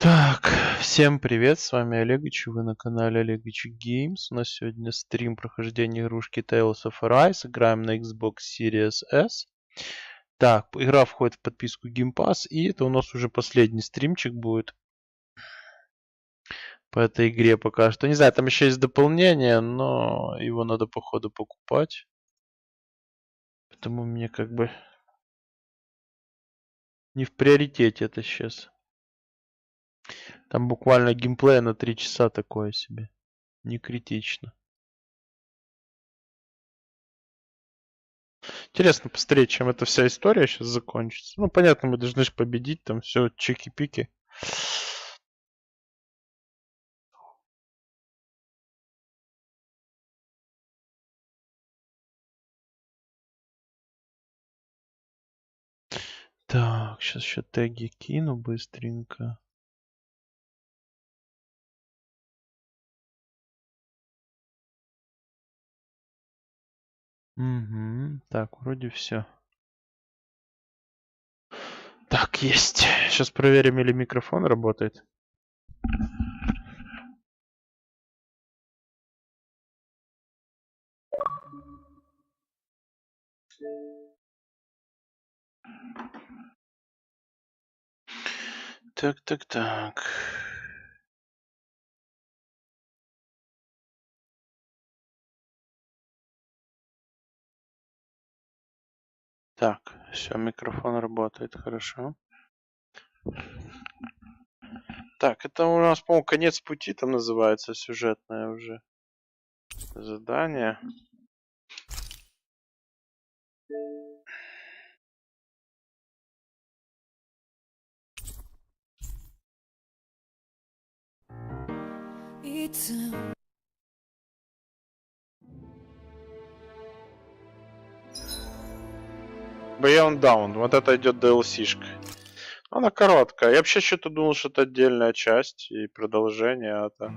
Так, всем привет, с вами Олегович, вы на канале Олегович Games. У нас сегодня стрим прохождения игрушки Tales of Arise, играем на Xbox Series S. Так, игра входит в подписку Game Pass, и это у нас уже последний стримчик будет по этой игре пока что. Не знаю, там еще есть дополнение, но его надо походу покупать. Потому мне как бы не в приоритете это сейчас. Там буквально геймплей на 3 часа такое себе. Не критично. Интересно посмотреть, чем эта вся история сейчас закончится. Ну, понятно, мы должны же победить, там все чики-пики. Так, сейчас еще теги кину быстренько. Угу, так, вроде все. Так, есть. Сейчас проверим, или микрофон работает. Так. Так, все, микрофон работает, хорошо. Так, это у нас, по-моему, конец пути там называется, сюжетное уже задание. Beyond Down, вот это идет DLC-шка. Она короткая. Я вообще что-то думал, что это отдельная часть и продолжение, а это...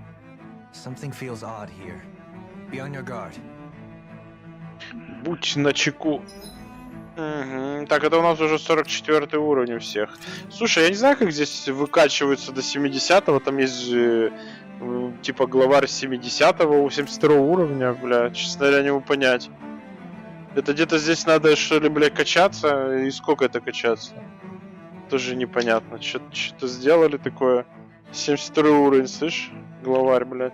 Будь начеку. Угу. Так, это у нас уже 44 уровень у всех. Слушай, я не знаю, как здесь выкачиваются до 70-го. Там есть же, типа, главарь 70-го, у 72 уровня, бля. Честно говоря, не могу понять. Это где-то здесь надо, что ли, бля, качаться? И сколько это качаться? Тоже непонятно. Что-то сделали такое. 72 уровень, слышь? Главарь, блядь.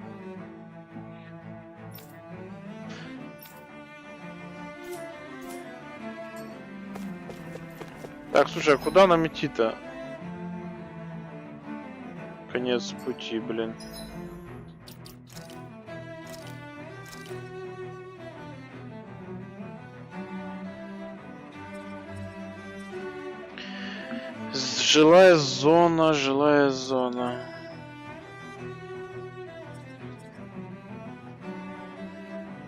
Так, слушай, а куда нам идти-то? Конец пути, блин. Жилая зона.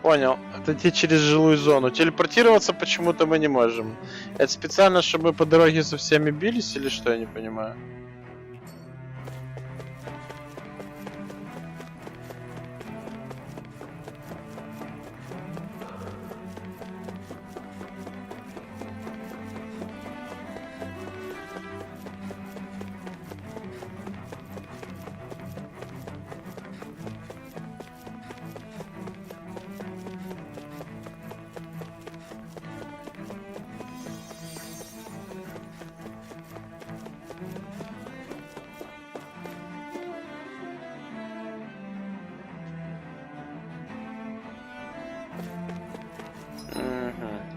Понял. Это идти через жилую зону. Телепортироваться почему-то мы не можем. Это специально, чтобы мы по дороге со всеми бились, или что, я не понимаю?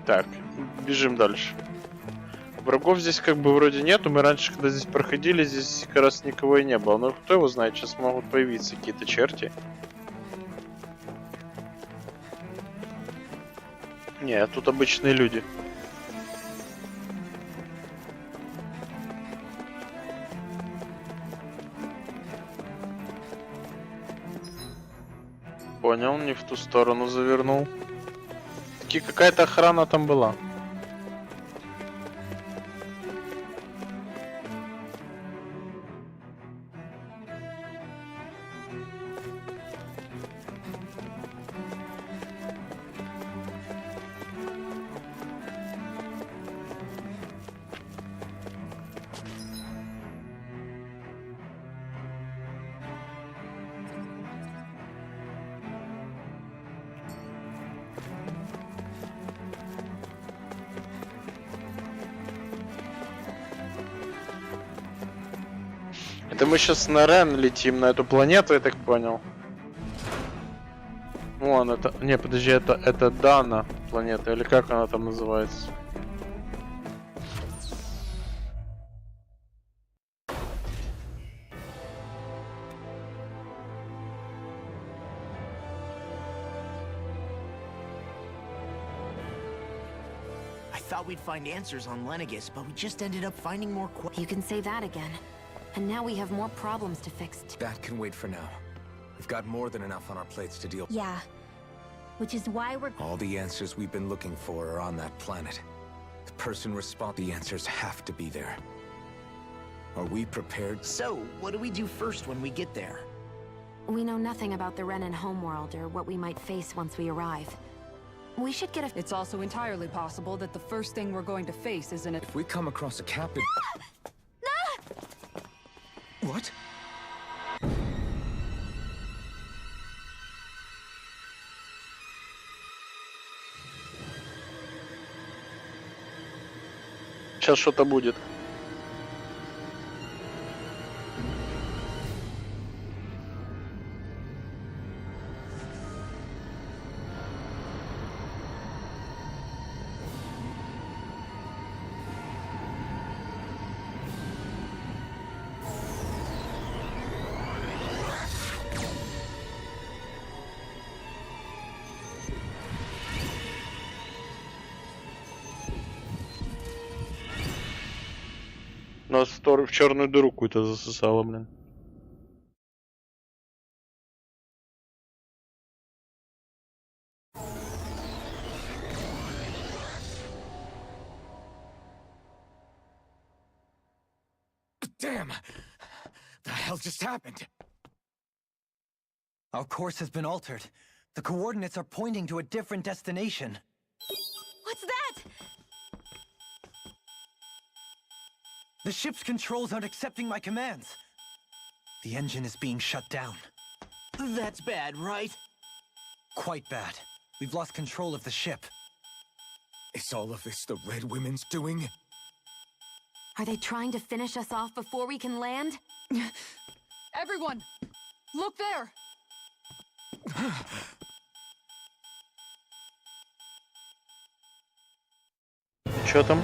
Так, бежим дальше. Врагов здесь как бы вроде нету. Мы раньше, когда здесь проходили, здесь как раз никого и не было. Но кто его знает, сейчас могут появиться какие-то черти. Не, тут обычные люди. Понял, не в ту сторону завернул. Какая-то охрана там была. Это мы сейчас на Рен летим, на эту планету, я так понял. Вон это... Не, подожди, это Дана планета, или как она там называется? We'd find answers on Valinicus, but we just ended up finding more You can say that again. And now we have more problems to fix. That can wait for now. We've got more than enough on our plates to deal. Yeah. Which is why we're... All the answers we've been looking for are on that planet. The person the answers have to be there. Are we prepared? So, what do we do first when we get there? We know nothing about the Renan homeworld or what we might face once we arrive. We should get a... It's also entirely possible that the first thing we're going to face is If we come across a captain... What? Сейчас что-то будет. Нас в черную дыру какую-то засосало, блин. Damn! The hell just happened? Our course has been altered. The coordinates are pointing to a different destination. What's that? The ship's controls aren't accepting my commands. The engine is being shut down. That's bad, right? Quite bad. We've lost control of the ship. Is all of this the Red Women's doing? Are they trying to finish us off before we can land? Everyone! Look there! Чё там?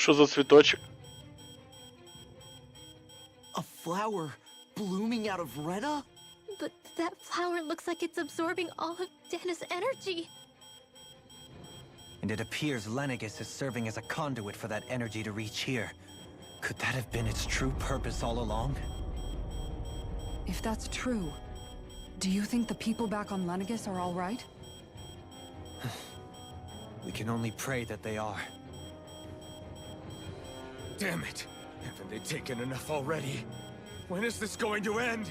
Что за цветочек? A flower blooming out of Rena? But that flower looks like it's absorbing all of Dana's energy. And it appears Valinicus is serving as a conduit for that energy to reach here. Could that have been its true purpose all along? If that's true, do you think the people back on Valinicus are all right? We can only pray that they are. Damn it! Haven't they taken enough already? When is this going to end?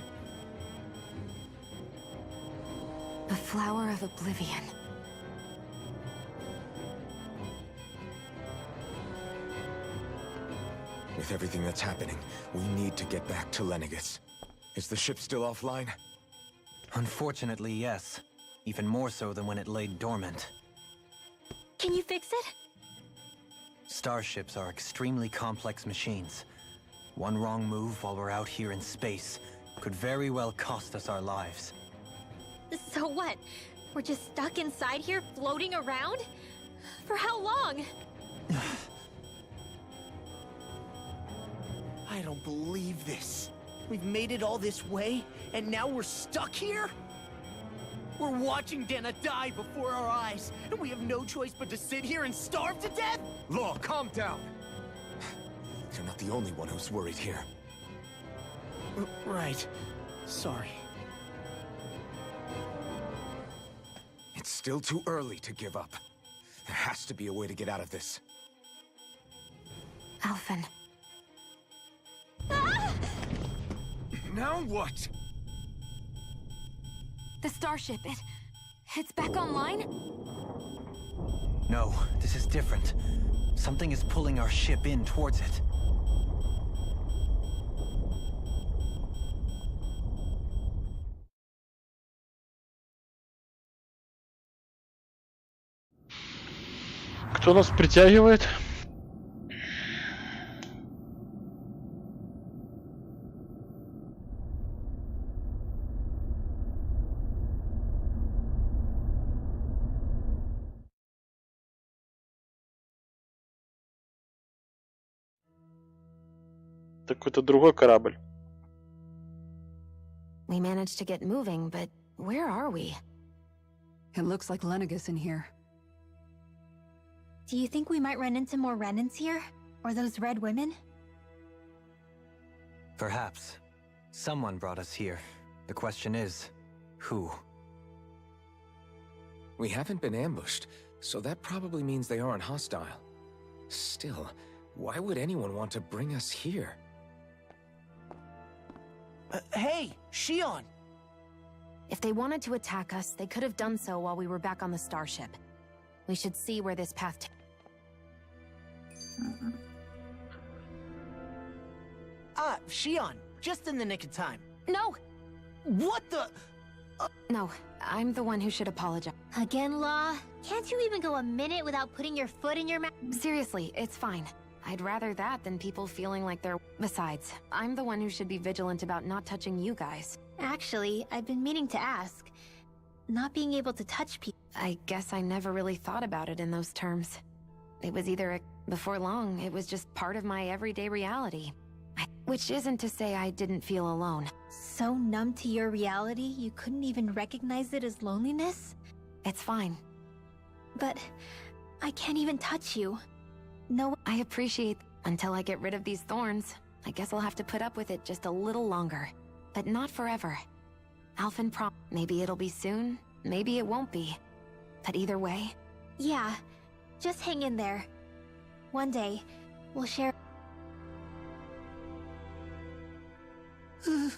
The flower of oblivion. With everything that's happening, we need to get back to Lenegis. Is the ship still offline? Unfortunately, yes. Even more so than when it lay dormant. Can you fix it? Starships are extremely complex machines. One wrong move while we're out here in space could very well cost us our lives. So what? We're just stuck inside here, floating around? For how long? I don't believe this. We've made it all this way, and now we're stuck here? We're watching Dana die before our eyes, and we have no choice but to sit here and starve to death? Law, calm down! You're not the only one who's worried here. Right. Sorry. It's still too early to give up. There has to be a way to get out of this. Alphen. Now what? The starship, it's back online? No, this is different. Something is pulling our ship in towards it. Кто нас притягивает? Это какой-то другой корабль. We managed to get moving, but where are we? It looks like Lenegis in here. Do you think we might run into more Renans here? Or those red women? Perhaps. Someone brought us here. The question is, who? We haven't been ambushed, so that probably means they aren't hostile. Still, why would anyone want to bring us here? Hey, Shion! If they wanted to attack us, they could have done so while we were back on the starship. We should see where this path Shion, just in the nick of time. No! What the? No, I'm the one who should apologize. Again, Law? Can't you even go a minute without putting your foot in your mouth? Seriously, it's fine. I'd rather that than people feeling like they're... Besides, I'm the one who should be vigilant about not touching you guys. Actually, I've been meaning to ask. Not being able to touch people. I guess I never really thought about it in those terms. It was either... Before long, it was just part of my everyday reality. Which isn't to say I didn't feel alone. So numb to your reality, you couldn't even recognize it as loneliness? It's fine. But I can't even touch you. No. I appreciate... Until I get rid of these thorns, I guess I'll have to put up with it just a little longer. But not forever. Alphen maybe it'll be soon, maybe it won't be. But either way... Yeah, just hang in there. One day, we'll share... Boo!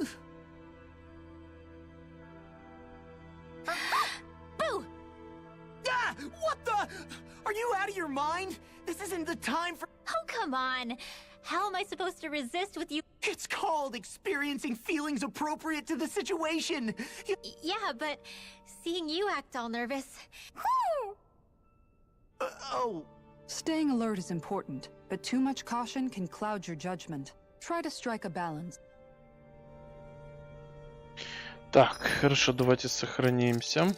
Ah! What the? Are you out of your mind? This isn't the time for... Oh, come on! How am I supposed to resist with you? It's called experiencing feelings appropriate to the situation. Yeah, but seeing you act all nervous... Oh... Staying alert is important, but too much caution can cloud your judgment. Try to strike a balance. Так, хорошо, давайте сохранимся.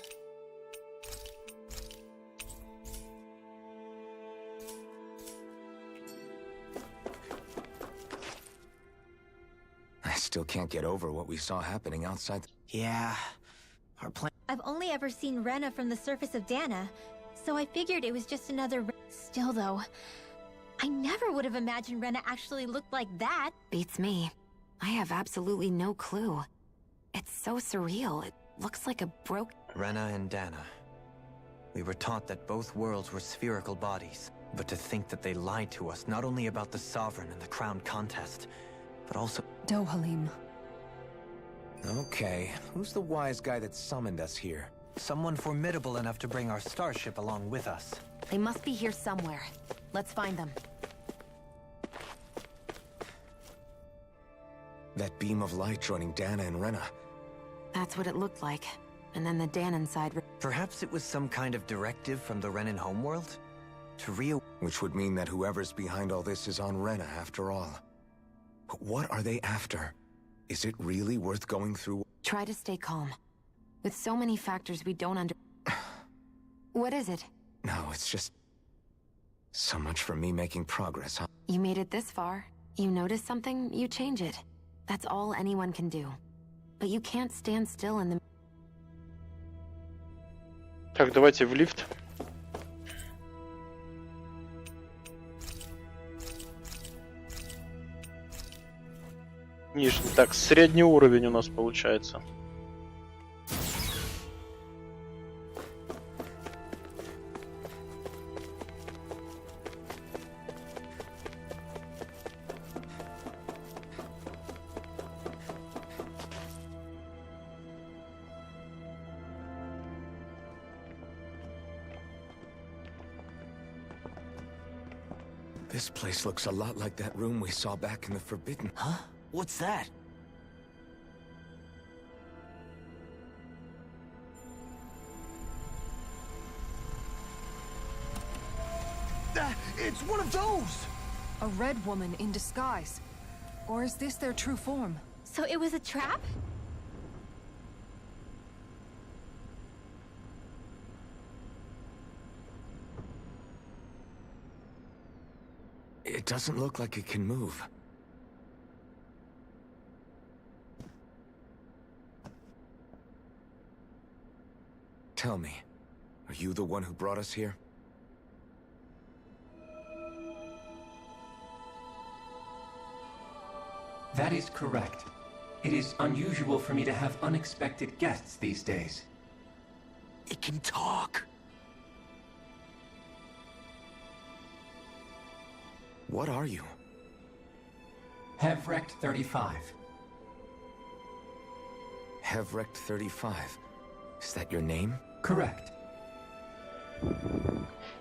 I still can't get over what we saw happening outside. Yeah, our plan... I've only ever seen Rena from the surface of Dana, so I figured it was just another... Still, though, I never would have imagined Rena actually looked like that. Beats me. I have absolutely no clue. It's so surreal. It looks like a broke... Rena and Dana. We were taught that both worlds were spherical bodies, but to think that they lied to us not only about the Sovereign and the Crown contest, but also... Dohalim. Okay, who's the wise guy that summoned us here? someone formidable enough to bring our starship along with us. They must be here somewhere. Let's find them. That beam of light joining Dana and Rena. That's what it looked like. And then the Danon side... Perhaps it was some kind of directive from the Renan homeworld? To Which would mean that whoever's behind all this is on Rena after all. But what are they after? Is it really worth going through? Try to stay calm. With so many factors we don't What is it? No, it's just... so much for me making progress, huh? You made it this far. You notice something, you change it. That's all anyone can do. But you can't stand still in the... Так, давайте в лифт. Нижний. Так, средний уровень у нас получается. This place looks a lot like that room we saw back in the Forbidden. Huh? What's that? It's one of those! A red woman in disguise. Or is this their true form? So it was a trap? It doesn't look like it can move. Tell me, are you the one who brought us here? That is correct. It is unusual for me to have unexpected guests these days. It can talk. What are you? Hevrect 35. Hevrect 35. Is that your name? Correct.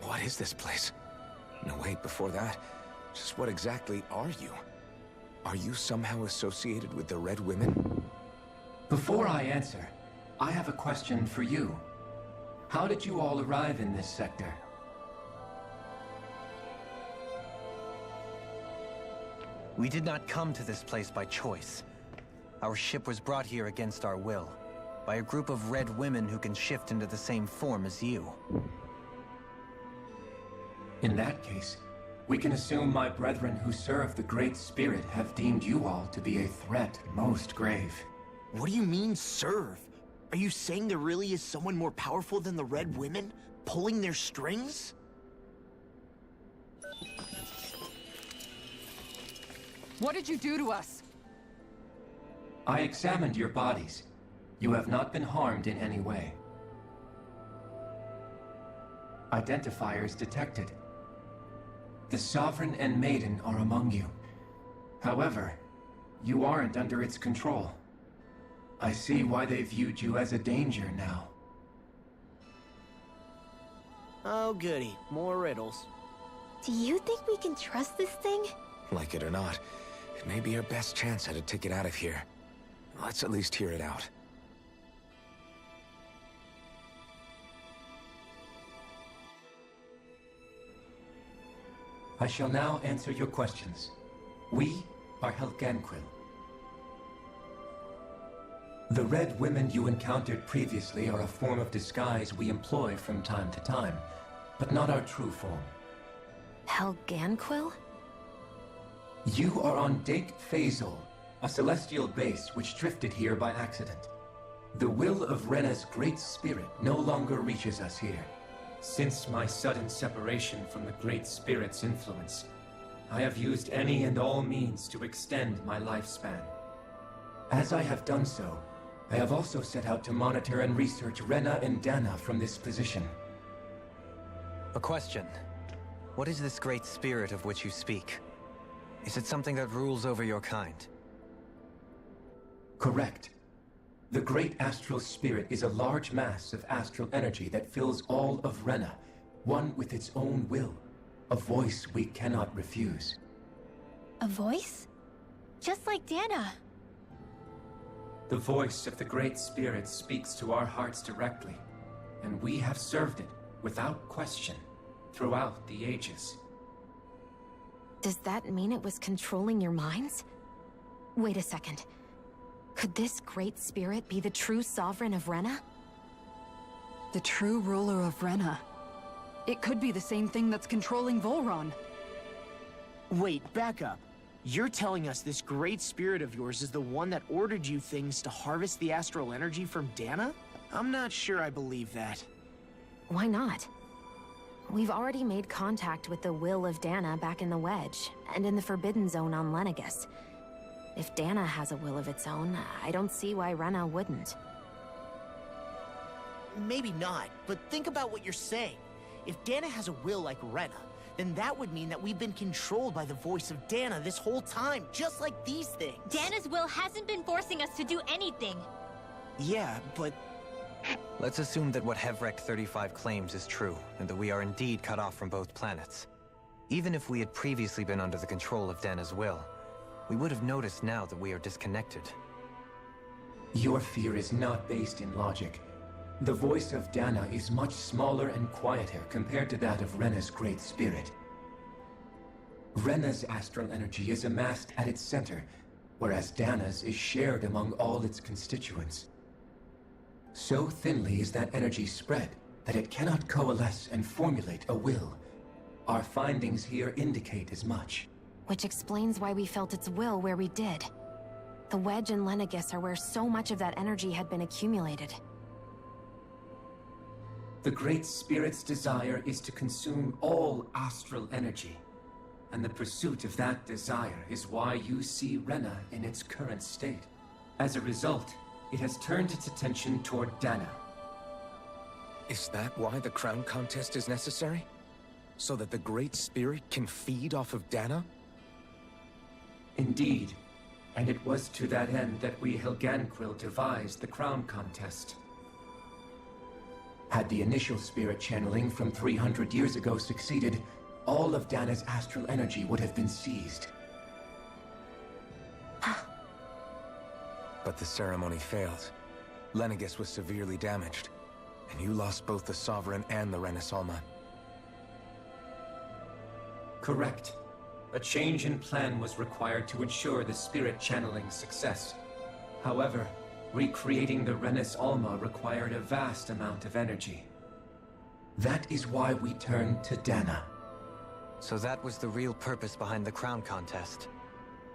What is this place? No, wait, before that. Just what exactly are you? Are you somehow associated with the Red Women? Before I answer, I have a question for you. How did you all arrive in this sector? We did not come to this place by choice. Our ship was brought here against our will, by a group of red women who can shift into the same form as you. In that case, we can assume my brethren who serve the Great Spirit have deemed you all to be a threat most grave. What do you mean, serve? Are you saying there really is someone more powerful than the Red Women, pulling their strings? What did you do to us? I examined your bodies. You have not been harmed in any way. Identifiers detected. The Sovereign and Maiden are among you. However, you aren't under its control. I see why they viewed you as a danger now. Oh goody, more riddles. Do you think we can trust this thing? Like it or not, it may be our best chance at a ticket out of here. Let's at least hear it out. I shall now answer your questions. We are Helganquil. The red women you encountered previously are a form of disguise we employ from time to time, but not our true form. Helganquil? You are on Дэйk-Фэзл, a celestial base which drifted here by accident. The will of Rena's great spirit no longer reaches us here. Since my sudden separation from the Great Spirit's influence, I have used any and all means to extend my lifespan. As I have done so, I have also set out to monitor and research Rena and Dana from this position. A question. What is this Great Spirit of which you speak? Is it something that rules over your kind? Correct. The Great Astral Spirit is a large mass of astral energy that fills all of Rena, one with its own will, a voice we cannot refuse. A voice? Just like Dana. The voice of the Great Spirit speaks to our hearts directly, and we have served it without question throughout the ages. Does that mean it was controlling your minds? Wait a second. Could this Great Spirit be the true sovereign of Rena? The true ruler of Rena. It could be the same thing that's controlling Volron. Wait, back up. You're telling us this great spirit of yours is the one that ordered you things to harvest the astral energy from Dana? I'm not sure I believe that. Why not? We've already made contact with the will of Dana back in the Wedge, and in the Forbidden Zone on Lenigus. If Dana has a will of its own, I don't see why Rena wouldn't. Maybe not, but think about what you're saying. If Dana has a will like Rena, then that would mean that we've been controlled by the voice of Dana this whole time, just like these things. Dana's will hasn't been forcing us to do anything. Yeah, but... Let's assume that what Hevrek 35 claims is true, and that we are indeed cut off from both planets. Even if we had previously been under the control of Dana's will, we would have noticed now that we are disconnected. Your fear is not based in logic. The voice of Dana is much smaller and quieter compared to that of Rena's Great Spirit. Rena's astral energy is amassed at its center, whereas Dana's is shared among all its constituents. So thinly is that energy spread that it cannot coalesce and formulate a will. Our findings here indicate as much. Which explains why we felt its will where we did. The Wedge and Lenigus are where so much of that energy had been accumulated. The Great Spirit's desire is to consume all astral energy, and the pursuit of that desire is why you see Rena in its current state. As a result, it has turned its attention toward Dana. Is that why the crown contest is necessary? So that the Great Spirit can feed off of Dana? Indeed, and it was to that end that we Helganquil devised the crown contest. Had the initial spirit channeling from 300 years ago succeeded, all of Dana's astral energy would have been seized. But the ceremony failed. Lenigus was severely damaged, and you lost both the Sovereign and the Renasalma. Correct. A change in plan was required to ensure the spirit channeling success. However, recreating the Renis Alma required a vast amount of energy. That is why we turned to Dana. So that was the real purpose behind the crown contest.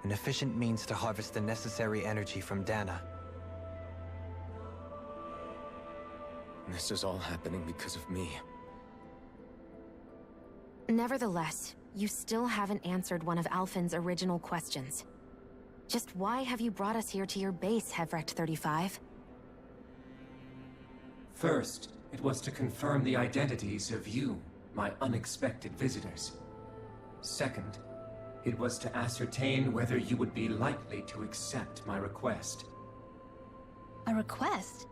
An efficient means to harvest the necessary energy from Dana. This is all happening because of me. Nevertheless, you still haven't answered one of Alphen's original questions. Just why have you brought us here to your base, Hevrek 35? First, it was to confirm the identities of you, my unexpected visitors. Second, it was to ascertain whether you would be likely to accept my request. A request?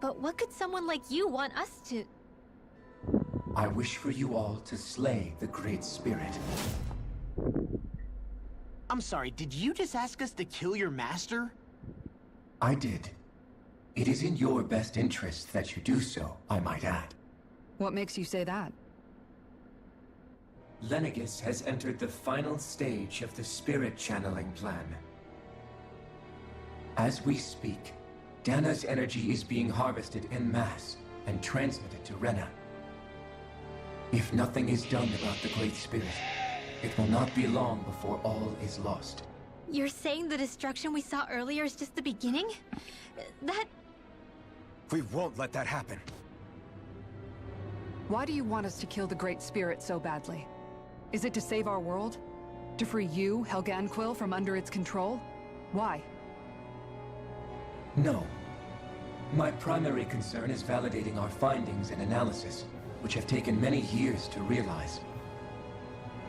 But what could someone like you want us to... I wish for you all to slay the Great Spirit. I'm sorry, did you just ask us to kill your master? I did. It is in your best interest that you do so, I might add. What makes you say that? Lenigus has entered the final stage of the spirit channeling plan. As we speak, Dana's energy is being harvested en masse and transmitted to Rena. If nothing is done about the Great Spirit, it will not be long before all is lost. You're saying the destruction we saw earlier is just the beginning? That... We won't let that happen. Why do you want us to kill the Great Spirit so badly? Is it to save our world? To free you, Helganquil, from under its control? Why? No. My primary concern is validating our findings and analysis, which have taken many years to realize.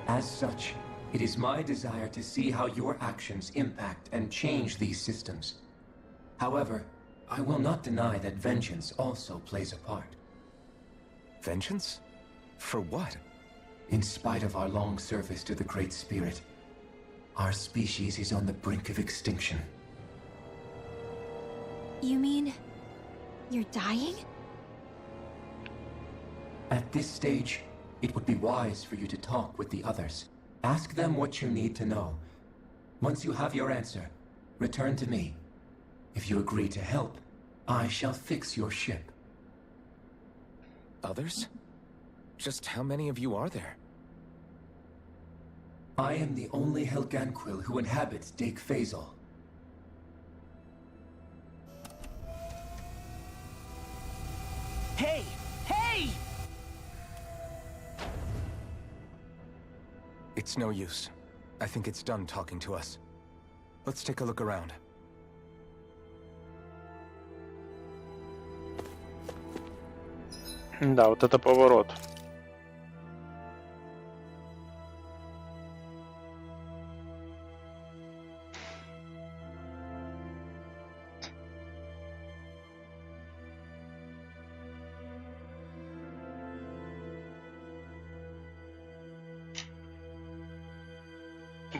As such, it is my desire to see how your actions impact and change these systems. However, I will not deny that vengeance also plays a part. Vengeance? For what? In spite of our long service to the Great Spirit, our species is on the brink of extinction. You mean... you're dying? At this stage, it would be wise for you to talk with the others. Ask them what you need to know. Once you have your answer, return to me. If you agree to help, I shall fix your ship. Others? Just how many of you are there? I am the only Helganquil who inhabits Дэйк-Фэзл. Hey! Hey! It's no use. I think it's done talking to us. Let's take a look around. Да, вот это поворот.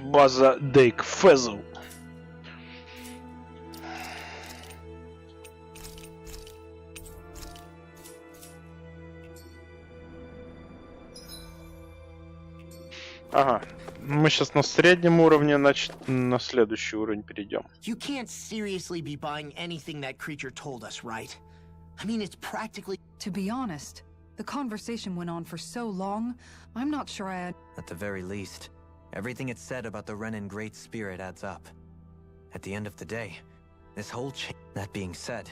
База Дэйк-Фэзл. Ага. Мы сейчас на среднем уровне, значит, на следующий уровень перейдем. You can't seriously be buying anything that creature told us, right? I mean, it's practically... To be honest, the conversation went on for so long, I'm not sure I had... At the very least, everything it said about the Renan Great Spirit adds up. At the end of the day, this whole That being said,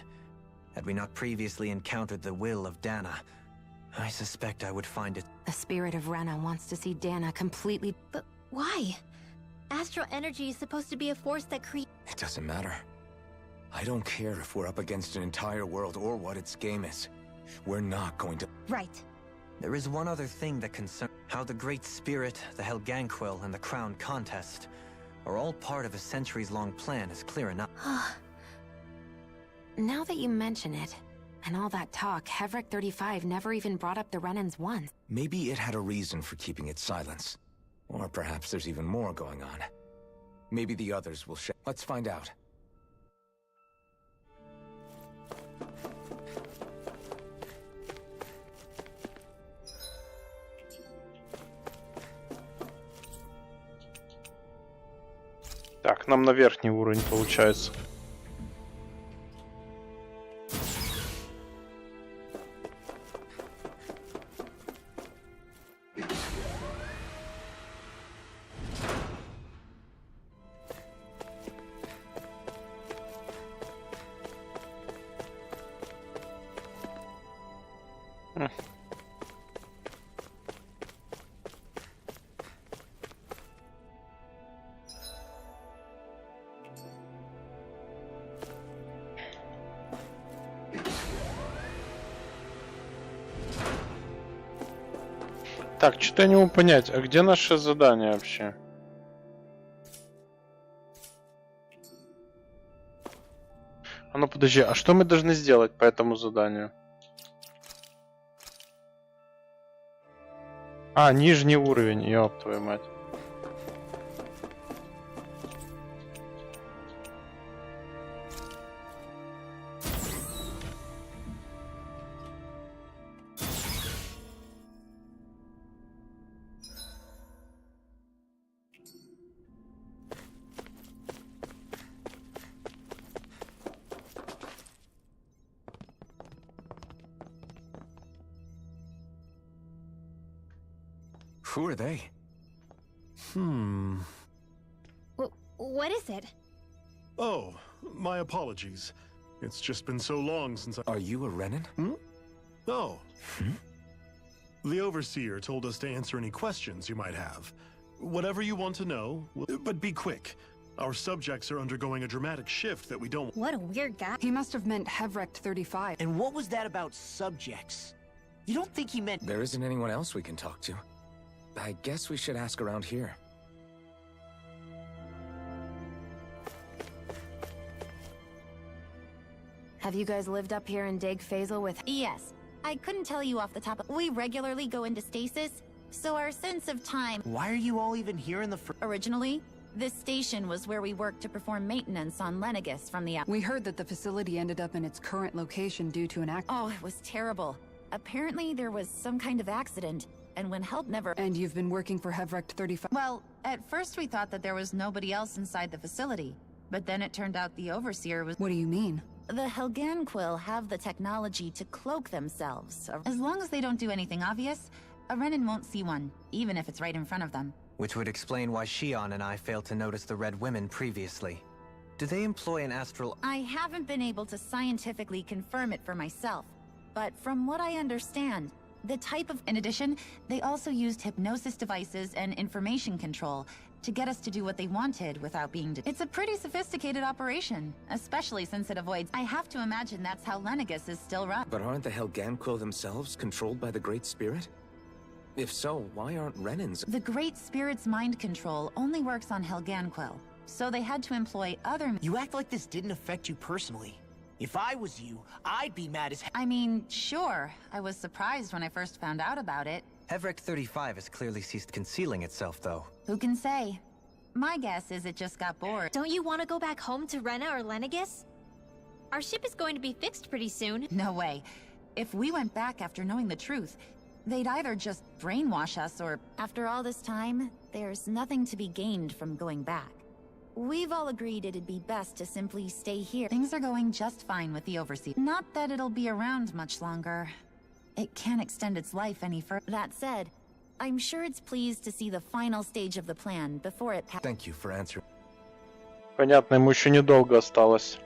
had we not previously encountered the will of Dana, I suspect I would find it... The spirit of Rena wants to see Dana completely... But why? Astral energy is supposed to be a force that creates... It doesn't matter. I don't care if we're up against an entire world or what its game is. We're not going to... Right. There is one other thing that concerns... How the Great Spirit, the Helganquil, and the Crown Contest are all part of a centuries-long plan is clear enough. Now that you mention it, and all that talk, Hevrek 35 never even brought up the Renans once. Maybe it had a reason for keeping its silence. Or perhaps there's even more going on. Maybe the others will share. Let's find out. Так, нам на верхний уровень получается. Так, что-то я не могу понять, а где наше задание вообще? А ну подожди, а что мы должны сделать по этому заданию? А, нижний уровень, ёб твою мать. Who are they? What is it? Oh, my apologies. It's just been so long since I... Are you a Renan? Oh. The Overseer told us to answer any questions you might have. Whatever you want to know, but be quick. Our subjects are undergoing a dramatic shift that we don't... What a weird guy. He must have meant Hevrek 35. And what was that about subjects? You don't think he meant... There isn't anyone else we can talk to. I guess we should ask around here. Have you guys lived up here in Дэйк-Фэзл with... Yes. I couldn't tell you off the top of... We regularly go into stasis, so our sense of time... Why are you all even here in the Originally, This station was where we worked to perform maintenance on Valinicus from the... We heard that the facility ended up in its current location due to an accident. Oh, it was terrible. Apparently there was some kind of accident, and when help never... And you've been working for Hevrect 35... Well, at first we thought that there was nobody else inside the facility, but then it turned out the overseer was... What do you mean? The Helganquil have the technology to cloak themselves. As long as they don't do anything obvious, a Renan won't see one, even if it's right in front of them. Which would explain why Shion and I failed to notice the Red Women previously. Do they employ an astral... I haven't been able to scientifically confirm it for myself, but from what I understand, the type of... In addition, they also used hypnosis devices and information control to get us to do what they wanted without being... It's a pretty sophisticated operation, especially since it avoids... I have to imagine that's how Valinicus is still run. But aren't the Helganquil themselves controlled by the Great Spirit? If so, why aren't Renans? The Great Spirit's mind control only works on Helganquil, so they had to employ other... You act like this didn't affect you personally. If I was you, I'd be mad as hell. I mean, sure, I was surprised when I first found out about it. Hevrect 35 has clearly ceased concealing itself, though. Who can say? My guess is it just got bored. Don't you want to go back home to Rena or Valinicus? Our ship is going to be fixed pretty soon. No way. If we went back after knowing the truth, they'd either just brainwash us or... After all this time, there's nothing to be gained from going back. We've all agreed it'd be best to simply stay here. Things are going just fine with the Overseer. Not that it'll be around much longer. It can't extend its life any further. That said, I'm sure it's pleased to see the final stage of the plan before it... Thank you for answering. Понятно, ему еще недолго осталось.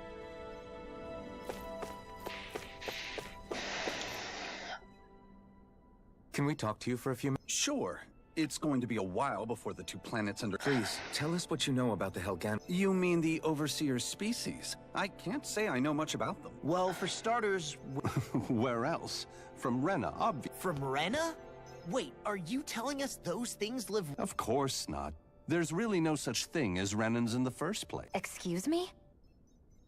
Can we talk to you for a few minutes? Sure. It's going to be a while before the two planets under... Please, tell us what you know about the Helgan... You mean the Overseer species? I can't say I know much about them. Well, for starters... Where else? From Rena, obviously. From Rena? Wait, are you telling us those things live... Of course not. There's really no such thing as Renans in the first place. Excuse me?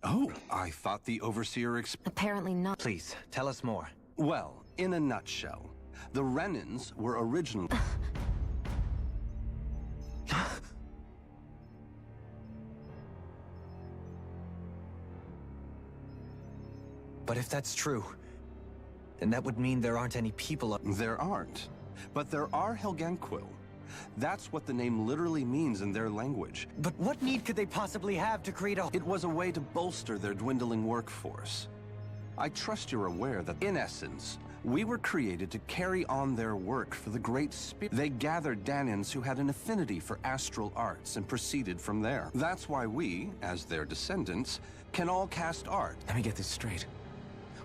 Oh, I thought the Overseer... Apparently not. Please, tell us more. Well, in a nutshell, the Renans were originally... But if that's true, then that would mean there aren't any people up... There aren't. But there are Helganquil. That's what the name literally means in their language. But what need could they possibly have to create a... It was a way to bolster their dwindling workforce. I trust you're aware that, in essence, we were created to carry on their work for the Great Spirit. They gathered Danans who had an affinity for astral arts and proceeded from there. That's why we, as their descendants, can all cast art. Let me get this straight.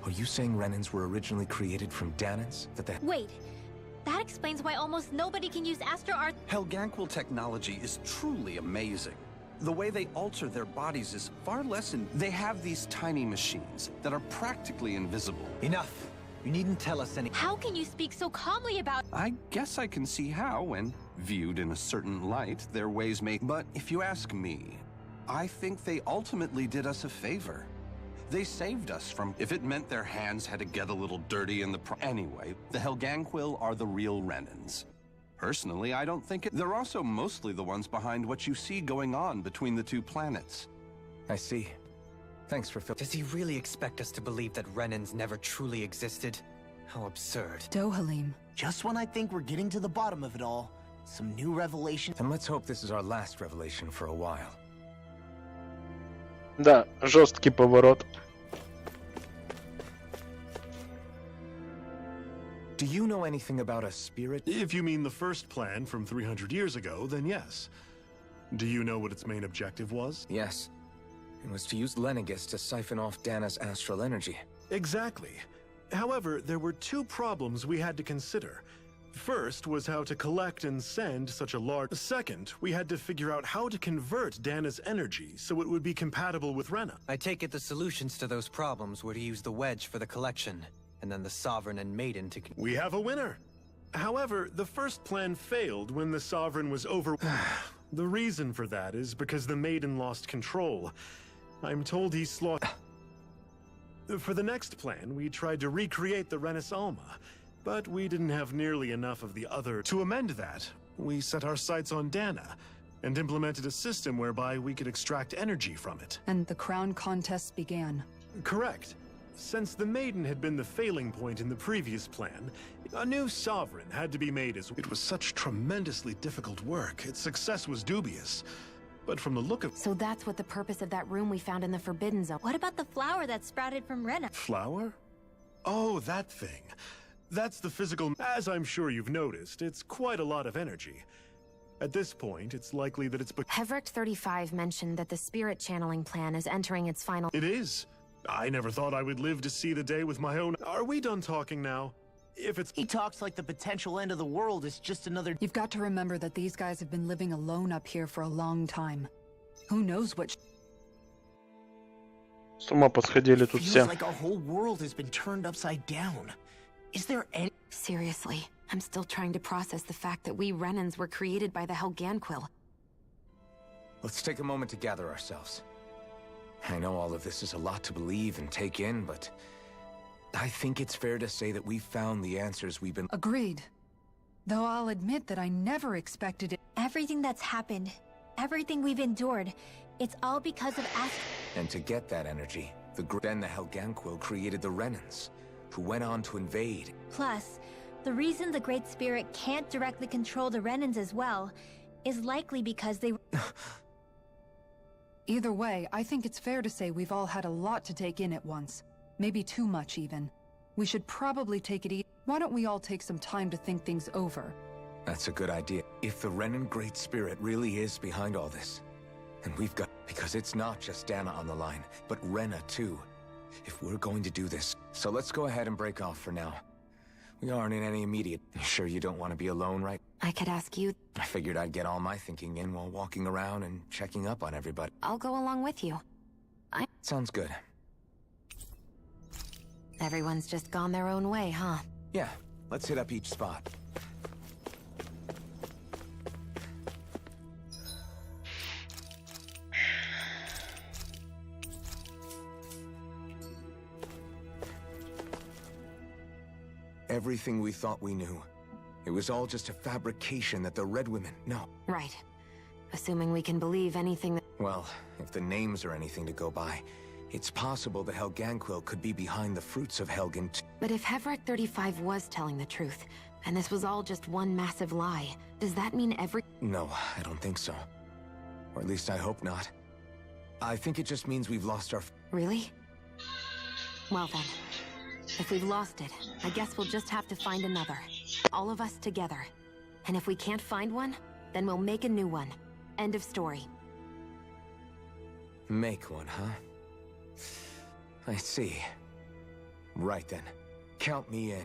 Are you saying Renans were originally created from Danans? Wait, that explains why almost nobody can use astral art. Helganquil technology is truly amazing. The way they alter their bodies is far less They have these tiny machines that are practically invisible. Enough! You needn't tell us any... How can you speak so calmly about... I guess I can see how, when viewed in a certain light, their ways may... But if you ask me, I think they ultimately did us a favor. They saved us from... If it meant their hands had to get a little dirty in the... Anyway, the Helganquil are the real Renans. Personally, I don't think it... They're also mostly the ones behind what you see going on between the two planets. I see. Thanks for... Does he really expect us to believe that Renans never truly existed? How absurd. Dohalim. Just when I think we're getting to the bottom of it all, some new revelation... And let's hope this is our last revelation for a while. Да, жесткий поворот. Do you know anything about a spirit? If you mean the first plan from 300 years ago, then yes. Do you know what its main objective was? Yes. It was to use Valinicus to siphon off Dana's astral energy. Exactly. However, there were two problems we had to consider. First was how to collect and send such a large... Second, we had to figure out how to convert Dana's energy so it would be compatible with Rena. I take it the solutions to those problems were to use the wedge for the collection, and then the Sovereign and Maiden to... We have a winner! However, the first plan failed when the Sovereign was over... The reason for that is because the Maiden lost control. I'm told he slaughtered... For the next plan, we tried to recreate the Renis Alma, but we didn't have nearly enough of the other. To amend that, we set our sights on Dana, and implemented a system whereby we could extract energy from it. And the crown contests began. Correct. Since the Maiden had been the failing point in the previous plan, a new sovereign had to be made as it was such tremendously difficult work. Its success was dubious. But from the look of... So that's what the purpose of that room we found in the Forbidden Zone. What about the flower that sprouted from Rena? Flower? Oh, that thing. That's the physical... As I'm sure you've noticed, it's quite a lot of energy. At this point, it's likely that it's... Hevrek 35 mentioned that the spirit channeling plan is entering its final... It is. I never thought I would live to see the day with my own... Are we done talking now? If it's... He talks like the potential end of the world is just another... You've got to remember that these guys have been living alone up here for a long time. Who knows what... С ума посходили тут все. Feels like our whole world has been turned upside down. Is there any... Seriously, I'm still trying to process the fact that we Renans were created by the Helganquil. Let's take a moment to gather ourselves. I know all of this is a lot to believe and take in, but I think it's fair to say that we found the answers we've been... Agreed. Though I'll admit that I never expected it. Everything that's happened, everything we've endured, it's all because of And to get that energy, then the Helganquil created the Renans, who went on to invade. Plus, the reason the Great Spirit can't directly control the Renans as well is likely because they... Either way, I think it's fair to say we've all had a lot to take in at once. Maybe too much, even. We should probably take it easy. Why don't we all take some time to think things over? That's a good idea. If the Renan Great Spirit really is behind all this, and we've got... Because it's not just Dana on the line, but Rena too. If we're going to do this. So let's go ahead and break off for now. We aren't in any immediate... You sure you don't want to be alone, right? I could ask you... I figured I'd get all my thinking in while walking around and checking up on everybody. I'll go along with you. Sounds good. Everyone's just gone their own way, huh? Yeah, let's hit up each spot. Everything we thought we knew. It was all just a fabrication that the Red Women... No. Right. Assuming we can believe anything that... Well, if the names are anything to go by, it's possible the Helganquil could be behind the fruits of Helgen But if Hevrek 35 was telling the truth, and this was all just one massive lie, does that mean No, I don't think so. Or at least I hope not. I think it just means we've lost our... Really? Well then. If we've lost it, I guess we'll just have to find another. All of us together. And if we can't find one, then we'll make a new one. End of story. Make one, huh? I see. Right then. Count me in.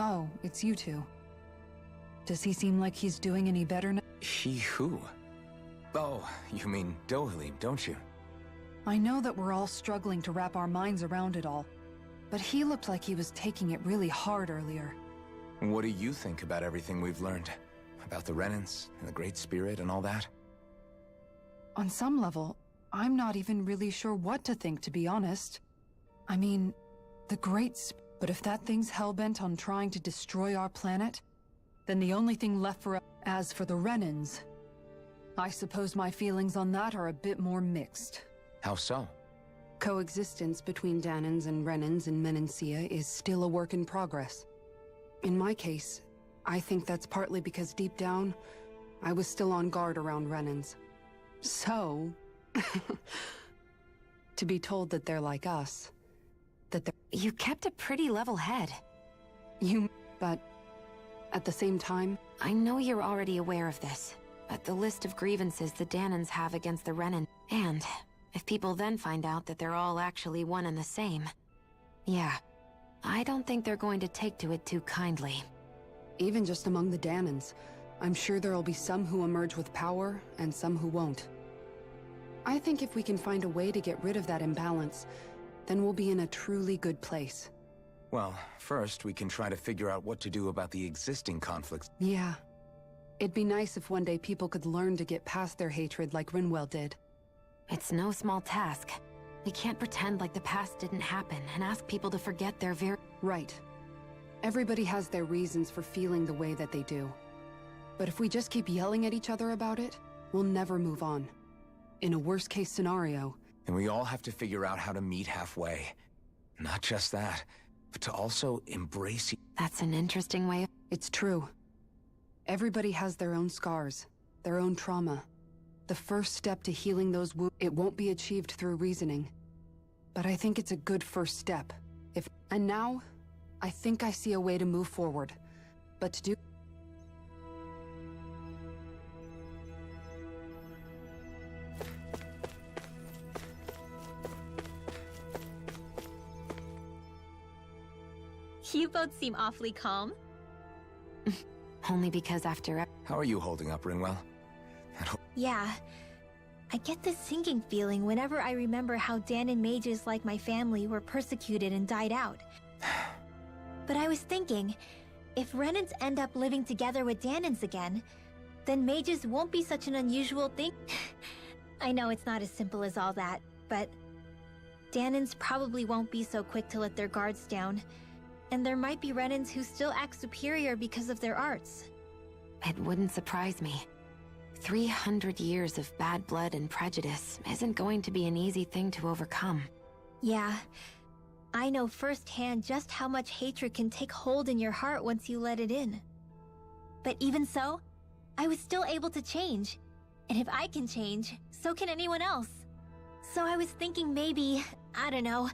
Oh, it's you two. Does he seem like he's doing any better now? He who? Oh, you mean Dohalim, don't you? I know that we're all struggling to wrap our minds around it all, but he looked like he was taking it really hard earlier. What do you think about everything we've learned? About the Renans, and the Great Spirit, and all that? On some level, I'm not even really sure what to think, to be honest. I mean, the But if that thing's hellbent on trying to destroy our planet, then the only thing left for us... As for the Renans, I suppose my feelings on that are a bit more mixed. How so? Coexistence between Danans and Renans in Menancia is still a work in progress. In my case, I think that's partly because deep down, I was still on guard around Renans. So... to be told that they're like us... You kept a pretty level head. But at the same time... I know you're already aware of this, but the list of grievances the Danans have against the Renan, and if people then find out that they're all actually one and the same, yeah, I don't think they're going to take to it too kindly. Even just among the Danans, I'm sure there'll be some who emerge with power and some who won't. I think if we can find a way to get rid of that imbalance, then we'll be in a truly good place. Well, first we can try to figure out what to do about the existing conflicts. Yeah. It'd be nice if one day people could learn to get past their hatred like Rinwell did. It's no small task. We can't pretend like the past didn't happen and ask people to forget their very... Right. Everybody has their reasons for feeling the way that they do. But if we just keep yelling at each other about it, we'll never move on. In a worst-case scenario... And we all have to figure out how to meet halfway. Not just that, but to also embrace... That's an interesting way of... It's true. Everybody has their own scars, their own trauma. The first step to healing those wounds, it won't be achieved through reasoning. But I think it's a good first step. And now, I think I see a way to move forward. But to do... You both seem awfully calm. Only because after... How are you holding up, Rinwell? Yeah. I get this sinking feeling whenever I remember how Dan and mages like my family were persecuted and died out. But I was thinking, if Renans end up living together with Danans again, then mages won't be such an unusual thing. I know it's not as simple as all that, but Danans probably won't be so quick to let their guards down. And there might be Renans who still act superior because of their arts. It wouldn't surprise me. 300 years of bad blood and prejudice isn't going to be an easy thing to overcome. Yeah. I know firsthand just how much hatred can take hold in your heart once you let it in. But even so, I was still able to change. And if I can change, so can anyone else. So I was thinking maybe, I don't know,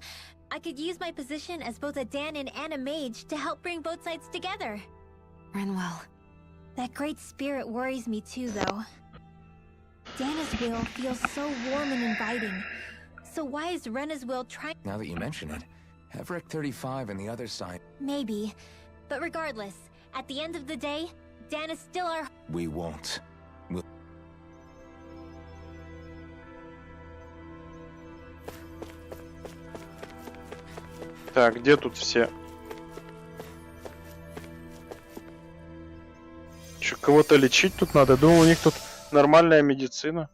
I could use my position as both a Danan and a mage to help bring both sides together. Rinwell. That great spirit worries me too, though. Dana's will feels so warm and inviting. So why is Rena's will trying... Now that you mention it, Hevrek 35 and the other side... Maybe. But regardless, at the end of the day, Dana's still our... We won't. Так, где тут все? Че, кого-то лечить тут надо? Думал, у них тут нормальная медицина.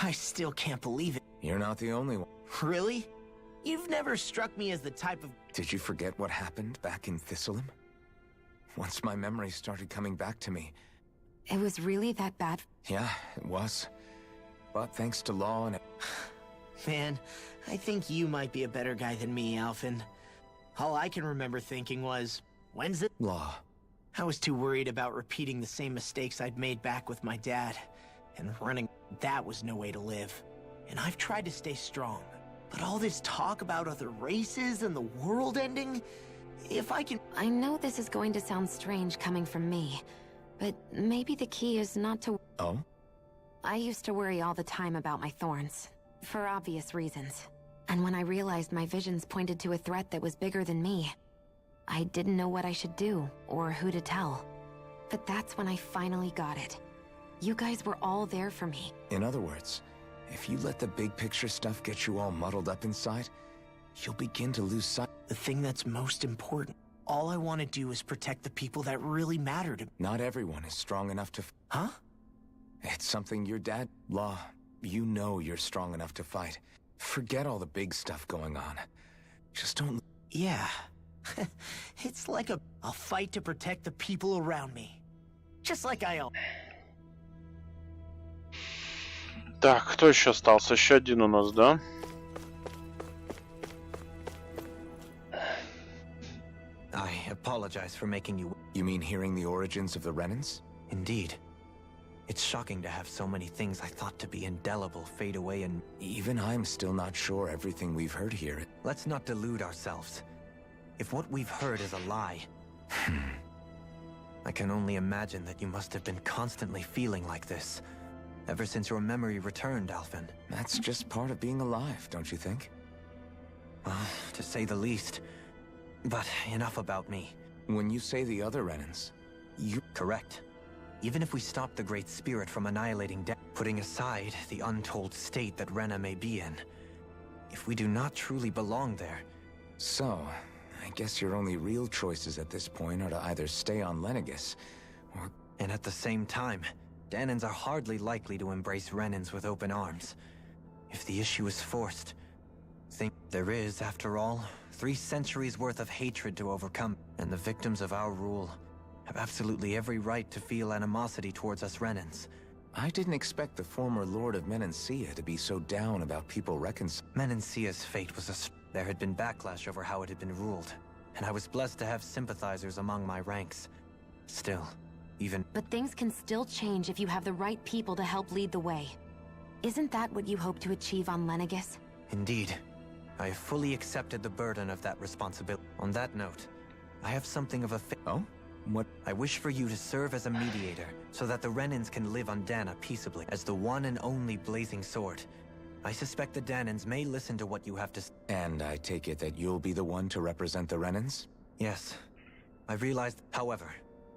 I still can't believe it. You're not the only one. Really? You've never struck me as the type of... Did you forget what happened back in Thistleum? Once my memory started coming back to me... It was really that bad? Yeah, it was. But thanks to Law and... Man, I think you might be a better guy than me, Alphen. All I can remember thinking was, when's it? Law. I was too worried about repeating the same mistakes I'd made back with my dad. And running, that was no way to live. And I've tried to stay strong. But all this talk about other races and the world ending, if I can... I know this is going to sound strange coming from me, but maybe the key is not to... Oh? I used to worry all the time about my thorns, for obvious reasons. And when I realized my visions pointed to a threat that was bigger than me, I didn't know what I should do, or who to tell. But that's when I finally got it. You guys were all there for me. In other words, if you let the big picture stuff get you all muddled up inside, you'll begin to lose sight. The thing that's most important. All I want to do is protect the people that really matter to me. Not everyone is strong enough to... Huh? It's something your dad... Law, you know you're strong enough to fight. Forget all the big stuff going on. Just don't... Yeah. It's like I'll fight to protect the people around me. Just like I own. Так, кто еще остался? Еще один у нас, да? I apologize for making you... You mean hearing the origins of the Renans? Indeed. It's shocking to have so many things I thought to be indelible fade away and... Even I'm still not sure everything we've heard here. Let's not delude ourselves. If what we've heard is a lie... I can only imagine that you must have been constantly feeling like this. Ever since your memory returned, Alphen. That's just part of being alive, don't you think? Well, to say the least. But enough about me. When you say the other Renans, you... Correct. Even if we stop the Great Spirit from annihilating death, putting aside the untold state that Rena may be in, if we do not truly belong there... So, I guess your only real choices at this point are to either stay on Lenegis, or... And at the same time, Danans are hardly likely to embrace Renans with open arms. If the issue is forced, think there is, after all, 3 centuries worth of hatred to overcome, and the victims of our rule have absolutely every right to feel animosity towards us Renans. I didn't expect the former Lord of Menancia to be so down about people Menancia's fate was there had been backlash over how it had been ruled, and I was blessed to have sympathizers among my ranks. Still, But things can still change if you have the right people to help lead the way. Isn't that what you hope to achieve on Lenegis? Indeed. I have fully accepted the burden of that responsibility. On that note, I have something of a Oh? What? I wish for you to serve as a mediator, so that the Renans can live on Dana peaceably, as the one and only blazing sword. I suspect the Danans may listen to what you have to say. And I take it that you'll be the one to represent the Renans? Yes. I realized, however,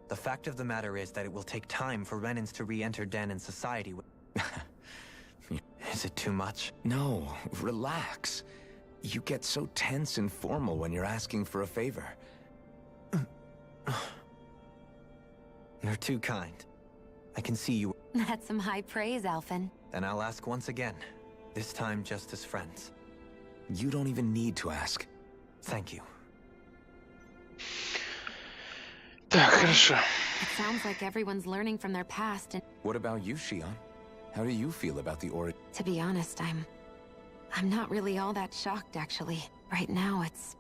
the fact of the matter is that it will take time for Renans to re-enter Danan society. Is it too much? No, relax. You get so tense and formal when you're asking for a favor. You're too kind. I can see you. That's some high praise, Alphen. Then I'll ask once again. This time just as friends. You don't even need to ask. Thank you. Так, хорошо. It sounds like everyone's learning from their past and... What about you, Shion? How do you feel about the origin? To be honest, I'm not really all that shocked, actually. Right now, it's...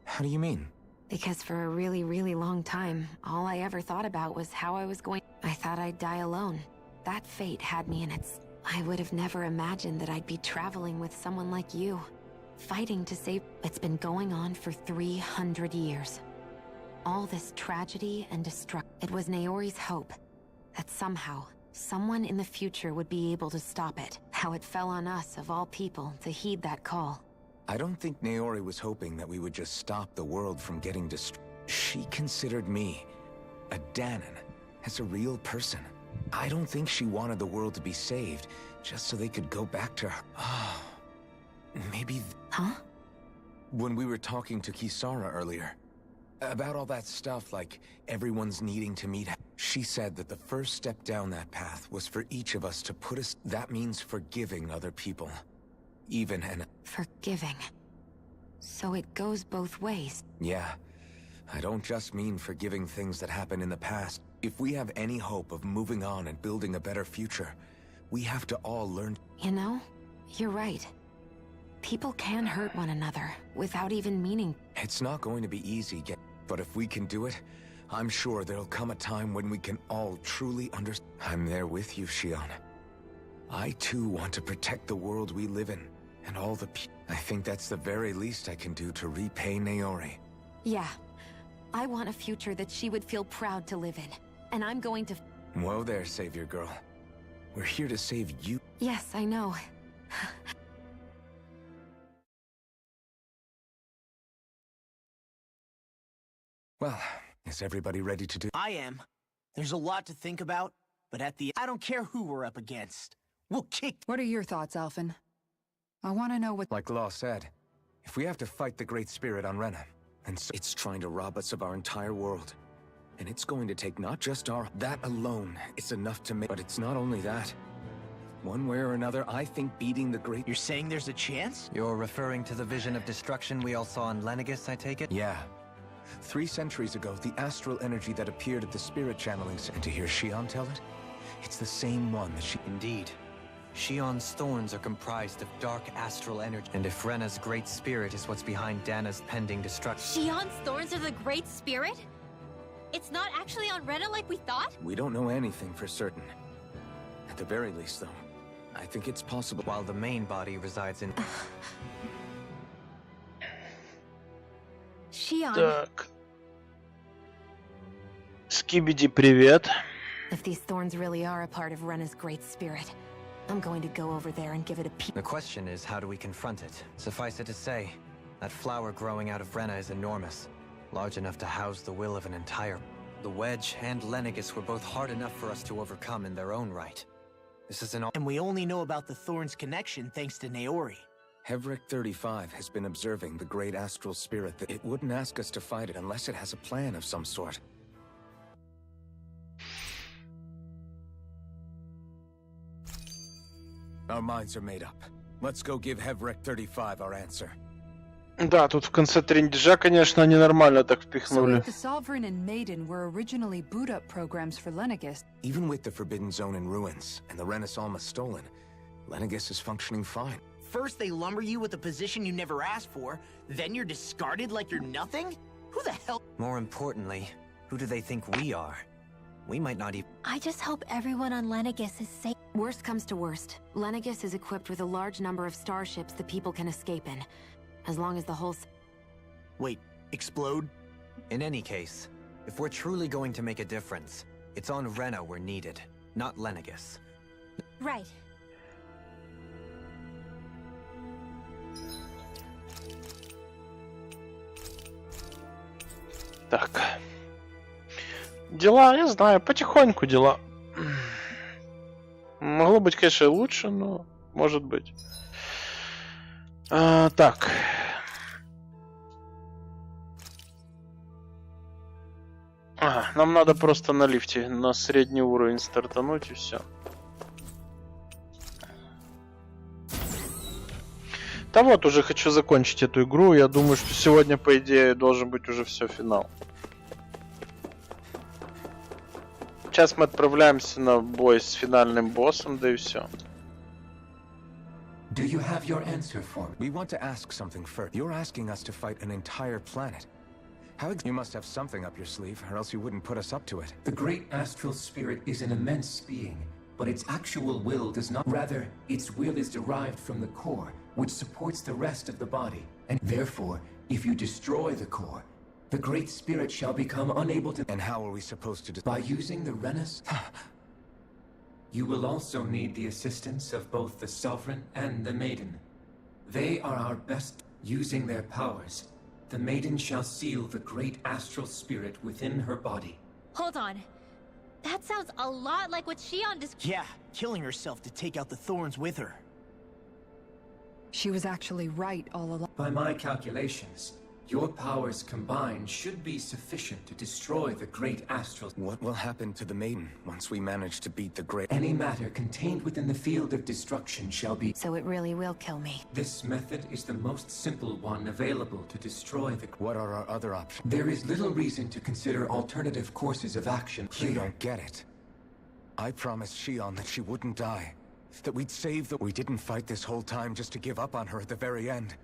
How do you mean? Because for a really, really long time, all I ever thought about was how I was going... I thought I'd die alone. That fate had me in its... I would have never imagined that I'd be traveling with someone like you. Fighting to save... It's been going on for 300 years. All this tragedy and destruction. It was Naori's hope that somehow, someone in the future would be able to stop it. How it fell on us, of all people, to heed that call. I don't think Naori was hoping that we would just stop the world from getting destroyed. She considered me, a Danan, as a real person. I don't think she wanted the world to be saved, just so they could go back to her. Maybe... Huh? When we were talking to Kisara earlier, about all that stuff like everyone's needing to meet, she said that the first step down that path was for each of us to put us... That means forgiving other people. Even an... Forgiving. So it goes both ways. Yeah. I don't just mean forgiving things that happened in the past. If we have any hope of moving on and building a better future, we have to all learn... You know, you're right. People can hurt one another without even meaning. It's not going to be easy, but if we can do it, I'm sure there'll come a time when we can all truly understand. I'm there with you, Shion. I too want to protect the world we live in, and all the I think that's the very least I can do to repay Naori. Yeah. I want a future that she would feel proud to live in. And I'm going to... Whoa there, Savior Girl. We're here to save you. Yes, I know. Well, is everybody ready to do... I am. There's a lot to think about, but at the... I don't care who we're up against. We'll kick... What are your thoughts, Alphen? I want to know what... Like Law said, if we have to fight the Great Spirit on Rena, and so it's trying to rob us of our entire world. And it's going to take not just our... That alone is enough to make... But it's not only that. One way or another, I think beating the Great... You're saying there's a chance? You're referring to the vision of destruction we all saw on Lenegis, I take it? Yeah. 3 centuries ago, the astral energy that appeared at the spirit channelings, and to hear Shion tell it, it's the same one that she... Indeed. Shion's thorns are comprised of dark astral energy, and if Rena's great spirit is what's behind Dana's pending destruction... Shion's thorns are the Great Spirit? It's not actually on Rena like we thought? We don't know anything for certain. At the very least, though, I think it's possible. While the main body resides in... Shion. Так. Скибиди, привет. If these thorns really are a part of Rena's great spirit, I'm going to go over there and give it a peek. The question is, how do we confront it? Suffice it to say, that flower growing out of Rena is enormous, large enough to house the will of an entire... The Wedge and Lenegus were both hard enough for us to overcome in their own right. This is an... And we only know about the thorns connection thanks to Naori. Hevric 35 has been observing the great astral spirit that it wouldn't ask us to fight it unless it has a plan of some sort. Our minds are made up. Let's go give Hevric 35 our answer. Да, тут в конце трендежа, конечно, они нормально так впихнули. So the Sovereign and Maiden were originally boot-up programs for Lenegus. Even with the Forbidden Zone in ruins and the Renis Alma stolen, Lenegus is functioning fine. First they lumber you with a position you never asked for, then you're discarded like you're nothing? Who the hell? More importantly, who do they think we are? We might not even... I just hope everyone on Lenegus is safe. Worst comes to worst, Lenegus is equipped with a large number of starships the people can escape in. As long as the whole... Wait, explode? In any case, if we're truly going to make a difference, it's on Rena we're needed, not Lenegus. Right. Так. Дела, я знаю, потихоньку дела. Могло быть, конечно, и лучше, но может быть. Так. Нам надо просто на лифте на средний уровень стартануть и все. Да вот, уже хочу закончить эту игру. Я думаю, что сегодня, по идее, должен быть уже все, финал. Сейчас мы отправляемся на бой с финальным боссом, да и все. Do you have your answer for me? We want to ask something first. You're asking us to fight an entire planet. How you must have something up your sleeve, or else you wouldn't put us up to it. The great astral spirit is an immense being, but its actual will does not. Rather, its will is derived from the core, which supports the rest of the body. And therefore, if you destroy the core, the great spirit shall become unable to... And how are we supposed to do... By using the Renis? You will also need the assistance of both the Sovereign and the Maiden. They are our best. Using their powers, the Maiden shall seal the great astral spirit within her body. Hold on. That sounds a lot like what Shion described. Yeah, killing herself to take out the thorns with her. She was actually right all along. By my calculations, your powers combined should be sufficient to destroy the great astral... What will happen to the Maiden once we manage to beat the great... Any matter contained within the field of destruction shall be... So it really will kill me. This method is the most simple one available to destroy the... What are our other options? There is little reason to consider alternative courses of action. You don't get it. I promised Shion that she wouldn't die. That we'd save the... We didn't fight this whole time just to give up on her at the very end.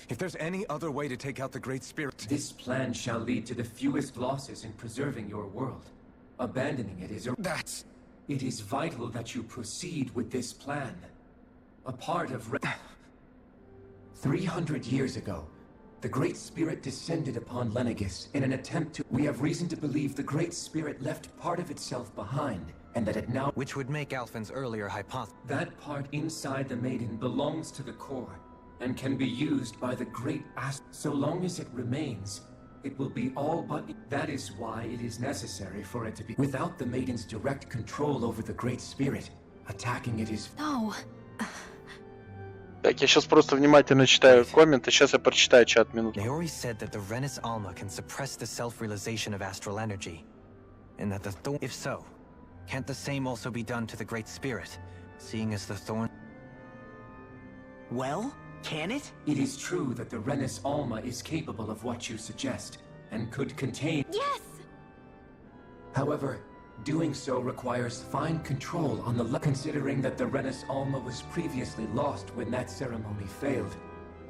If there's any other way to take out the Great Spirit... This plan shall lead to the fewest losses in preserving your world. Abandoning it is... That's... It is vital that you proceed with this plan. A part of... 300 years ago, the Great Spirit descended upon Lenegus in an attempt to... We have reason to believe the Great Spirit left part of itself behind, and that it now... Which would make Alphen's earlier hypothesis... That part inside the Maiden belongs to the core, and can be used by the great so long as it remains, it will be all but... That is why it is necessary for it to be... Without the Maiden's direct control over the Great Spirit, attacking it is... No. Так, я сейчас просто внимательно читаю комменты, сейчас я прочитаю чат минуту. Naori said that the Renis Alma can suppress the self-realization of astral energy, and that the thorn... If so, can't the same also be done to the Great Spirit, seeing as the thorn... Well? Can it? It is true that the Renis Alma is capable of what you suggest, and could contain... Yes! However, doing so requires fine control on the... Considering that the Renis Alma was previously lost when that ceremony failed,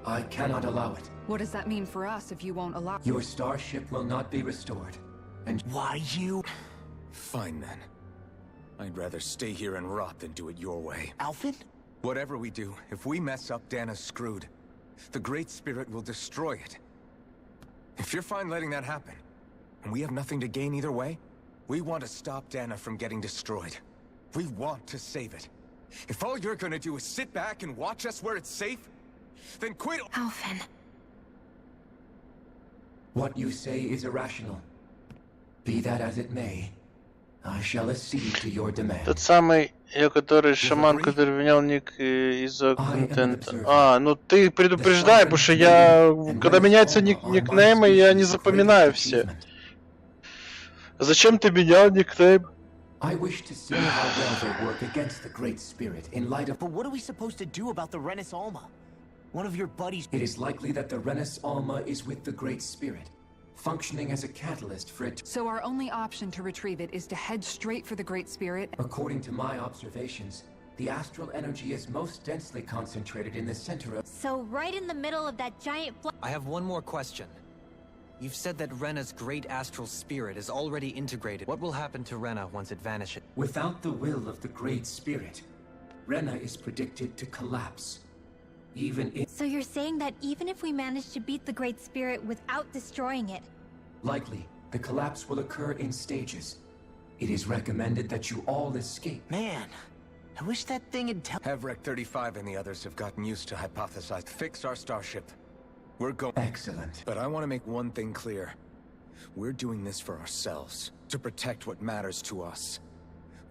I cannot allow it. What does that mean for us if you won't allow... Your starship will not be restored, and... Why you... Fine then. I'd rather stay here and rot than do it your way. Alphen? Whatever we do, if we mess up, Dana's screwed. The Great Spirit will destroy it. If you're fine letting that happen, and we have nothing to gain either way, we want to stop Dana from getting destroyed. We want to save it. If all you're gonna do is sit back and watch us where it's safe, then quit. Alphen. What you say is irrational. Be that as it may, I shall accede to your demand. Тот самый, который шаман, который менял ник из-за контента. А, ну ты предупреждай, потому что я, когда меняется никнеймы, я не запоминаю все. Зачем ты менял никнейм? I wish to see how well they work against the Great Spirit in light of... But what are we supposed to do about the Renis Alma? One of your buddies... It is likely that the Renis Alma is with the Great Spirit, functioning as a catalyst for it. So our only option to retrieve it is to head straight for the Great Spirit? According to my observations, the astral energy is most densely concentrated in the center of... So right in the middle of that giant... I have one more question. You've said that Rena's great astral spirit is already integrated. What will happen to Rena once it vanishes? Without the will of the Great Spirit, Rena is predicted to collapse. Even if... So you're saying that even if we manage to beat the Great Spirit without destroying it... Likely, the collapse will occur in stages. It is recommended that you all escape. Man, I wish that thing had Hevrek 35 and the others have gotten used to hypothesize. Fix our starship. We're going. Excellent. But I want to make one thing clear. We're doing this for ourselves, to protect what matters to us.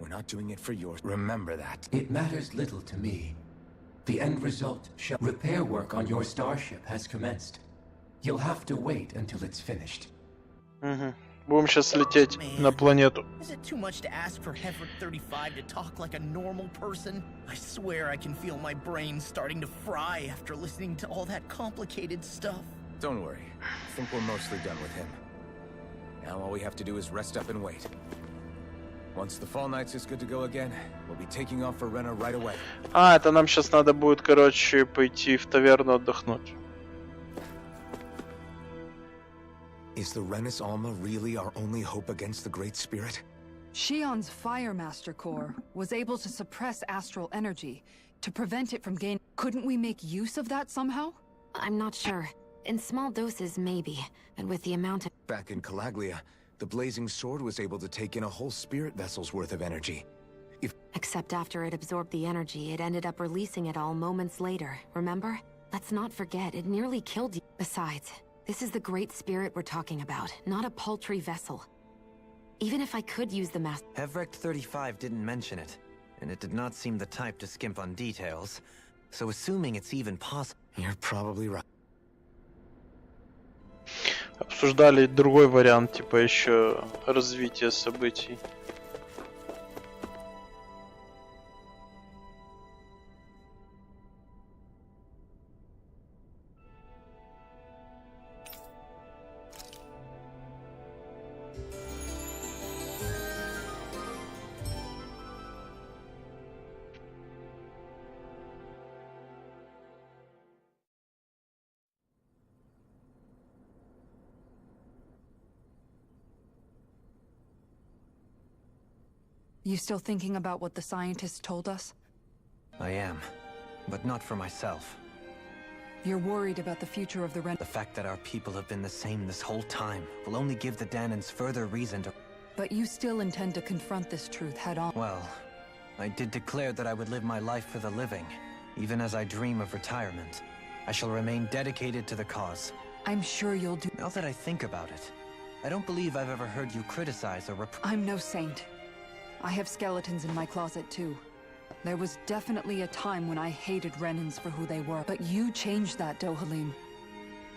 We're not doing it for yours. Remember that. It matters little to me. The end result shall... Repair work on your starship has commenced. You'll have to wait until it's finished. Будем сейчас лететь на планету. Is it too much to ask for Hevrek 35 to talk like a normal person? I swear I can feel my brain starting to fry after listening to all that complicated stuff. Don't worry. I think we're mostly done with him. Now all we have to do is rest up and wait. Once the Fall Nights is good to go again, we'll be taking off for Rena right away. А, это нам сейчас надо будет, короче, пойти в таверну отдохнуть. Is the Renis Alma really our only hope against the Great Spirit? Shion's Fire Master Core was able to suppress astral energy to prevent it from gaining. Couldn't we make use of that somehow? I'm not sure. In small doses, maybe. And with the amount of... Back in Calaglia, the Blazing Sword was able to take in a whole spirit vessel's worth of energy. Except after it absorbed the energy, it ended up releasing it all moments later, remember? Let's not forget, it nearly killed you. Besides, this is the Great Spirit we're talking about, not a paltry vessel. Even if I could use the master... Hevrek 35 didn't mention it, and it did not seem the type to skimp on details. So assuming it's even possible... You're probably right. Обсуждали другой вариант, типа еще развитие событий. You still thinking about what the scientists told us? I am, but not for myself. You're worried about the future of the Ren... The fact that our people have been the same this whole time will only give the Danans further reason to... But you still intend to confront this truth head-on. Well, I did declare that I would live my life for the living. Even as I dream of retirement, I shall remain dedicated to the cause. I'm sure you'll do... Now that I think about it, I don't believe I've ever heard you criticize or I'm no saint. I have skeletons in my closet too. There was definitely a time when I hated Renans for who they were, but you changed that, Dohalim.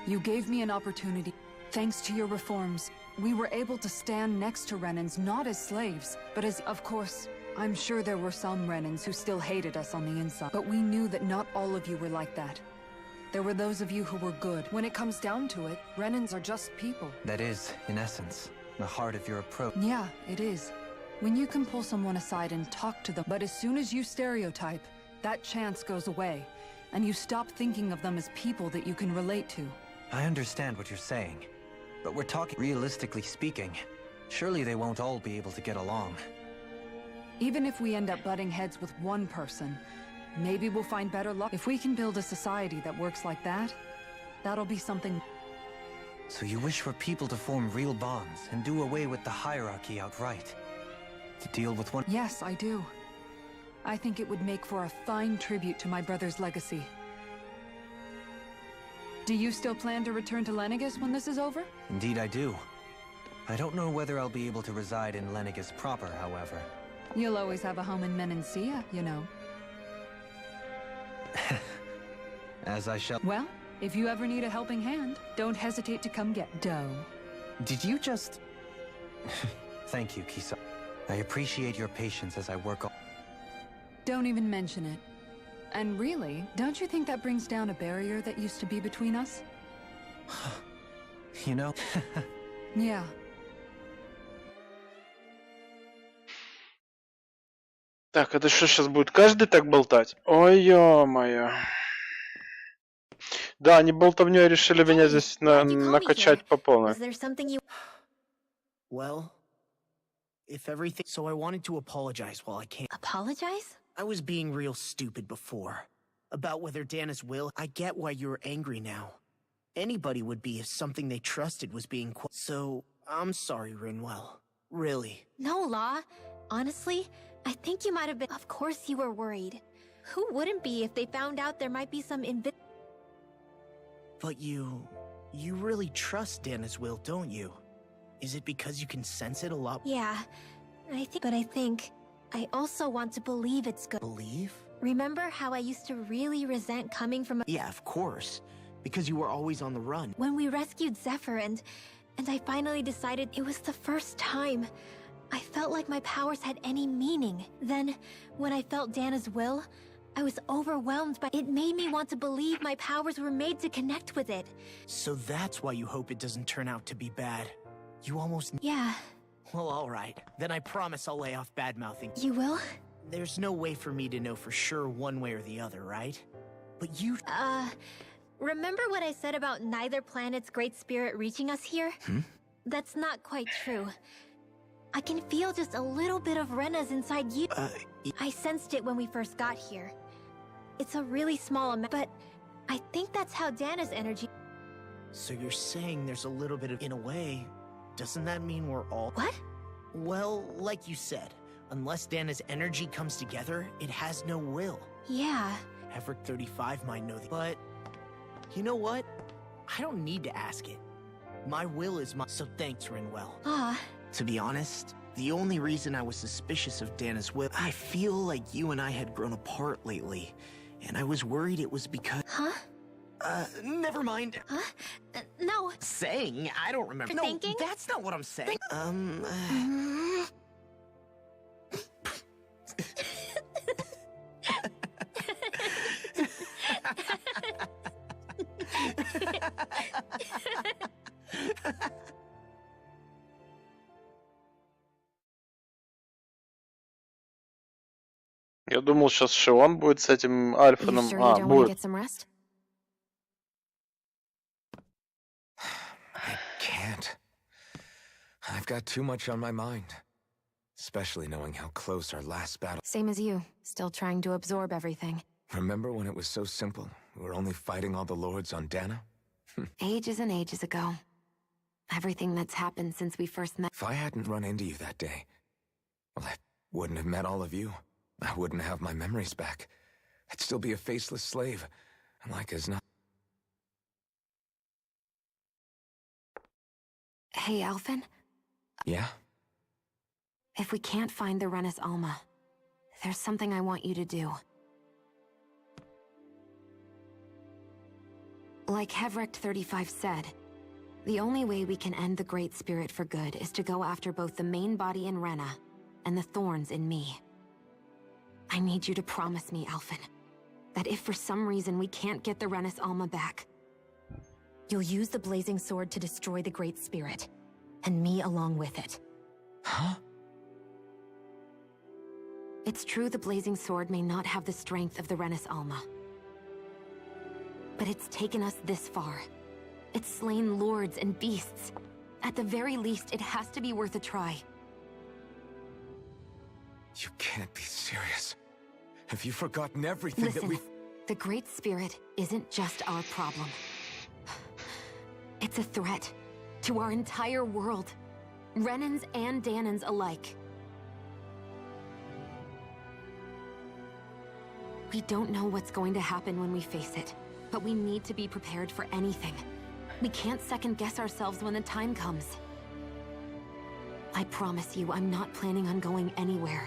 You gave me an opportunity. Thanks to your reforms, we were able to stand next to Renans not as slaves, but as... Of course, I'm sure there were some Renans who still hated us on the inside, but we knew that not all of you were like that. There were those of you who were good. When it comes down to it, Renans are just people. That is, in essence, the heart of your approach. Yeah, it is. When you can pull someone aside and talk to them, but as soon as you stereotype, that chance goes away, and you stop thinking of them as people that you can relate to. I understand what you're saying, but we're talking... Realistically speaking, surely they won't all be able to get along. Even if we end up butting heads with one person, maybe we'll find better luck. If we can build a society that works like that, that'll be something. So you wish for people to form real bonds and do away with the hierarchy outright? To deal with one— Yes, I do. I think it would make for a fine tribute to my brother's legacy. Do you still plan to return to Lenigus when this is over? Indeed I do. I don't know whether I'll be able to reside in Lenigus proper, however. You'll always have a home in Menancia, you know. As I shall— Well, if you ever need a helping hand, don't hesitate to come get dough. Did you just— Thank you, Kisa. I appreciate your patience as I work on— Don't even mention it. And really, don't you think that brings down a barrier that used to be between us? You know? Yeah. Так, это что сейчас будет? Каждый так болтать? Ой, ё-моё. Да, они болтовнёй решили меня здесь накачать по полной. Is there something you... Well, if everything... So I wanted to apologize while I can. Apologize? I was being real stupid before. About whether Dana's will... I get why you're angry now. Anybody would be if something they trusted was being... So, I'm sorry, Rinwell. Really. No, Law. Honestly, I think you might have been... Of course you were worried. Who wouldn't be if they found out there might be some But you really trust Dana's will, don't you? Is it because you can sense it a lot? Yeah, but I think I also want to believe it's good. Believe? Remember how I used to really resent coming from Yeah, of course. Because you were always on the run. When we rescued Zephyr and I finally decided it was the first time I felt like my powers had any meaning. Then, when I felt Dana's will, I was overwhelmed by it. Made me want to believe my powers were made to connect with it. So that's why you hope it doesn't turn out to be bad. You almost... Yeah. Well, alright. Then I promise I'll lay off bad-mouthing. You will? There's no way for me to know for sure one way or the other, right? But you... Remember what I said about neither planet's great spirit reaching us here? That's not quite true. I can feel just a little bit of Rena's inside you. I sensed it when we first got here. It's a really small amount, but I think that's how Dana's energy... So you're saying there's a little bit of... In a way, doesn't that mean we're all... What? Well, like you said, unless Dana's energy comes together, it has no will. Yeah. Heverick 35 might know but... You know what? I don't need to ask it. My will is my... So thanks, Rinwell. To be honest, the only reason I was suspicious of Dana's will... I feel like you and I had grown apart lately, and I was worried it was because... Never mind. No. Saying? I don't remember. No, thinking? That's not what I'm saying. Я думал, сейчас Шион будет с этим Альфаном. Будет. I can't. I've got too much on my mind. Especially knowing how close our last battle... Same as you. Still trying to absorb everything. Remember when it was so simple? We were only fighting all the lords on Dana? Ages and ages ago. Everything that's happened since we first met... If I hadn't run into you that day, well, I wouldn't have met all of you. I wouldn't have my memories back. I'd still be a faceless slave, like as not... Hey, Alphen? Yeah? If we can't find the Rena's Alma, there's something I want you to do. Like Heverick 35 said, the only way we can end the Great Spirit for good is to go after both the main body in Rena and the thorns in me. I need you to promise me, Alphen, that if for some reason we can't get the Rena's Alma back, you'll use the Blazing Sword to destroy the Great Spirit, and me along with it. Huh? It's true the Blazing Sword may not have the strength of the Rena's Alma, but it's taken us this far. It's slain lords and beasts. At the very least, it has to be worth a try. You can't be serious. Have you forgotten everything that Listen, we've... the Great Spirit isn't just our problem. It's a threat to our entire world. Renans and Danans alike. We don't know what's going to happen when we face it, but we need to be prepared for anything. We can't second-guess ourselves when the time comes. I promise you, I'm not planning on going anywhere.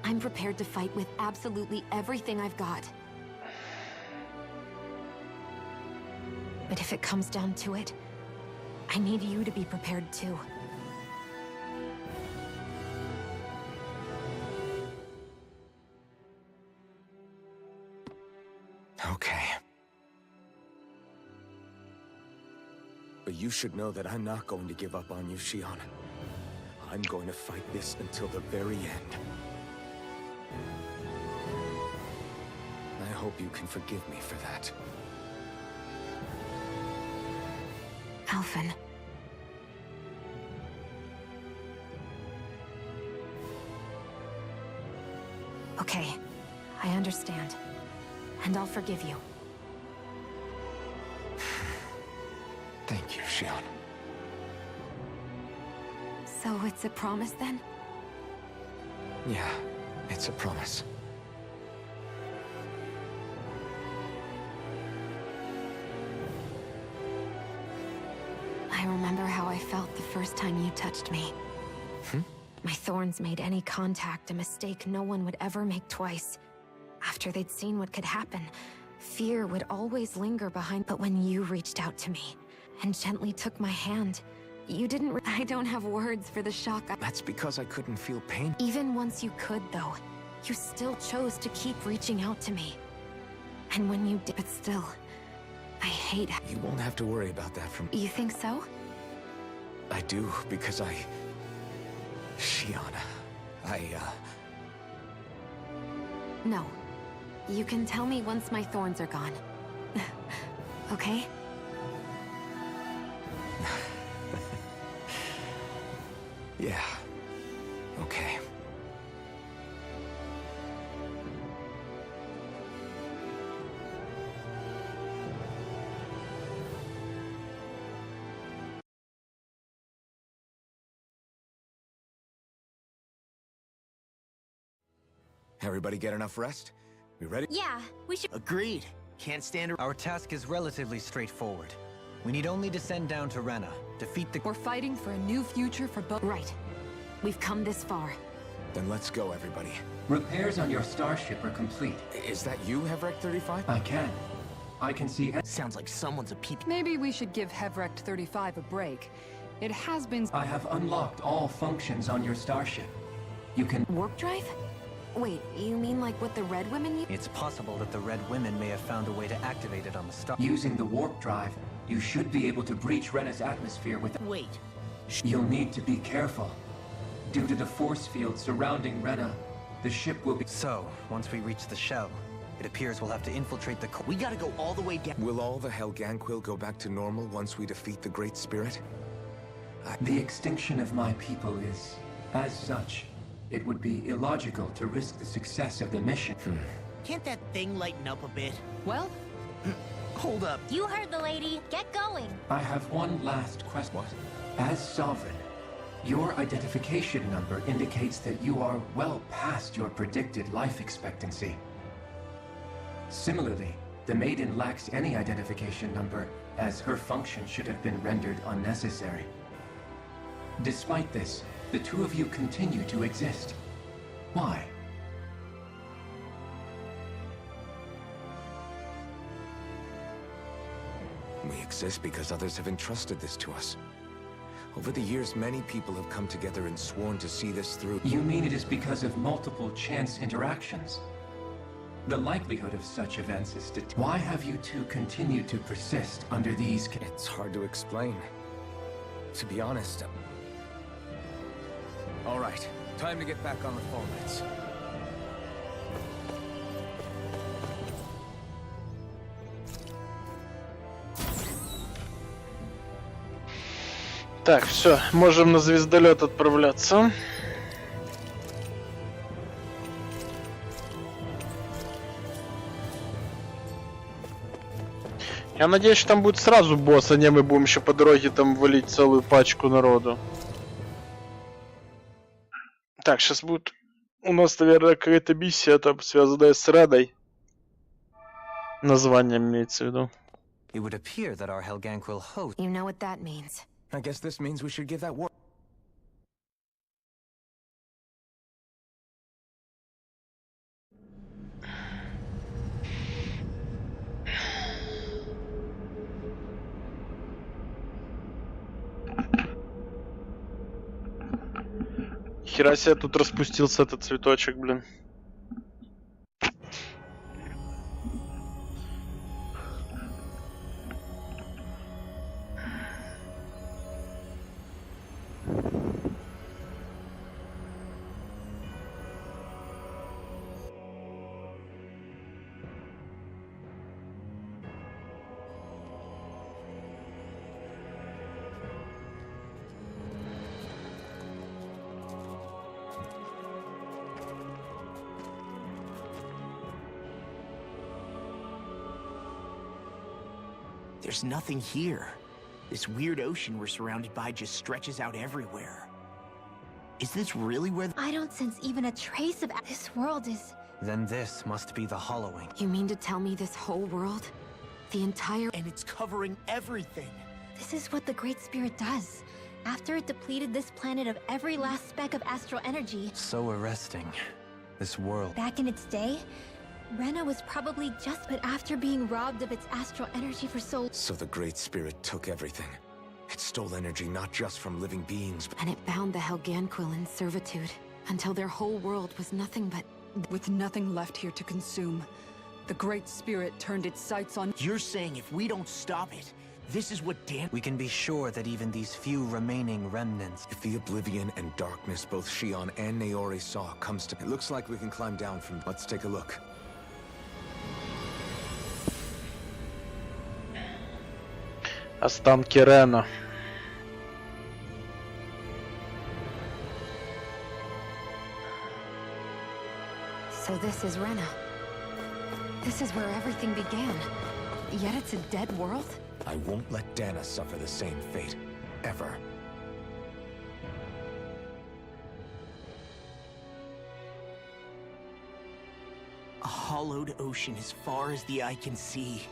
I'm prepared to fight with absolutely everything I've got. But if it comes down to it, I need you to be prepared too. Okay. But you should know that I'm not going to give up on you, Shion. I'm going to fight this until the very end. I hope you can forgive me for that. Alphen. Okay, I understand. And I'll forgive you. Thank you, Shion. So it's a promise then? Yeah, it's a promise. I remember how I felt the first time you touched me. My thorns made any contact a mistake no one would ever make twice. After they'd seen what could happen, fear would always linger behind. But when you reached out to me and gently took my hand, you didn't. I don't have words for the shock. That's because I couldn't feel pain. Even once you could, though, you still chose to keep reaching out to me. And when you did, but still, I hate. You won't have to worry about that from. You think so? I do, because Shion, No. You can tell me once my thorns are gone. Okay? Yeah. Okay. Everybody get enough rest? We ready? Yeah, we should. Agreed. Can't stand. Our task is relatively straightforward. We need only descend down to Rena, defeat the... We're fighting for a new future for both. Right. We've come this far. Then let's go, everybody. Repairs on your starship are complete. Is that you, Hevrek 35? I can see... Sounds like someone's a peep. Maybe we should give Hevrek 35 a break. It has been... I have unlocked all functions on your starship. You can... Warp drive? Wait, you mean like what the Red Women use? It's possible that the Red Women may have found a way to activate it on the star. Using the warp drive, you should be able to breach Rena's atmosphere with... Wait. You'll need to be careful. Due to the force field surrounding Rena, the ship will be... So, once we reach the shell, it appears we'll have to infiltrate the... We gotta go all the way down. Will all the Helganquil go back to normal once we defeat the Great Spirit? The extinction of my people is, as such, it would be illogical to risk the success of the mission. Can't that thing lighten up a bit? Well? Hold up. You heard the lady. Get going. I have one last question. As Sovereign, your identification number indicates that you are well past your predicted life expectancy. Similarly, the Maiden lacks any identification number, as her function should have been rendered unnecessary. Despite this, the two of you continue to exist. Why? We exist because others have entrusted this to us. Over the years, many people have come together and sworn to see this through. You mean it is because of multiple chance interactions? The likelihood of such events is Why have you two continued to persist under these... It's hard to explain. To be honest... All right, time to get back on the phone lines. Так, все, можем на звездолет отправляться. Я надеюсь, что там будет сразу босс, а не мы будем еще по дороге там валить целую пачку народу. Так, сейчас будет у нас, наверное, какая-то миссия там связанная с Реной. Название имеется в виду. It would appear that our Helganquil host. You know what that means. I guess this means we should give that war. Хера себе тут распустился этот цветочек, блин. There's nothing here. This weird ocean we're surrounded by just stretches out everywhere. Is this really where I don't sense even a trace of this world is... Then this must be the hollowing. You mean to tell me this whole world? The entire... And it's covering everything. This is what the Great Spirit does. After it depleted this planet of every last speck of astral energy... So arresting. This world... Back in its day, Rena was probably just but after being robbed of its astral energy for so... So the Great Spirit took everything. It stole energy not just from living beings, but... And it bound the Helganquil in servitude, until their whole world was nothing but... With nothing left here to consume, the Great Spirit turned its sights on... You're saying if we don't stop it, this is what Dan... We can be sure that even these few remaining remnants... If the oblivion and darkness both Shion and Naori saw comes to... It looks like we can climb down from... Let's take a look. Останки Рена. So this is Rena. This is where everything began. Yet it's a dead world? I won't let Dana suffer the same fate. Ever. A hollowed ocean as far as the eye can see.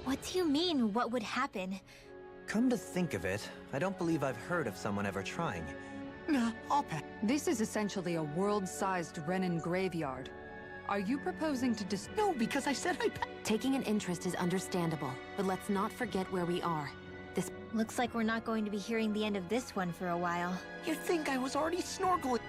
What do you mean, what would happen? Come to think of it, I don't believe I've heard of someone ever trying. Nah, I'll pass. This is essentially a world-sized Renan graveyard. Are you proposing to No, because I said I'd Taking an interest is understandable, but let's not forget where we are. This... Looks like we're not going to be hearing the end of this one for a while. You think I was already snorkeling?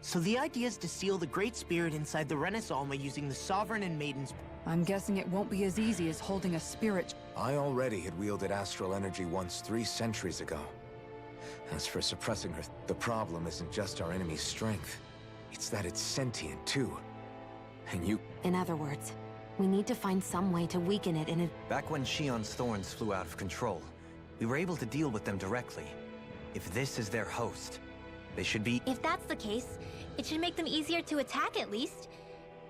So the idea is to seal the Great Spirit inside the Renaissance using the Sovereign and Maiden's... I'm guessing it won't be as easy as holding a spirit... I already had wielded astral energy once 3 centuries ago. As for suppressing her, the problem isn't just our enemy's strength. It's that it's sentient, too. And you... In other words, we need to find some way to weaken it in a... Back when Shion's thorns flew out of control, we were able to deal with them directly. If this is their host, they should be... If that's the case, it should make them easier to attack at least.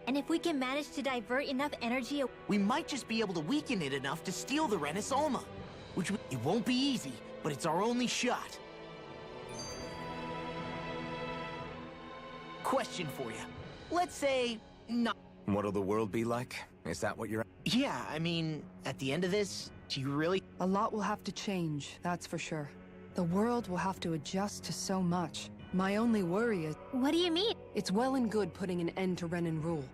And if we can manage to divert enough energy... We might just be able to weaken it enough to steal the Renaissance. Which it won't be easy, but it's our only shot. Question for you. Let's say... not... What'll the world be like? Is that what you're... Yeah, I mean, at the end of this, do you really... A lot will have to change, that's for sure. The world will have to adjust to so much. My only worry is... What do you mean? It's well and good putting an end to Renan rule.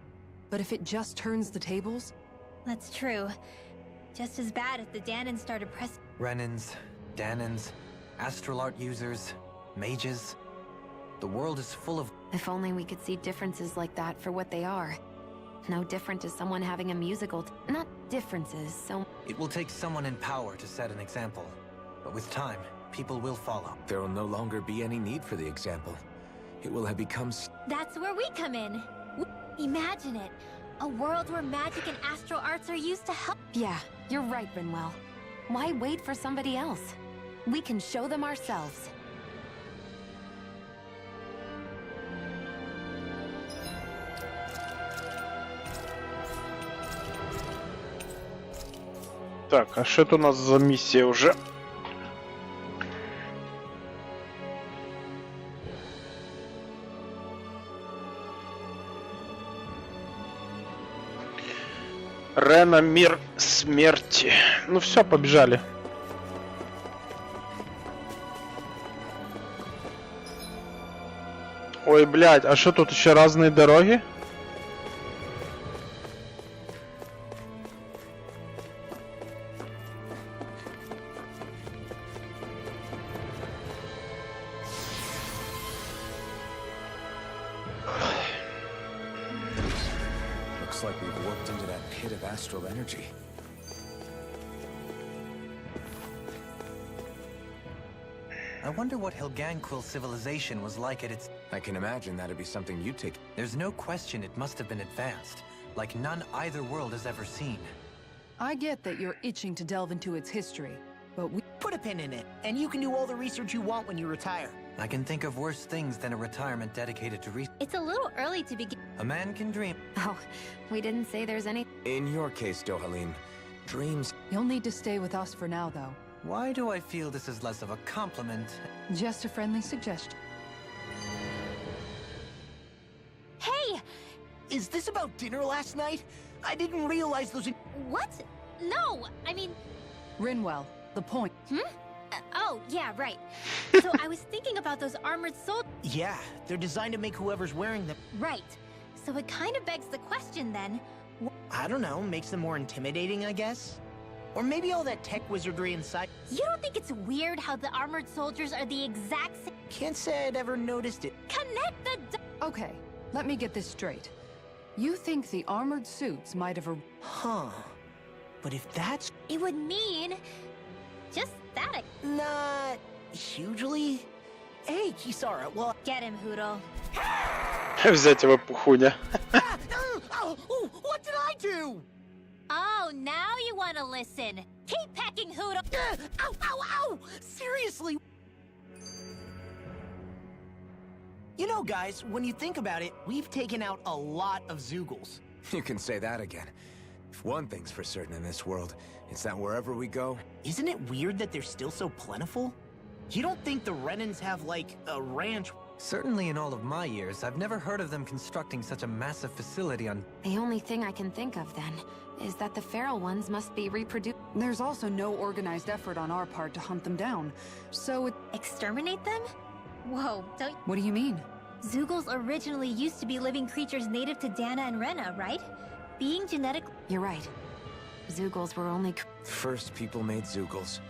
But if it just turns the tables... That's true. Just as bad if the Danans started pressing... Renans, Danans, astral art users, mages... The world is full of... If only we could see differences like that for what they are. No different to someone having a musical... Not differences, so... It will take someone in power to set an example. But with time, people will follow. There will no longer be any need for the example. It will have become... That's where we come in. Imagine it. A world where magic and astral arts are used to help... Yeah, you're right, Benwell. Why wait for somebody else? We can show them ourselves. Так, а что это у нас за миссия уже? Рена, мир смерти. Ну все, побежали. Ой, блядь, а что тут еще разные дороги? Looks like we've warped into that pit of astral energy. I wonder what Helganquil civilization was like at its... I can imagine that'd be something you'd take. There's no question it must have been advanced, like none either world has ever seen. I get that you're itching to delve into its history, but we... Put a pin in it, and you can do all the research you want when you retire. I can think of worse things than a retirement dedicated to research. It's a little early to begin. A man can dream. Oh, we didn't say there's any... In your case, Dohalim, dreams... You'll need to stay with us for now, though. Why do I feel this is less of a compliment? Just a friendly suggestion. Hey! Is this about dinner last night? I didn't realize those... What? No, I mean... Rinwell, the point. Oh, yeah, right. So I was thinking about those armored soldiers. Yeah, they're designed to make whoever's wearing them... Right. So it kind of begs the question then. I don't know, makes them more intimidating, I guess? Or maybe all that tech wizardry inside... You don't think it's weird how the armored soldiers are the exact same? Can't say I'd ever noticed it. Connect the Okay, let me get this straight. You think the armored suits might have... Huh. But if that's... It would mean... just static. Not... hugely? Hey, Kisara, well... Get him, Hoodle. Взять его пухуня. What did I do? Oh, now you want to listen. Keep pecking, Hoodle. Ow, ow, ow! Seriously? You know, guys, when you think about it, we've taken out a lot of Zeugles. You can say that again. If one thing's for certain in this world, it's that wherever we go... Isn't it weird that they're still so plentiful? You don't think the Renans have, like, a ranch? Certainly in all of my years, I've never heard of them constructing such a massive facility on... The only thing I can think of, then, is that the feral ones must be reproduced. There's also no organized effort on our part to hunt them down, so it... Exterminate them? Whoa, don't... What do you mean? Zeugles originally used to be living creatures native to Dana and Rena, right? Being genetic... You're right. Zeugles were only... First people made Zeugles,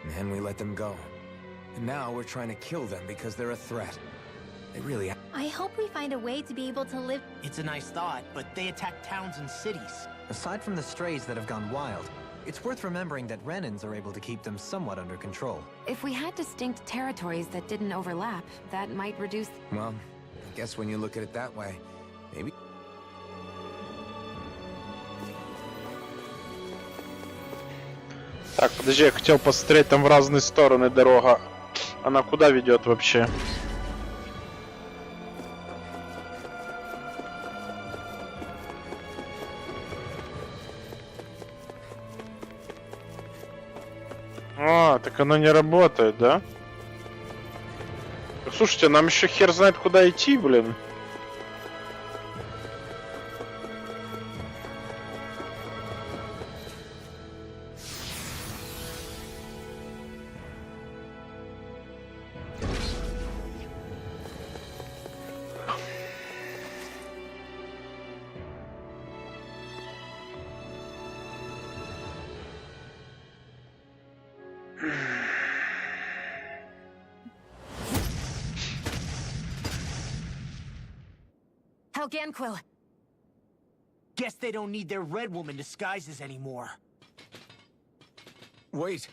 and then we let them go. And now we're trying to kill them because they're a threat. They really... I hope we find a way to be able to live... It's a nice thought, but they attack towns and cities. Aside from the strays that have gone wild, it's worth remembering that Renans are able to keep them somewhat under control. If we had distinct territories that didn't overlap, that might reduce... Well, I guess when you look at it that way, maybe... Так, подожди, я хотел посмотреть, там в разные стороны дорога. Она куда ведет вообще? А, так оно не работает, да? Слушайте, нам еще хер знает куда идти, блин. Helganquil! Guess they don't need their Red Woman disguises anymore. Wait,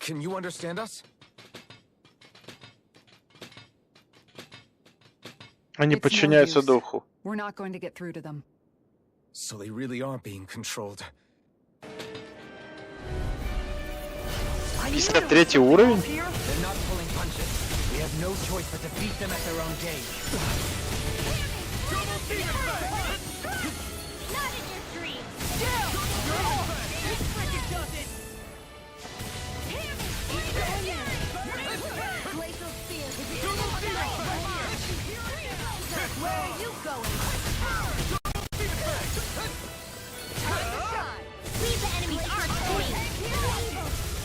can you understand us? Они подчиняются духу. We're not going to get through to them. So they really are being controlled. 53 уровень? They're not pulling punches. We have no choice but to beat them at their own game. Not in your dreams!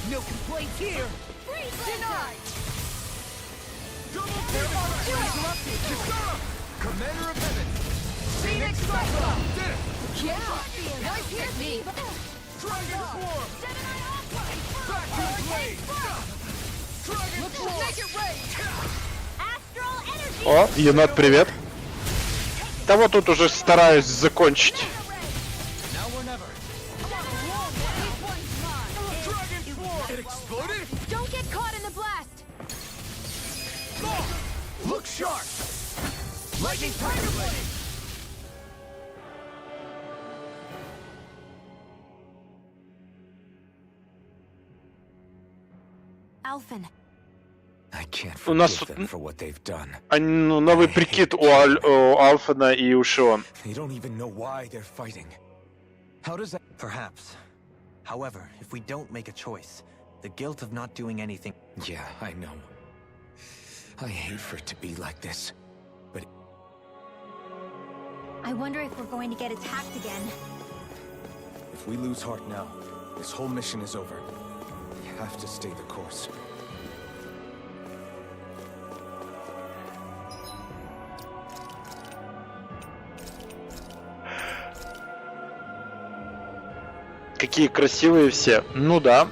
No complaints here. Denied. Commander of Heaven! Phoenix Cyclone. Did it! Yeah. Nice technique. Dragon Swarm! Back to the blade! Dragon Swarm! Make it rain. Astral energy. О, енот, привет. Да вот тут уже стараюсь закончить. It exploded? Don't get caught in the blast. Look sharp! Lightning Tiger Blade! Alphen. I can't У нас forgive them for what they've done. ну, новый прикид у Алфена и у Шион. They don't even know why they're fighting. How does that... Perhaps. However, if we don't make a choice, the guilt of not doing anything... Yeah, I know. I hate for it to be like this, but... I wonder if we're going to get attacked again. If we lose heart now, this whole mission is over. We have to stay the course. Какие красивые все. Ну да.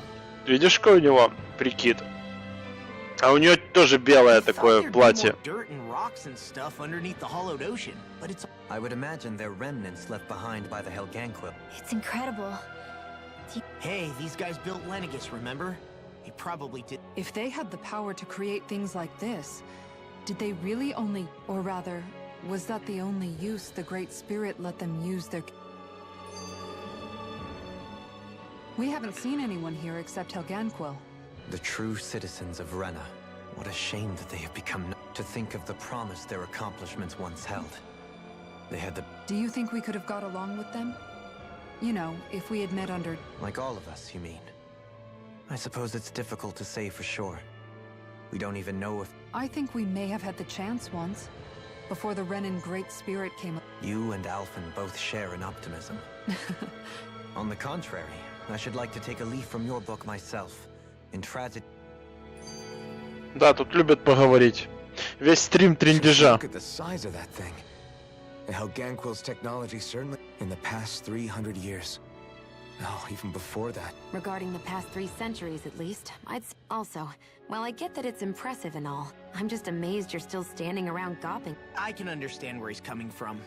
Видишь, какой у него прикид? А у нее тоже белое такое платье. I would imagine they're remnants left behind by the Helganquil. It's incredible. Hey, these guys built Walinicus, remember? He probably did. If they had the power to create things like this, did they really only, or rather, was that the only use the Great Spirit let them use their... We haven't seen anyone here except Helganquil. The true citizens of Rena. What a shame that they have become... To think of the promise their accomplishments once held. They had the... Do you think we could have got along with them? You know, if we had met under... Like all of us, you mean? I suppose it's difficult to say for sure. We don't even know if... I think we may have had the chance once, before the Renan Great Spirit came... You and Alphen both share an optimism. On the contrary, I should like to take a leaf from your book myself. In tragic... Да, тут любят поговорить. Весь стрим трындежа. Look at the size of that thing. The Helganquil's technology certainly in the past 300 years. No, even before that. Regarding the past 3 centuries, at least, also, while I get that it's impressive and all, I'm just amazed you're still standing around gawping. I can understand where he's coming from.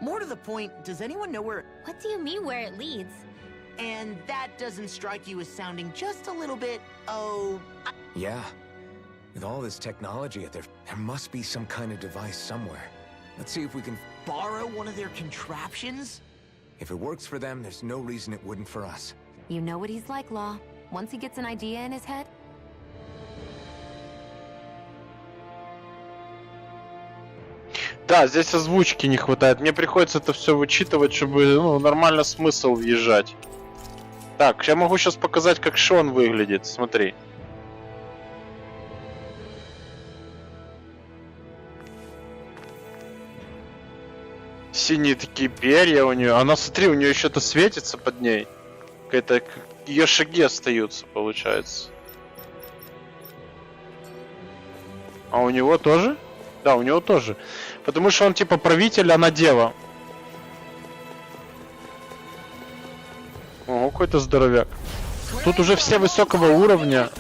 More to the point, does anyone know where... What do you mean where it leads? And that doesn't strike you as sounding just a little bit, oh... Yeah. With all this technology there must be some kind of device somewhere. Let's see if we can... Borrow one of their contraptions? If it works for them, there's no reason it wouldn't for us. You know what he's like, Law. Once he gets an idea in his head... Да, здесь озвучки не хватает. Мне приходится это все вычитывать, чтобы нормально смысл въезжать. Так, я могу сейчас показать, как Шон выглядит. Смотри. Синие такие перья у нее. Она, смотри, у нее еще-то светится под ней. Какая-то... Ее шаги остаются, получается. А у него тоже? Да, у него тоже. Потому что он типа правитель, она дева. Ого, какой-то здоровяк. Тут уже все высокого уровня.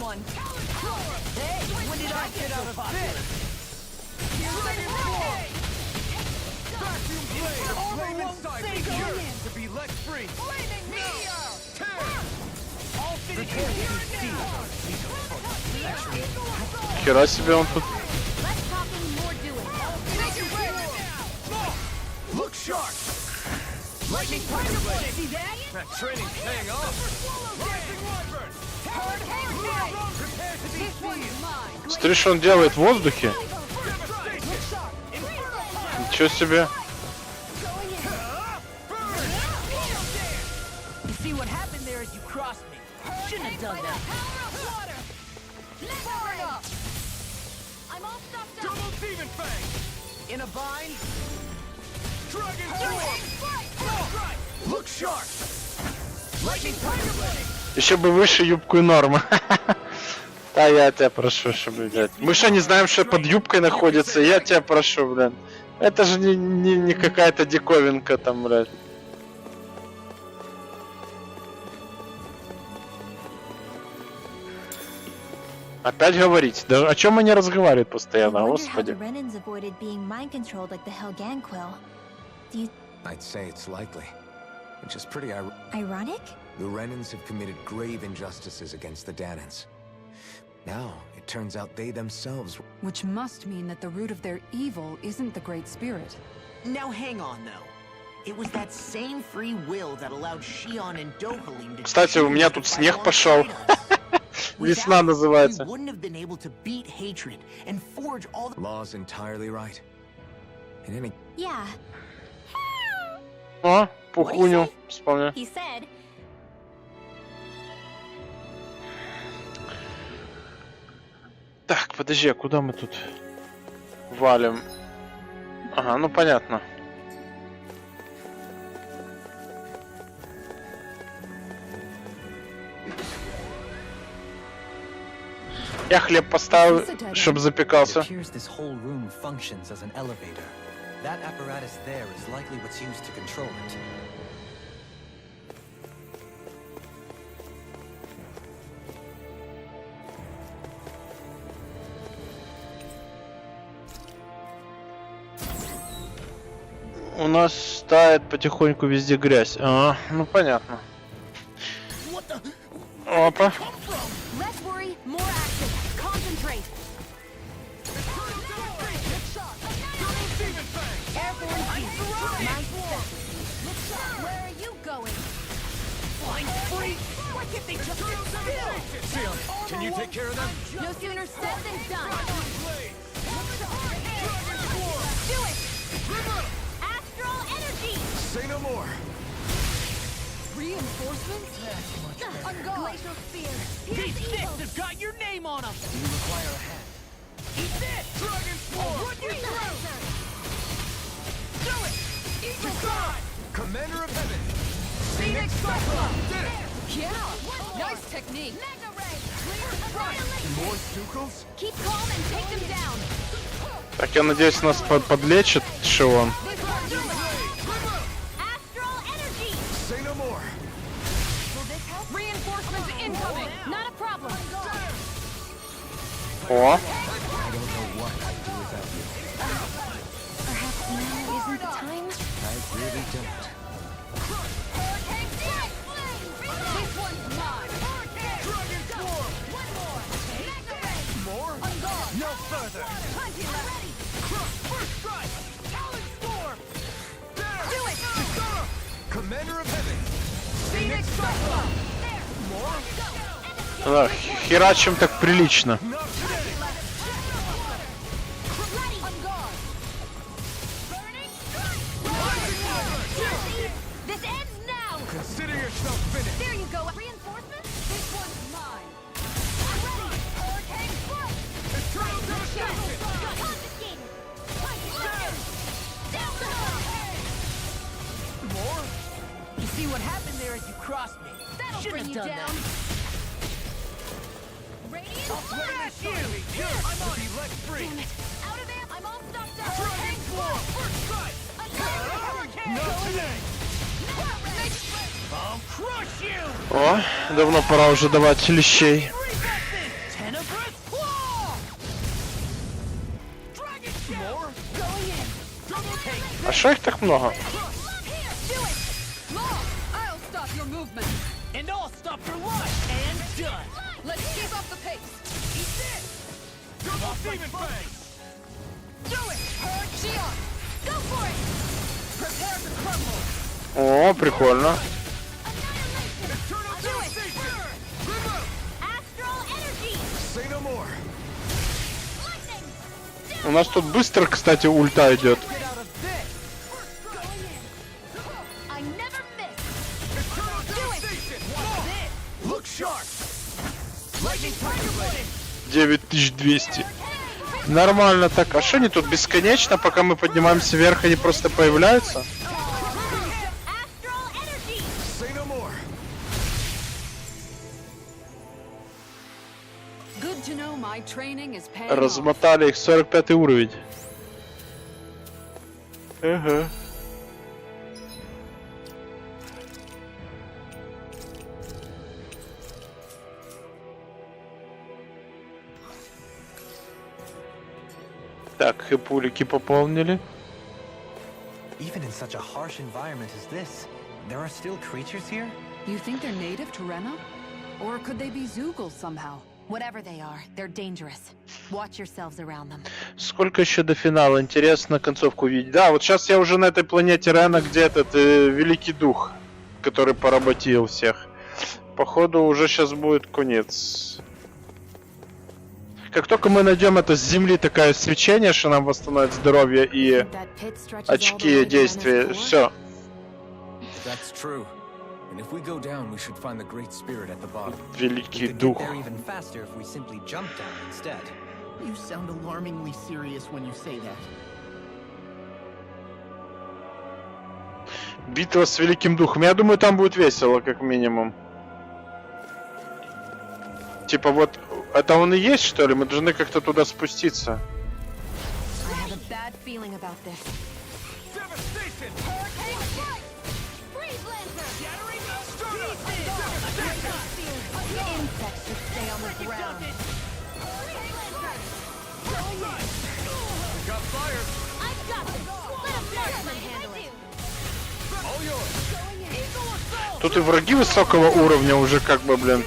Хера себе он тут. Смотри, что он делает в воздухе. Ничего себе. Еще бы выше юбку и норма. Да, я тебя прошу, чтобы, блядь. Мы что, не знаем, что под юбкой находится? Я тебя прошу, блядь. Это же не какая-то диковинка там, блядь. Опять говорить? Даже о чем они разговаривают постоянно, господи. I'd say it's likely, which is pretty ironic. The Renans have committed grave injustices against the Danans. Now, it turns out they themselves... Which must mean that the root of their evil isn't the Great Spirit. Now hang on, though. It was that same free will that allowed Shion and Dohalim to... Кстати, у меня тут снег пошел. Весна называется. We wouldn't have been able to beat hatred and forge all the... Law's entirely right. In any... Yeah. О, Пухуню вспомнил. He said... Так, подожди, а куда мы тут валим? Ага, ну понятно. Я хлеб поставил, чтобы запекался. У нас тает потихоньку везде грязь. А, ну понятно. Опа. Can you take care of them? No sooner said than done. Do it. Astral energy. Say no more. Reinforcements? Glacial spear. These fists have got your name on them. You require a hand. Eat this. Dragon Swarm. Run you through. Do it. Eagle God. Commander of Heaven. Phoenix Cyclone. Did it. Yeah. Nice technique. Mega ray. More Stukles? Keep calm and take them down. Так, я надеюсь, нас подлечит Шион. Astral energy. Say no more. Reinforcements incoming. Not a problem. О. Perhaps now isn't the time? I really don't. This one's mine. Dragon Swarm. One more. Mega ray. More? No further. Ready. First strike. Talon Storm. There. Do it. Commander of Heaven. Phoenix Cyclone. There. More? Да, херачим так прилично. Not today. Ready. On guard. Burning strike. This ends now. Consider yourself finished. There you go. Reinforcements? This one's mine. Ready. Hurricane strike. Eternal devastation. Confiscated. Down the More? You see what happened there as you crossed me. That'll Shouldn't bring you have done down. that. Radiant Smash you! I'm on you. Let free. Damn it. Out of it. I'm all stopped up. Dragon Swarm. First strike. Not today. I'll crush you! О, давно пора уже давать лещей. Tenebrous Claw! Dragon More? Going in. Double take. А что их так много? Do it. Law, I'll stop your movement. And I'll stop your life! And done! Let's keep up the pace. Eat this! Double Demon Fang. Do it. Shion, Go for it. prepare to crumble. О, прикольно. Eternal devastation. Astral energy. Say no more. Lightning. У нас тут быстро, кстати, ульта идет. Get out of this. Going in. I never miss. Eternal devastation. Look sharp! Lightning Tiger Blade. 9200. Нормально так. А что они тут бесконечно, пока мы поднимаемся вверх, они просто появляются? Размотали их, 45 уровень. Ага. Так, хэпулики пополнили. Even in such a harsh environment as this, there are still creatures here? You think they're native to Rena? Or could they be Zoogles somehow? Whatever they are, they're dangerous. Watch yourselves around them. Сколько еще до финала? Интересно концовку увидеть. Да, вот сейчас я уже на этой планете Рена, где этот Великий Дух, который поработил всех. Походу уже сейчас будет конец. Как только мы найдем это с земли такое свечение, что нам восстановит здоровье и очки действия, все. Великий Дух. Битва с Великим Духом. Я думаю, там будет весело, как минимум. Типа вот, это он и есть, что ли? Мы должны как-то туда спуститься. Тут и враги высокого уровня уже как бы, блин.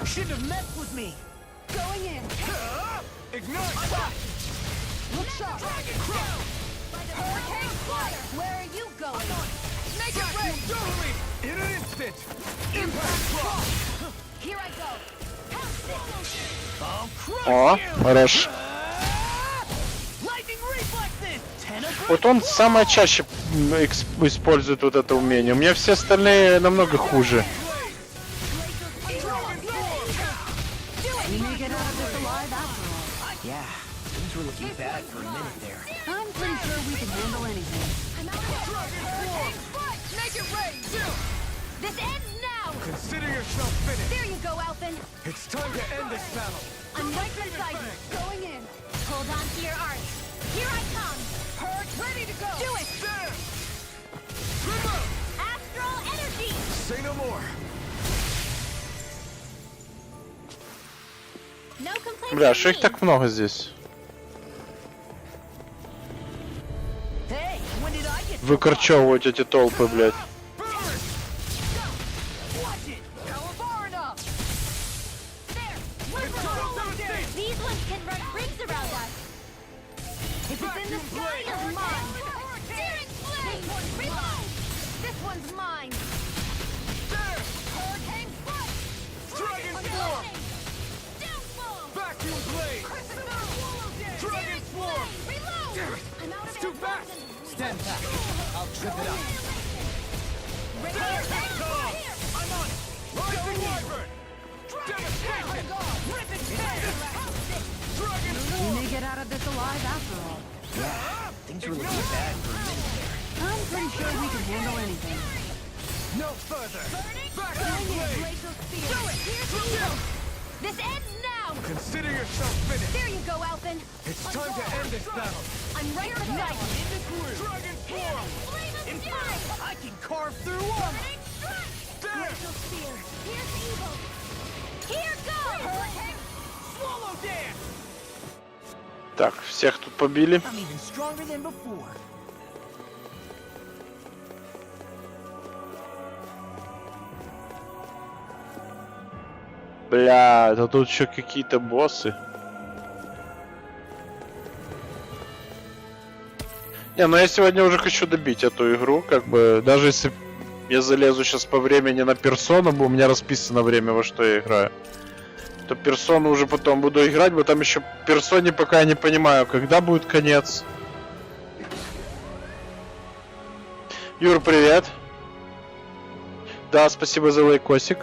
Shouldn't have messed with me. Going in. Ignite. Look sharp. Hurricane fire. Where are you going? Make it rain. Totally. In an instant. Impact drop. Here I go. О, хорош. Вот он самое чаще использует вот это умение. У меня все остальные намного хуже. Bad for a minute there. I'm pretty sure we can handle anything. Make it rain! This ends now! Consider yourself finished! There you go, Alphen! It's time to end this battle! I'm right beside you! Going in! Hold on to your arms! Here I come! Hurt! Ready to go! Do it! There! Astral energy! Say no more! No complaints. Бля, что их так много здесь? Выкорчевывать эти толпы, блядь. Stand back. I'll trip it up. I'm on it. Rising Wyvern. Devastation. Rip its head. We may get out of this alive after all. Yeah, things were looking bad for a minute there. I'm pretty sure we can handle anything. No further. Back to your blade. Do it. This ends now. Consider yourself finished. There you go, Alphen. It's time to end this battle. I'm right beside you. In the groove. Dragon form. I can carve through armor. Glacial spear. Here's evil. Here goes. Swallow dance. Так, всех тут побили. I'm even stronger than before. Бля, это тут еще какие-то боссы. Не, ну я сегодня уже хочу добить эту игру, как бы, даже если я залезу сейчас по времени на персону, у меня расписано время, во что я играю. То персону уже потом буду играть, но там еще персоне пока я не понимаю, когда будет конец. Юр, привет. Да, спасибо за лайкосик.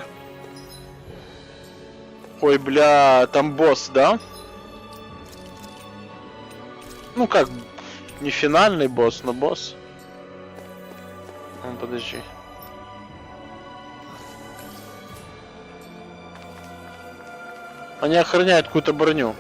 Ой, бля, там босс, да? Ну как, не финальный босс, но босс. Подожди. Они охраняют какую-то броню.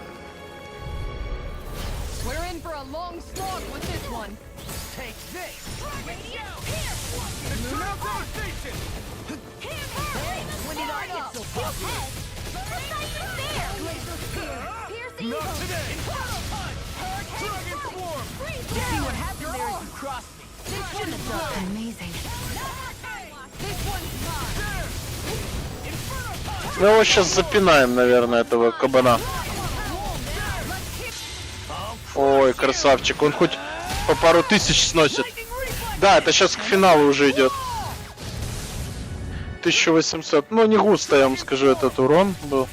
Мы его сейчас запинаем, наверное, этого кабана. Ой, красавчик, он хоть по пару тысяч сносит. Да, это сейчас к финалу уже идет. 1800. Ну, не густо, я вам скажу, этот урон был.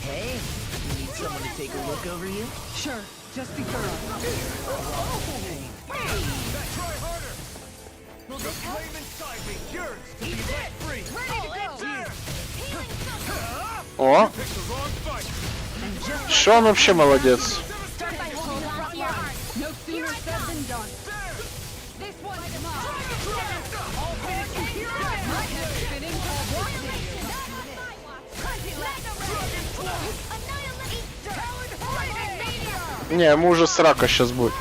Hey, you need someone to take a look over you? Sure, just be thorough. Try harder! The flame inside me yearns to be let free! О! Что он вообще молодец? Не, ему уже срака сейчас будет.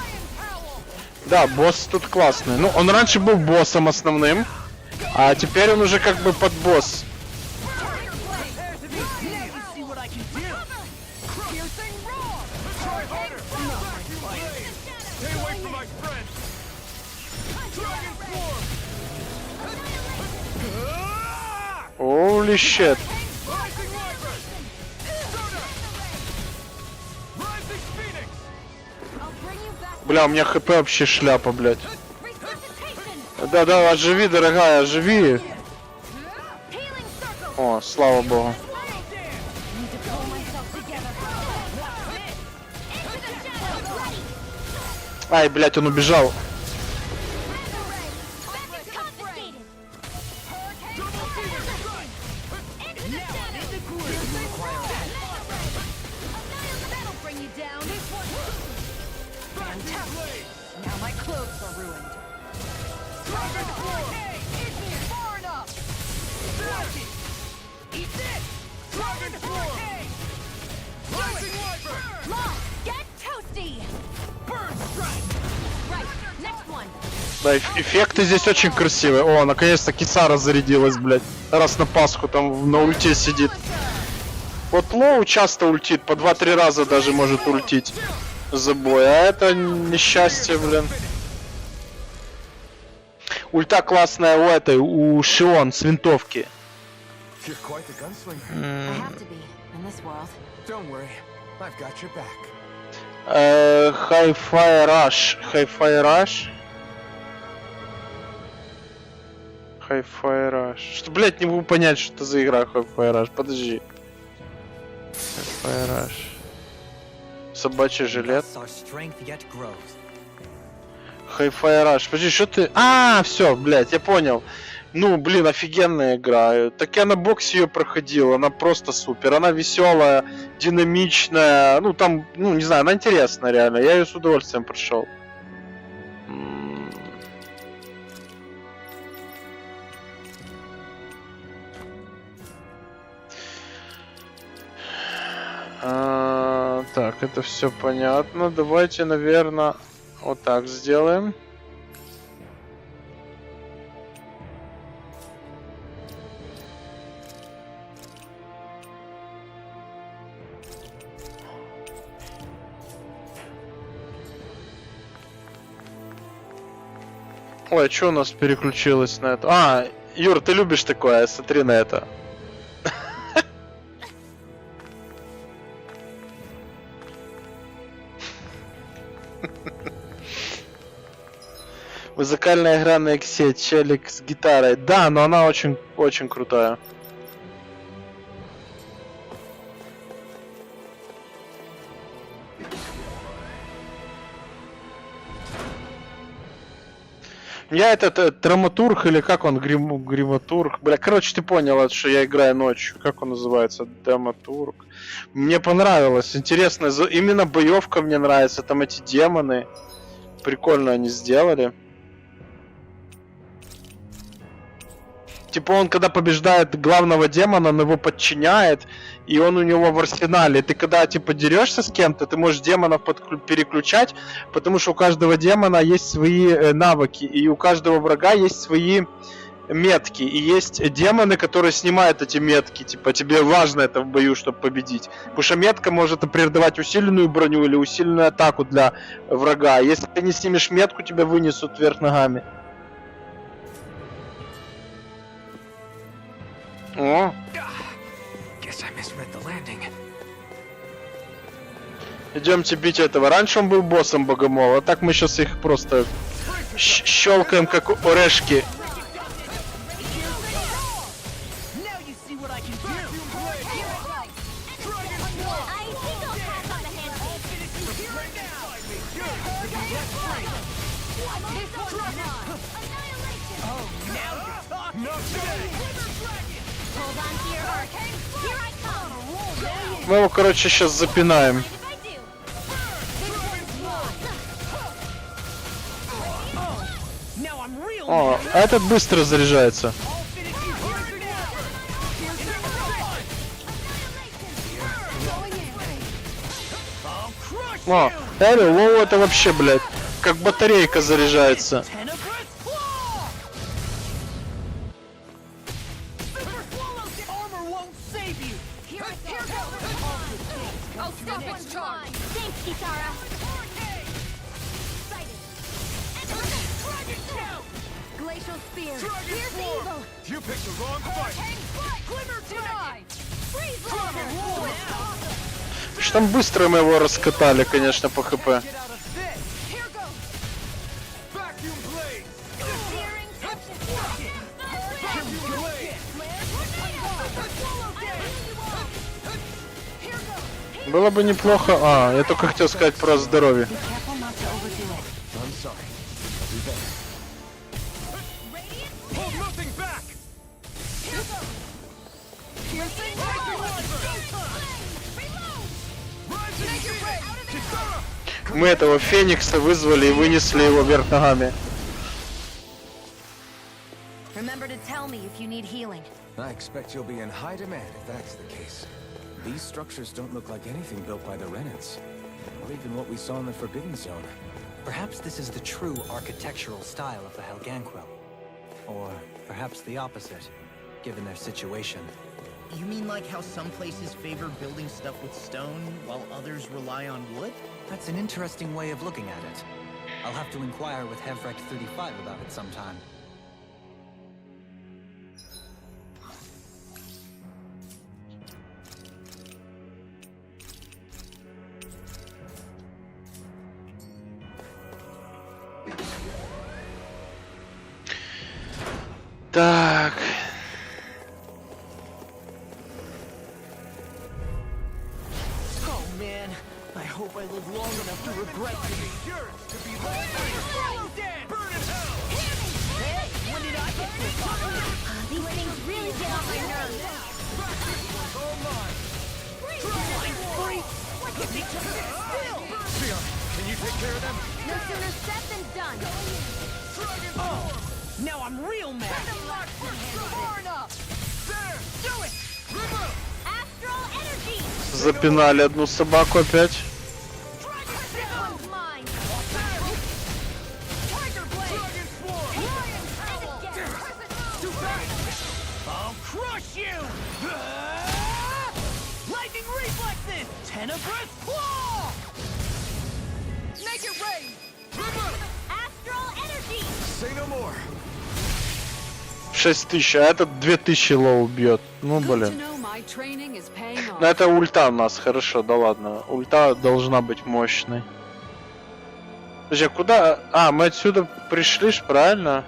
Да, босс тут классный. Ну, он раньше был боссом основным, а теперь он уже как бы под босс. Holy shit. Бля, у меня хп вообще шляпа, блядь. Да-да, оживи, дорогая, оживи. О, слава богу. Ай, блядь, он убежал. Да, эффекты здесь очень красивые. О, наконец-то Кисара зарядилась, блядь. Раз на Пасху там на ульте сидит. Вот Лоу часто ультит, по 2-3 раза даже может ультить за бой. А это несчастье, блин. Ульта классная у этой, у Шион с винтовки. Hi-Fi Rush. Hi-Fi Rush. Hi-Fi Rush. Что, блять, не могу понять, что это за игра Hi-Fi Rush. Подожди. Hi-Fi Rush. Собачий жилет. Hi-Fi Rush. Подожди, что ты... А, все, блять, я понял. Ну, блин, офигенная игра. Так я на боксе ее проходил, она просто супер. Она веселая, динамичная. Ну, там, ну, не знаю, она интересная реально. Я ее с удовольствием прошел. Так, это все понятно. Давайте, наверное, вот так сделаем. Ой, а что у нас переключилось на это? А, Юр, ты любишь такое, смотри на это. Музыкальная игра на иксе, челик с гитарой. Да, но она очень крутая. Я этот драматург, или как он, гриматург. Бля, короче, ты понял, что я играю ночью. Как он называется? Драматург. Мне понравилось. Интересно, именно боевка мне нравится. Там эти демоны. Прикольно они сделали. Типа он, когда побеждает главного демона, он его подчиняет, и он у него в арсенале. Ты когда типа дерешься с кем-то, ты можешь демонов переключать, потому что у каждого демона есть свои навыки, и у каждого врага есть свои метки. И есть демоны, которые снимают эти метки. Типа тебе важно это в бою, чтобы победить. Потому что метка может придавать усиленную броню или усиленную атаку для врага. Если ты не снимешь метку, тебя вынесут вверх ногами. О. Идемте бить этого. Раньше он был боссом богомола, а так мы сейчас их просто щелкаем как орешки. Мы его, короче, сейчас запинаем. О, а этот быстро заряжается. О, лоу это вообще, блядь, как батарейка заряжается. Что там быстро мы его раскатали, конечно, по хп. Было бы неплохо. А, я только хотел сказать про здоровье. Мы этого Феникса вызвали и вынесли его вверх ногами. I expect you'll be in high demand if that's the case. These structures don't look like anything built by the Renans, or even what we saw in the Forbidden Zone. Perhaps this is the true architectural style of the Helganquil. Or perhaps the opposite, given their situation. You mean like how some places favor building stuff with stone, while others rely on wood? That's an interesting way of looking at it. I'll have to inquire with Hevrek 35 about it sometime. Так. Oh man, I hope I live long enough to regret this. Yours to be left. Burn in hell. Hey, when did I get this? These things really get on my nerves. All mine. Fiona, can you take care of them? No sooner said than done. Oh, now I'm real mad. Far enough. There, do it. Astral energy. Запинали одну собаку опять. I'll crush you! Lightning reflexes! Tenebrous claw! Make it rain. Astral energy. Say no more. 6000, а этот 2000 лоу бьет. Ну блин. Но это ульта у нас, хорошо, да ладно. Ульта должна быть мощной. Подожди, а куда? А, мы отсюда пришли ж, правильно?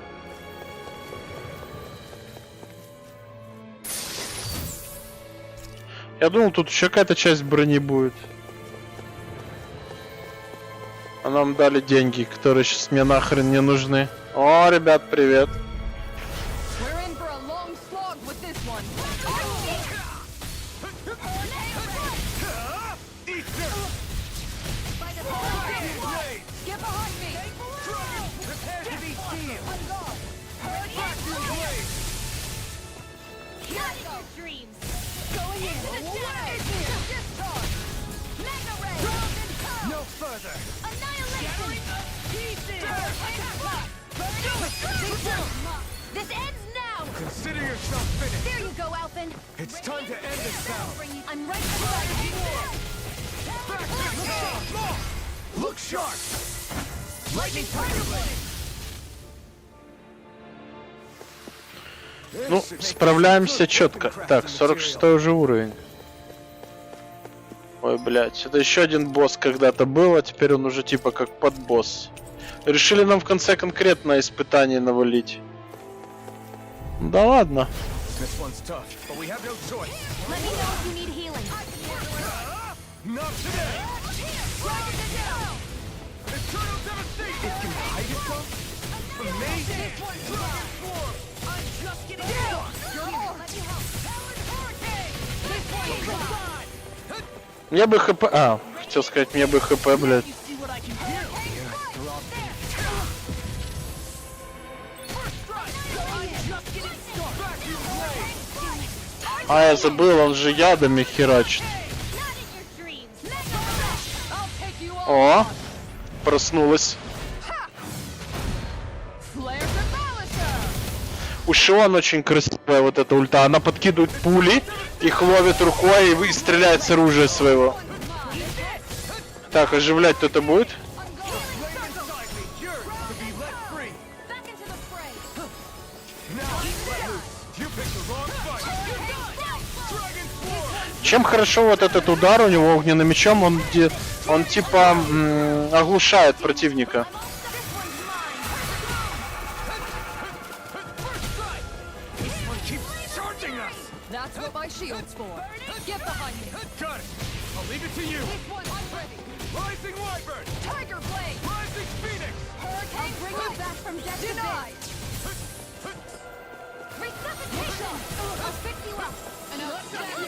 Я думал, тут еще какая-то часть брони будет. А нам дали деньги, которые сейчас мне нахрен не нужны. О, ребят, привет. This ends now! Consider yourself finished! There you go, Alphen! It's time to end this now! I'm right beside you! Look sharp! Lightning Tiger Blade! Ну, справляемся четко. Так, 46 уже уровень. Ой, блядь, это еще один босс когда-то был, а теперь он уже типа как подбосс. Решили нам в конце конкретное испытание навалить. Да ладно. Мне бы хп... А, хотел сказать, мне бы хп, блядь. А, я забыл, он же ядами херачит. О, проснулась. У Шион очень красивая вот эта ульта. Она подкидывает пули, их ловит рукой и стреляет с оружия своего. Так, оживлять кто-то будет? Чем хорошо вот этот удар у него огненным мечом, он типа оглушает противника.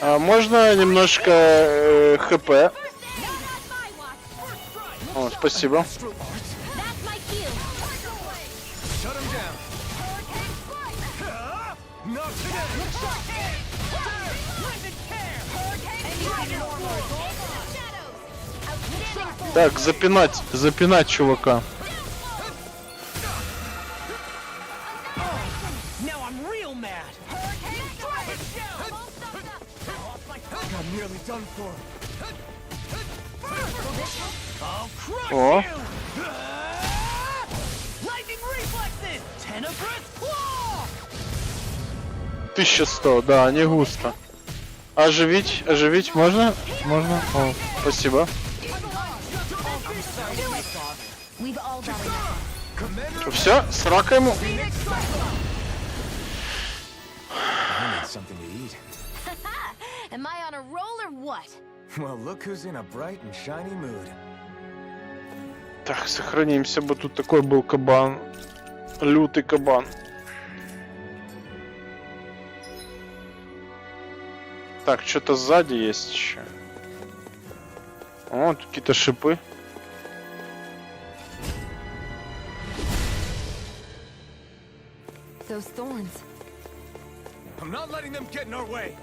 А можно немножко хп? О, спасибо. Так, запинать чувака. О. 1100, да, не густо. Оживить можно? Можно? О, спасибо. Все, срака ему. Am I on a roll or what? Well, look who's in a bright and shiny mood. Так, сохранимся, бы тут такой был кабан. Лютый кабан. Так, что-то сзади есть еще. О, тут какие-то шипы. Those thorns. I'm not letting them get in our way.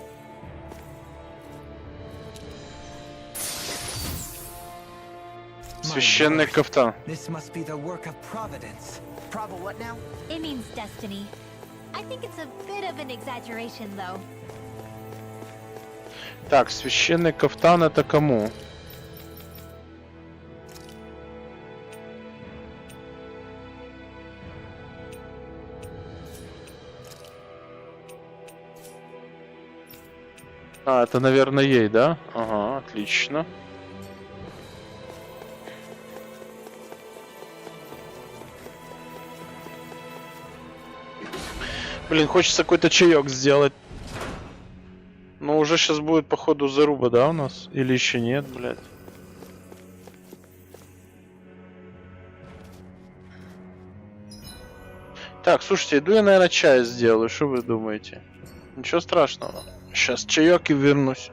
Священный кафтан. This must be the work of Providence. Prova what now? It means destiny. I think it's a bit of an exaggeration, though. Так, священный кафтан это кому? А, это, наверное, ей, да? Ага, отлично. Блин, хочется какой-то чаек сделать. Но уже сейчас будет, походу, заруба, да, у нас? Или еще нет, блядь? Так, слушайте, иду я, наверное, чай сделаю. Что вы думаете? Ничего страшного. Сейчас чаек и вернусь.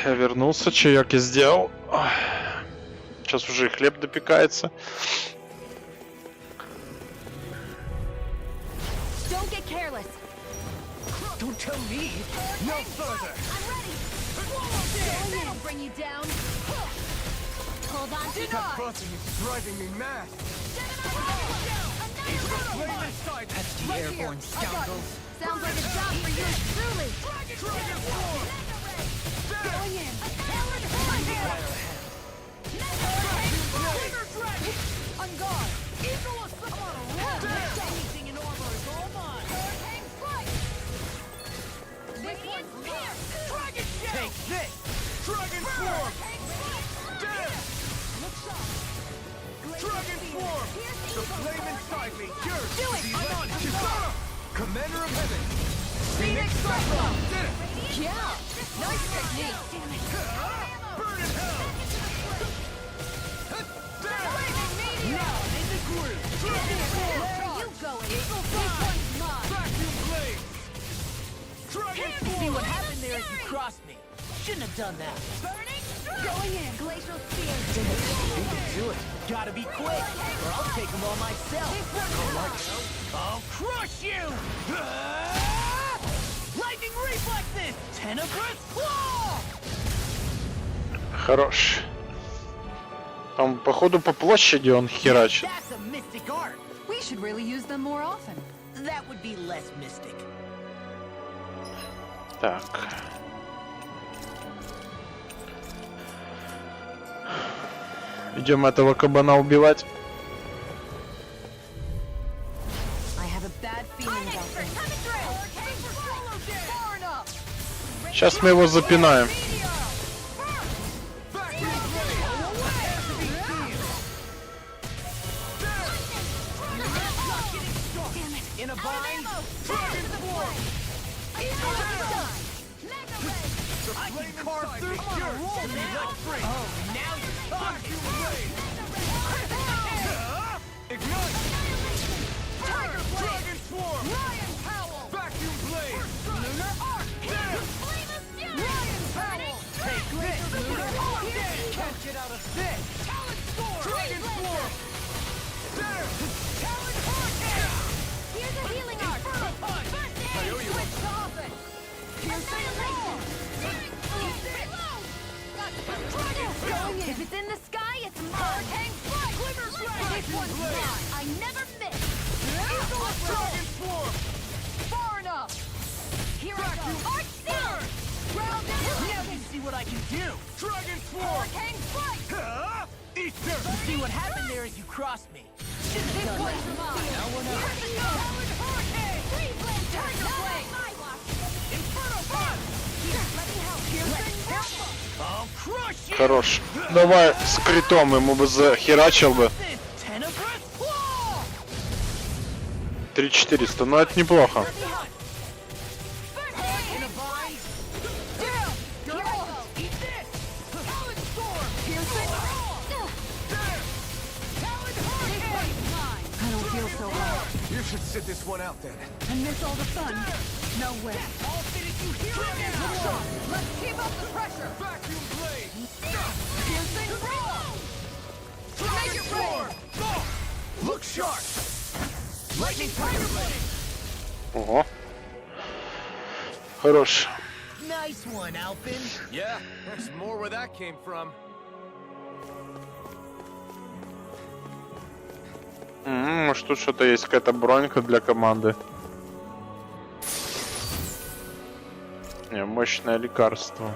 Я вернулся, чаек я сделал. Сейчас уже и хлеб допекается. Don't tell me. No further. I'm ready. That'll bring you down. Hold on to that buzzing is driving me mad. That's the airborne scoundrels. Sounds like a job for you, truly. Going in. On guard. I'm on a roll. Anything in armor is all mine. Take this! Dragon form! Death! Dragon form! The flame inside me! Yours! Do it! I'm on Kisara! Commander of Heaven! Phoenix Cyclone! Did it! Yeah, nice technique. Burn in hell! Now in the groove! Dragon form! Where are you going? Eagle Fire! Vacuum blade! Dragon form! See what happened there as you crossed me. Shouldn't have done that. Going in. Glacial spear. Beat it to it. Gotta be quick, or I'll take them all myself. I'll crush you! Lightning reflexes! Tenebrous claw! Хорош. Там, походу, по площади он херачит. That's a mystic art. We should really use them more often. That would be less mystic. Так. Идем этого кабана убивать. Сейчас мы его запинаем. If it's in the sky, it's mine. This one's mine. I never miss. Dragon form! Far enough. Here I go. Arch Seal. Ground down. Now you see what I can do. Dragon form! Hurricane strike. Easter! You see what happened there as you crossed me. This one's mine. Now we're not. Hurricane. Three blades. Tiger blade. Inferno punch! Here, let me help. I'll crush you! Хорош. Давай с критом ему бы захерачил бы. 3400, но это неплохо. You should sit this one out then. And miss all the fun. No way. I'll finish you here and now! Let's keep up the pressure. Vacuum blade! Piercing roll. Dragon form! Look sharp! Lightning tiger blade! Ого. Хорош. Nice one, Alpin. Yeah, there's more where that came from. Может тут что-то есть, какая-то бронька для команды. Не, мощное лекарство.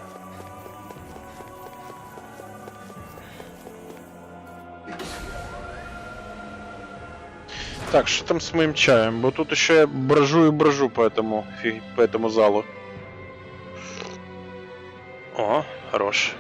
Так, что там с моим чаем? Вот тут еще я брожу и брожу по этому залу. О, хорош.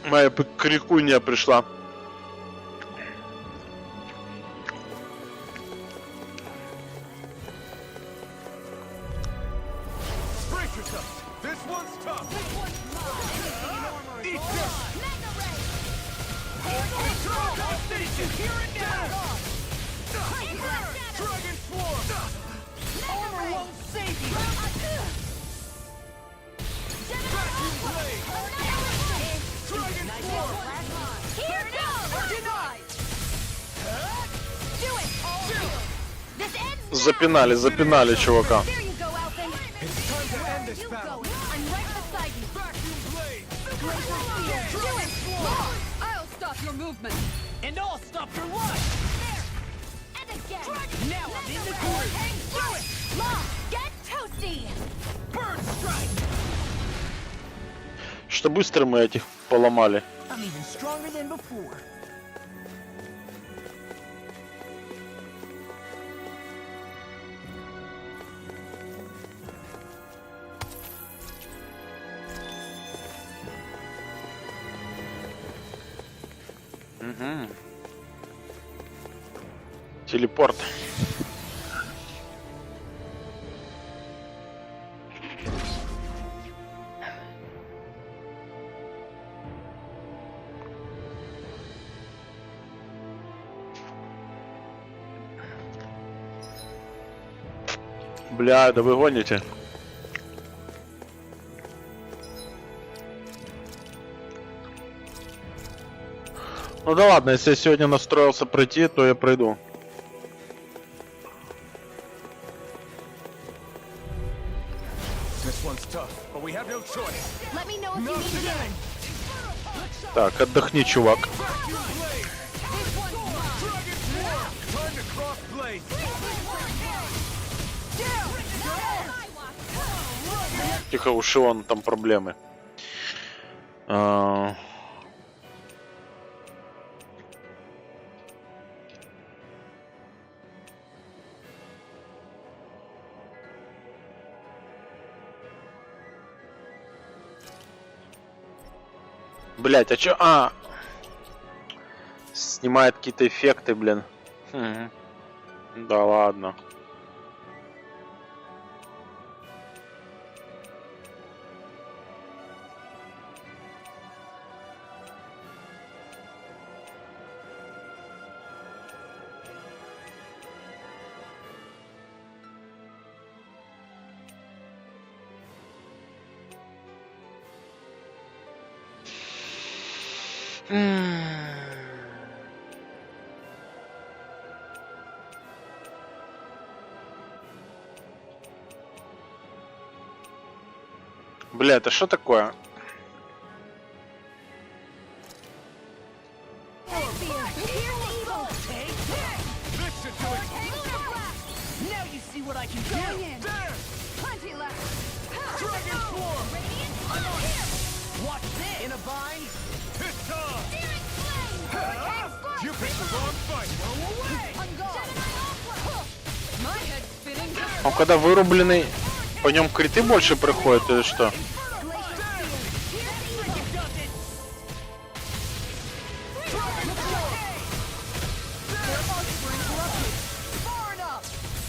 Моя крикунья пришла. Brace yourself! This one's tough! Запинали, запинали чувака. And I'll stop your life! There! And again! Now I'm in the corner! Do it! Law, get toasty! Bird strike! Что быстро мы этих поломали. I'm even stronger than before. Телепорт. Бля, да вы гоните. Ну да ладно, если я сегодня настроился пройти, то я пройду. Так, отдохни, чувак. Тихо, у Шиона там проблемы. Блять, а чё? Снимает какие-то эффекты, блин. Да ладно. Бля, это что такое? Он когда вырубленный, по нем криты больше приходят или что?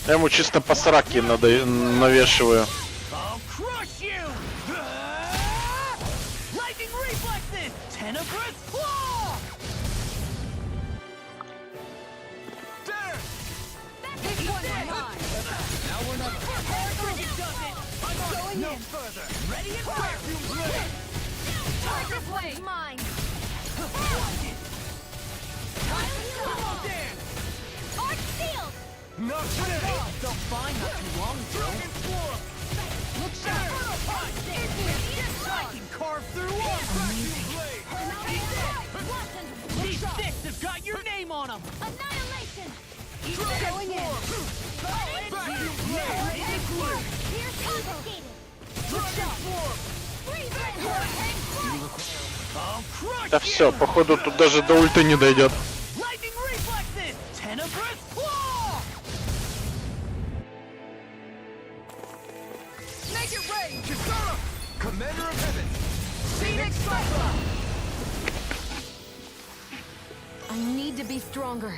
Я ему чисто по сраке навешиваю. Да все, походу тут даже до ульты не дойдет. I need to be stronger.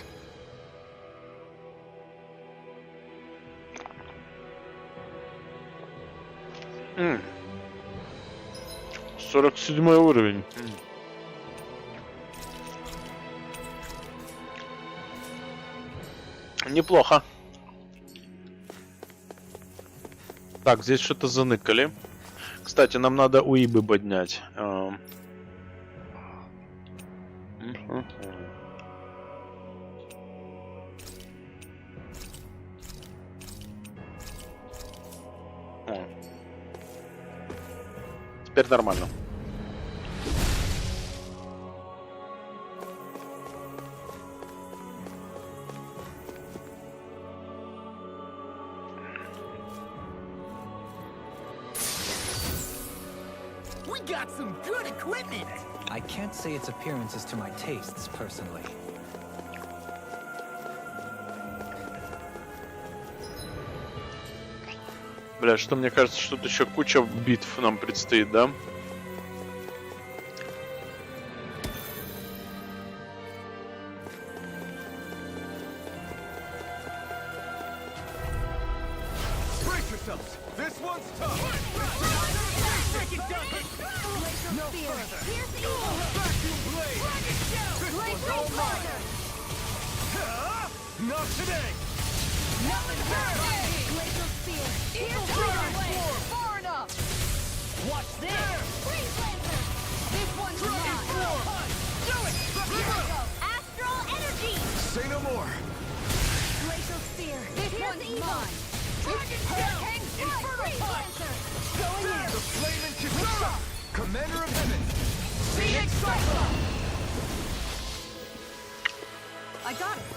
Mm. 47 уровень. Неплохо. Так, здесь что-то заныкали. Кстати, нам надо уибы поднять. Теперь нормально. We got some good equipment. I can't say its appearance is to my tastes, personally. Бля, что мне кажется, что тут еще куча битв нам предстоит, да?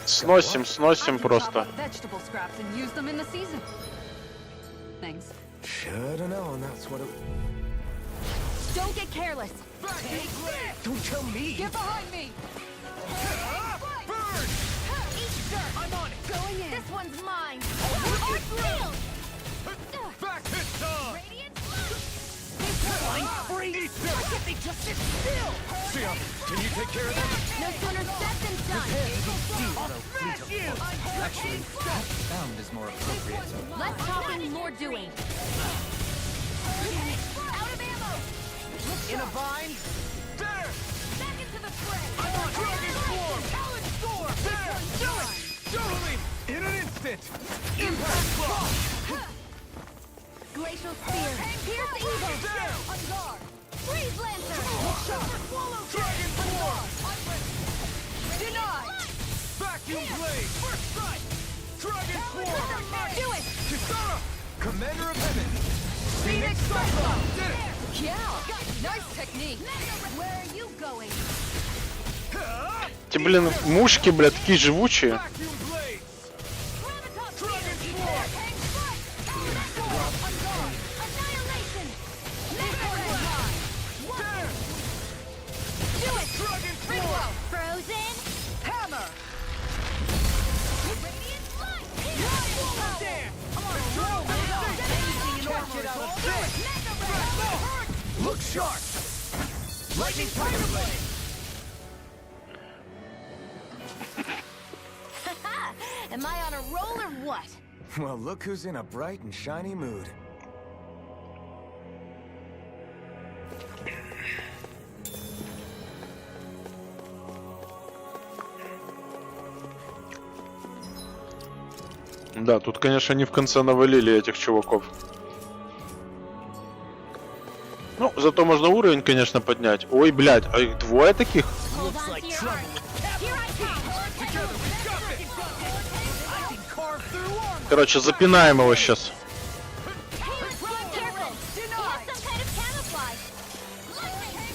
Сносим просто. Don't get careless. Don't tell me. Get behind me. Burn. I'm on it. Going in. This one's mine. Back hit time. Radiant I'm free. If they just sit still. Sia, can you take care of them? No sooner said than done. I'll smash you. Actually, that sound is more appropriate. Less talking, more doing. Out of ammo. In a vine. There. Back into the fray. I'm on Dragon Storm. Talon Storm. There. Do it. Totally. In an instant. Impact block. Glacial spear. Pierce evil. There. On guard. Freeze lancer. Swallow Dragon Storm. Denied. Vacuum blade. First strike. Dragon Storm. Do it. Kisara. Commander of Heaven. Phoenix Cyclone. Did it. Yeah. Nice technique. Where are you going? Эти, блин, мушки, блядь, такие живучие. Vacuum blade. Dragon spear. Annihilation. Do it. Dragon Storm. Frozen. Hammer. Radiant light. Dance. I'm on a roll, man. Anything in order to get out of this. Look sharp. Lightning Tiger Blade. Am I on a roll or what? Well, look who's in a bright and shiny mood. Да, тут, конечно, они в конце навалили этих чуваков. Ну, зато можно уровень, конечно, поднять. Ой, блядь, а их двое таких? Hold on to your heart. Here I come. Together we got this. I can carve through armor. Короче, запинаем его сейчас. Careful. Denied. Some kind of camouflage. Lightning.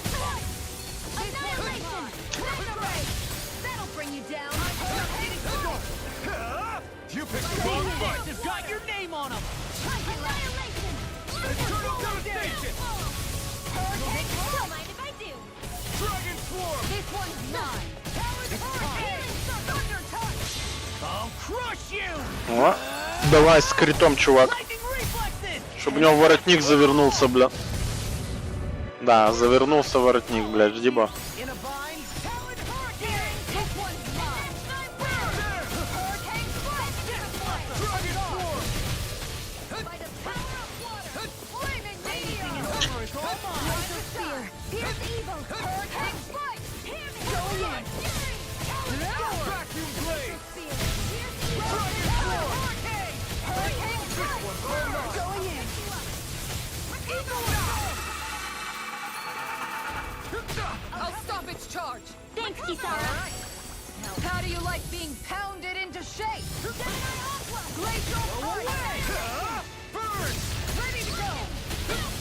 Annihilation. That'll bring you down. You picked the wrong fight. They've got your name on them. Annihilation. Eternal devastation. Don't mind if I do. Dragon Swarm. This one's mine. Thunder touch. I'll crush you. О, давай с критом, чувак. Lightning reflexes. Чтобы у него воротник завернулся, бля. Да, завернулся воротник, блядь, жди ба. In a vine. Talon Hurricane. This one's mine. Hurricane Strike. Dragon Swarm. By the power of water. Flaming meteor. Glacial spear. Pierce evil. Hurricane strike. Hear me. Go in. Vacuum blade. Spear. Pierce evil. I'll stop its charge. Thanks, Kisara. How do you like being pounded into shape? Glacial fire! Burn! Ready to go!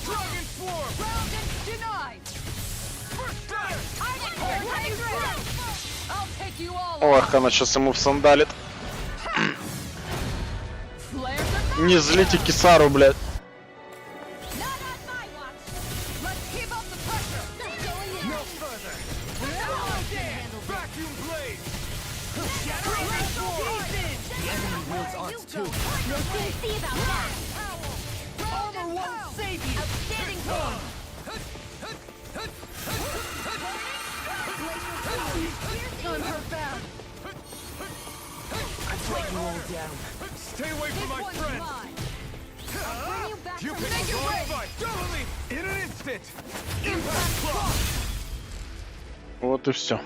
Dragon Swarm! Round and denied! First time! I'll take you all on! Ох, она сейчас ему всандалит. Не злите Кисару, блядь. Stay away from my friend! You can go and fight! Double me! In an instant! Impact block! Вот и все.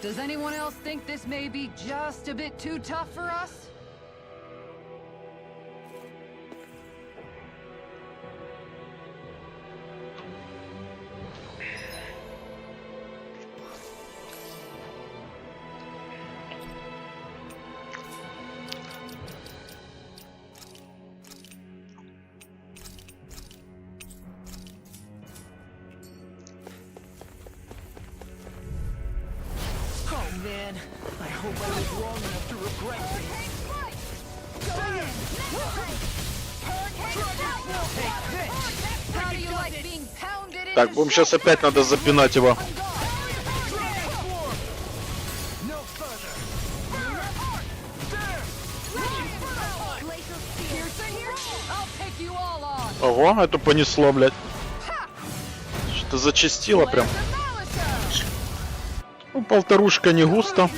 Does anyone else think this may be just a bit too tough for us? Man, I hope I was wrong enough to regret this. Так, будем сейчас опять надо запинать его. Ого, это понесло, блядь. Что-то зачастило прям. Ну, полторушка не густо.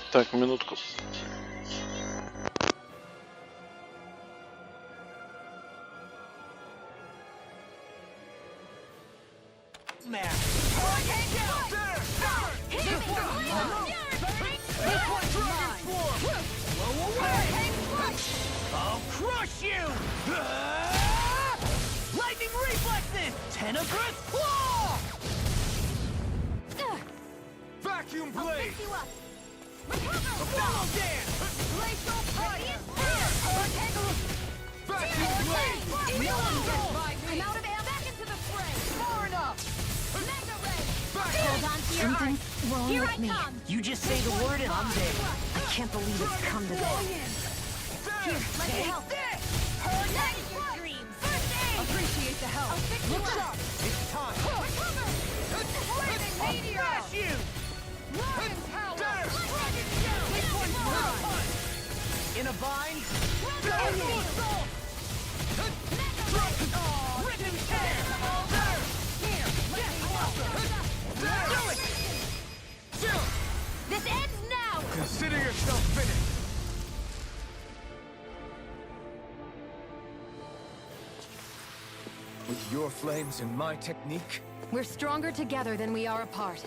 Так, минутку. I'll crush you! Lightning reflexes! Tenebrous claw! Vacuum blade! Bottle dance! Glacial fire! Vacuum blade! No one gets by me! I'm out of ammo! Back into the fray! Far enough! Mega ray! Hold on to your arms. Wrong Here with I me. come! You just say the word and I'm there. I can't believe it's come to this. Here, let me help! Night your dreams! First aid! Appreciate the help. Look sharp! It's time. Flaming meteor! Crush you! Lion power! This one's mine! In a bind? Rhythm tear! Here, let me help! Do it! This ends now! Consider yourself finished. With your flames and my technique, We're stronger together than we are apart.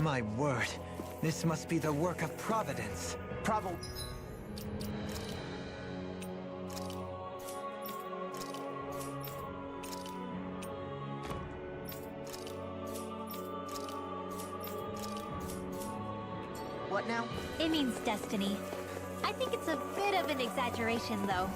My word. This must be the work of Providence. What now? It means destiny. I think it's a bit of an exaggeration, though.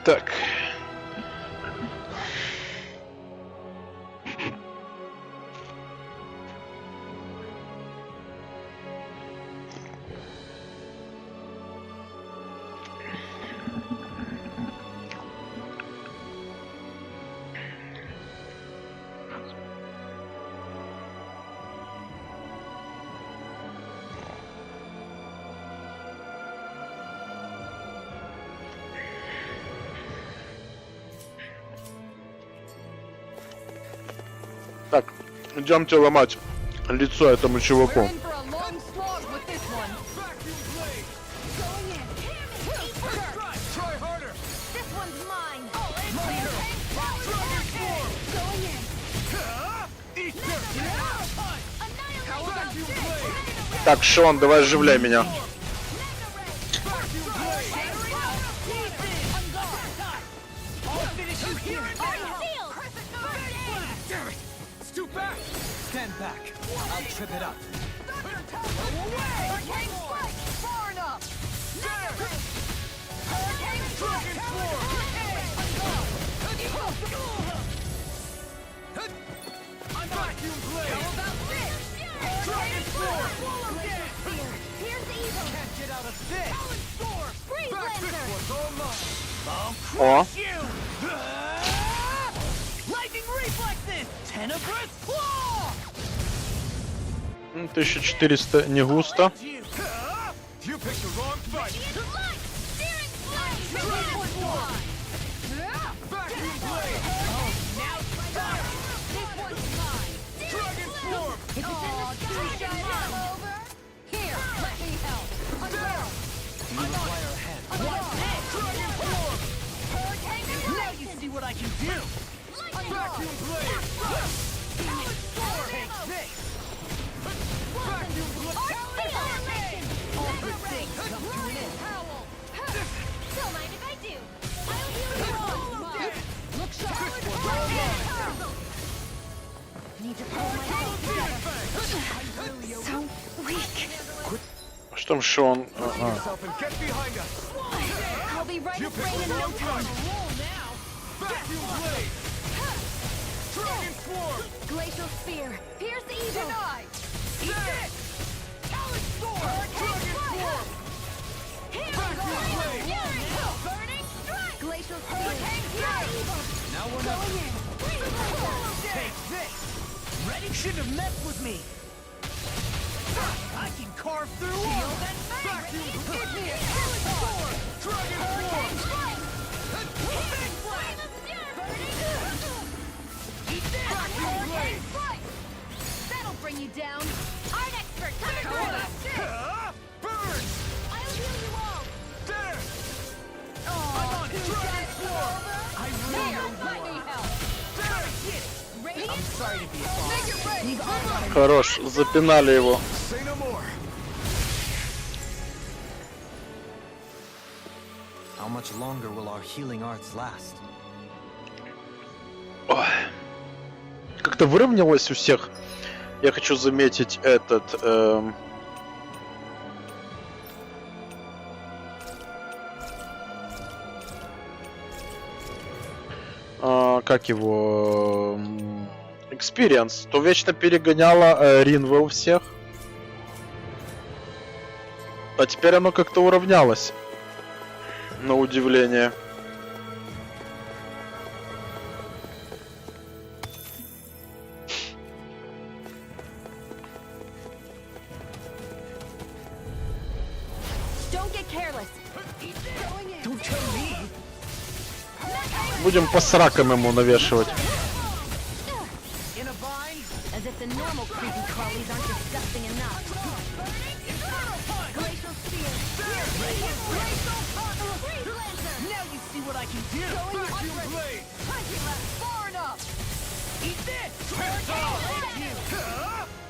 Так. Так, идемте ломать лицо этому чуваку. Так, Шон, давай оживляй меня. Stand back. I'll trip it up. О. 1400 не густо. Что там Шон? Glacial spear. Pierce the evil. Burning strike. Glacial spear. Now we're going in. Take this. Ready? Shouldn't have messed with me. I can carve through all. Vacuum. Give me a sword. Dragon form. Big blade. Eat this. Hurricane strike. That'll bring you down. Art expert, come through. Burn! I'll heal you all. There! I'm on it. Dragon form. I really need help. I'm sorry to be a father. Хорош, запинали его. Say no more. How much longer will our healing arts last? Ой. Как-то выровнялось у всех. Я хочу заметить этот... как его... Experience. То вечно перегоняла Ринве у всех. А теперь оно как-то уравнялось. На удивление. Будем по сракам ему навешивать. As if the normal creepy crawlies aren't disgusting enough. Glacial spear. Now you see what I can do. Vacuum blade. Far enough. Eat this.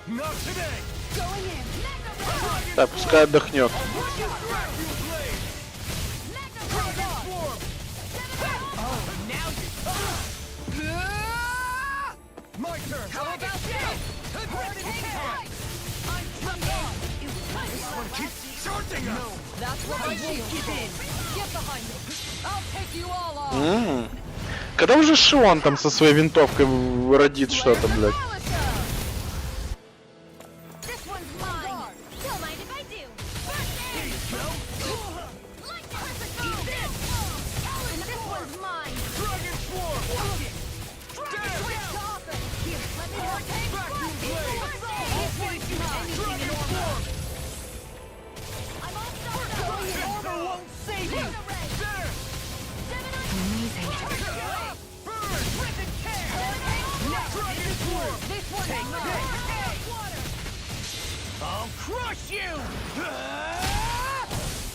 Not today. Going in. Так, пускай отдохнет. My turn. How about this? This one keeps charging us. That's what I won't give in. Get behind me. I'll take you all off. Когда уже Шон там со своей винтовкой родит что-то, блядь? I'll crush you!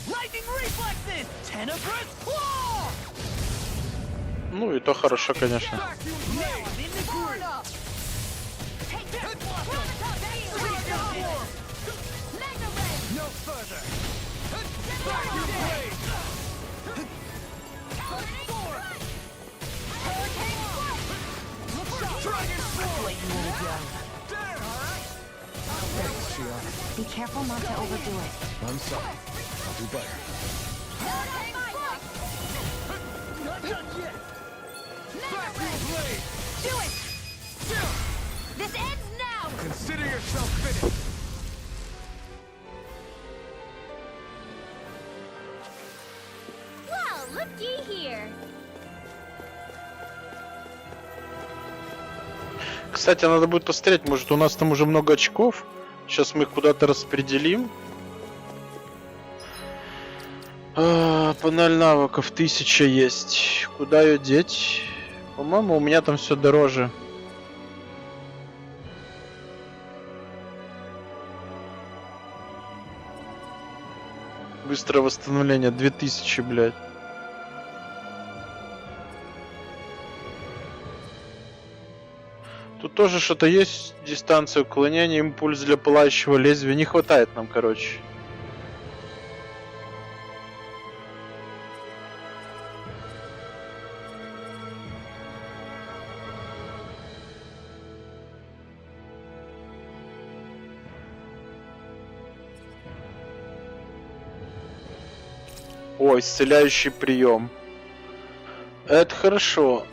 Lightning reflexes! Tenebrous claw! Ну и то хорошо, конечно. No further! Be careful not to overdo it. I'm sorry. I'll do better. Not done yet! Do it! This ends now! Consider yourself finished. Well, looky here. Кстати, надо будет посмотреть, может у нас там уже много очков. Сейчас мы их куда-то распределим. Панель навыков 1000 есть. Куда ее деть? По-моему, у меня там все дороже. Быстрое восстановление 2000, блядь. Тут тоже что-то есть. Дистанция уклонения, импульс для пылающего лезвия. Не хватает нам, короче. Ой, исцеляющий прием. Это хорошо.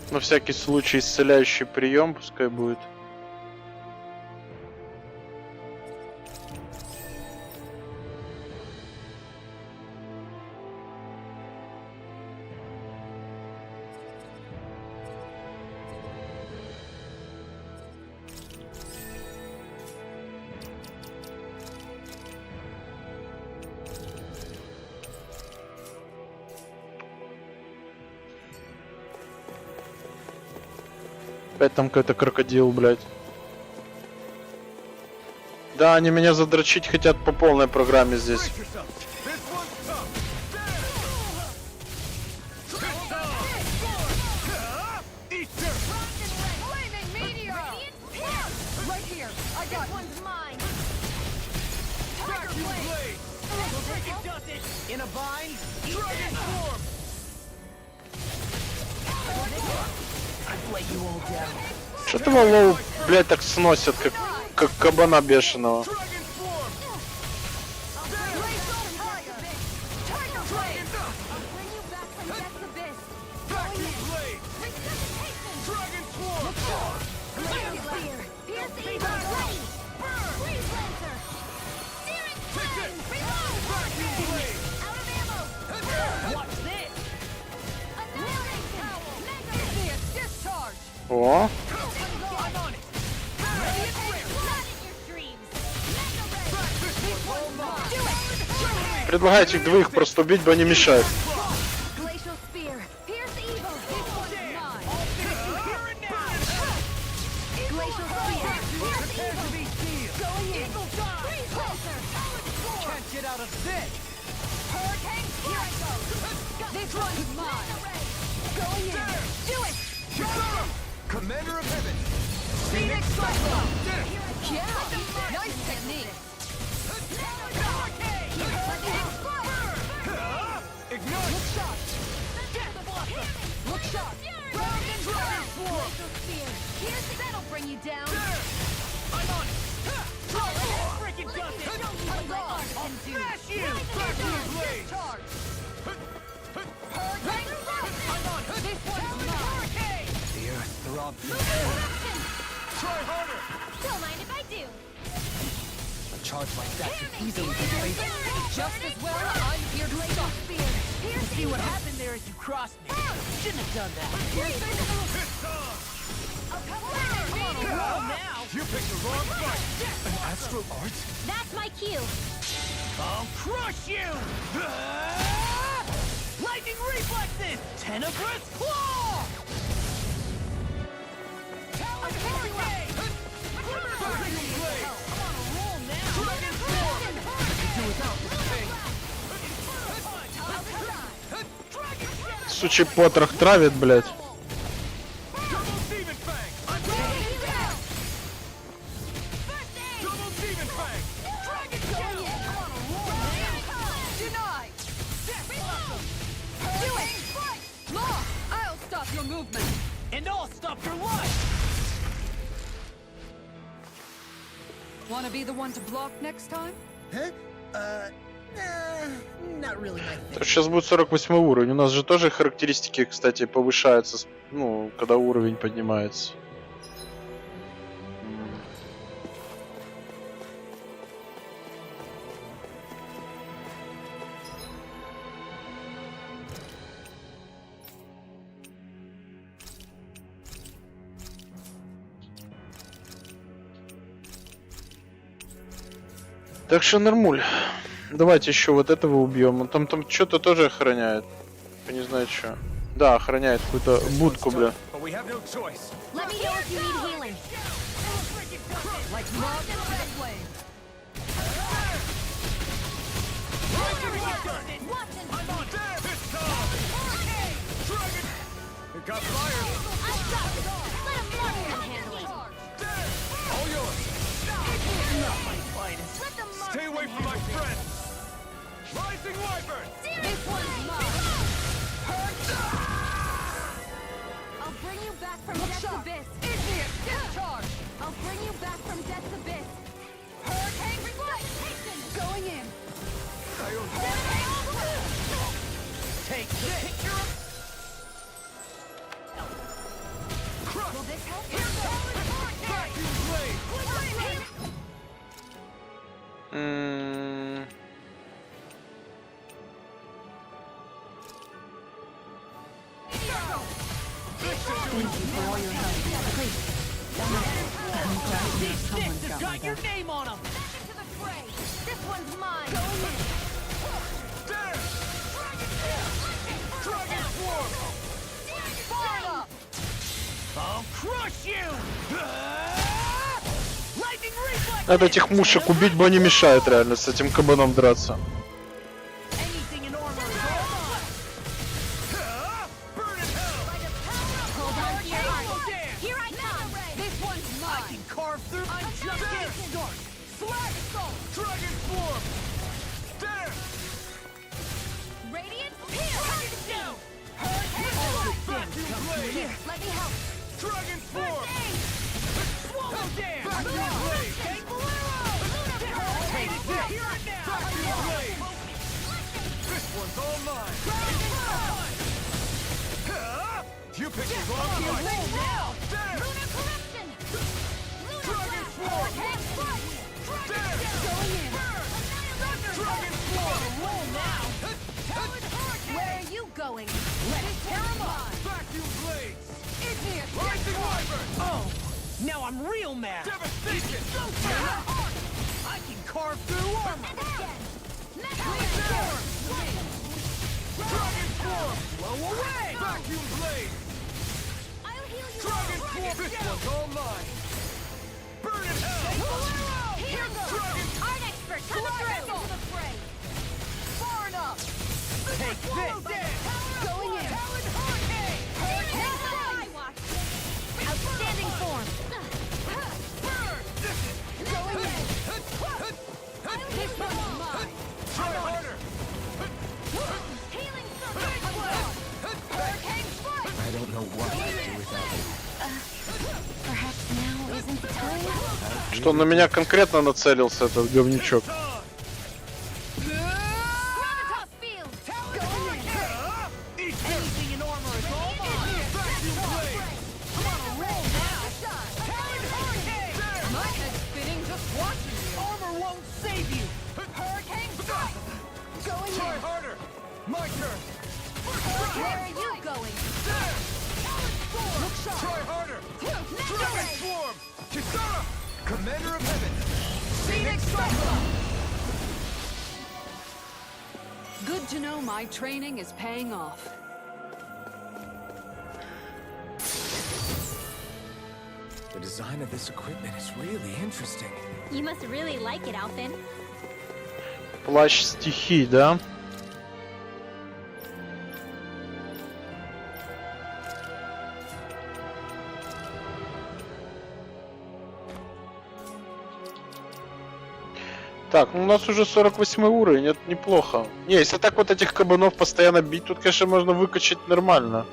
На всякий случай исцеляющий прием пускай будет. Опять там какой-то крокодил, блядь. Да, они меня задрочить хотят по полной программе здесь. Что-то Валоу, блядь, так сносят, как кабана бешеного. О! Предлагаю этих двоих просто убить, бы они мешают. Commander of Heaven! Phoenix Cyclone! Yeah! Nice technique! Ignite! Look shot! Look shot! Round and Dragon Swarm! That'll bring you down! I'm on it! Freaking does it! I'll smash you! Back to the blade! I'm on it! This one's mine! The earth throbs. Try harder! Don't mind if I do. A charge like that could easily be fatal. Just as well, I'm here to stop. You see what happened there as you crossed me. Shouldn't have done that. Roll now. You picked the wrong fight. An astral art? That's my cue. I'll crush you! Lightning reflexes! Tenebrous claw! Сучий потрох травит, блядь. And I'll stop your life! Wanna be the one to block next time? Huh? Not really my thing. Сейчас будет 48 уровень. У нас же тоже характеристики, кстати, повышаются, ну, когда уровень поднимается. Так что нормуль. Давайте еще вот этого убьем. Он там что-то тоже охраняет. Я не знаю что. Да, охраняет какую-то будку, бля. Stay away from my friend! Rising Wyvern! This one's mine! I'll bring you back from Death's Abyss. Igneous discharge! I'll bring you back from Death's Abyss. Hurricane reflection! Going in. Take the picture of... Will this help? Here goes! Vacuum blade! They've got your name on them! Into the fray. This one's mine. Going in! Dragon Swarm! Fire up! I'll crush you! Lightning reflex! Надо этих мушек убить, бы они мешают реально с этим кабаном драться. Anything in armor is all mine! Burn in hell! Hold on to your heart. Here I come. This one's mine! I can carve through... I'm just getting started! Slash assault! Dragon Swarm! There! Radiant Pierce. Down! Vacuum blade! Here, let me help. Dragon Swarm! Swallow dance! Vacuum blade! Take Take this! Here and now! Vacuum blade! This one's all mine! You picked the wrong one. Now! Lunar corruption! Dragon Swarm! Going in! Dragon Swarm! Roll now! Where are you going? Let's tear him up! Vacuum blades. Igneous! Rising Wyvern. Oh! Now I'm real mad! Devastation. I can carve through armor! Dragon Swarm. Blow away! Vacuum blades. I'll heal you! Dragon Swarm. This one's all mine. Burn in hell. Here goes! Dragon. Art expert, come into the fray! Far enough! Take this! Going in! Outstanding form! Going in! This one's mine! Try harder. Healing circle! Hurricane strike! I don't know what to do without it. Perhaps now isn't the time? Что на меня конкретно нацелился этот говнючок. Gravitas field! Going in! Anything in armor is all mine! Come on, roll now! My head's spinning just watching you! Armor won't save you! Hurricane strike! Going Try in! harder. My turn. Where are you going? Look sharp. Try harder. Dragon Swarm. Kisara. Commander of Heaven. Phoenix strike! Good to know my training is paying off. The design of this equipment is really interesting. You must really like it, Alphen. Плащ стихий, да? Так, ну у нас уже 48 уровень, это неплохо. Не, если так вот этих кабанов постоянно бить, тут, конечно, можно выкачать нормально.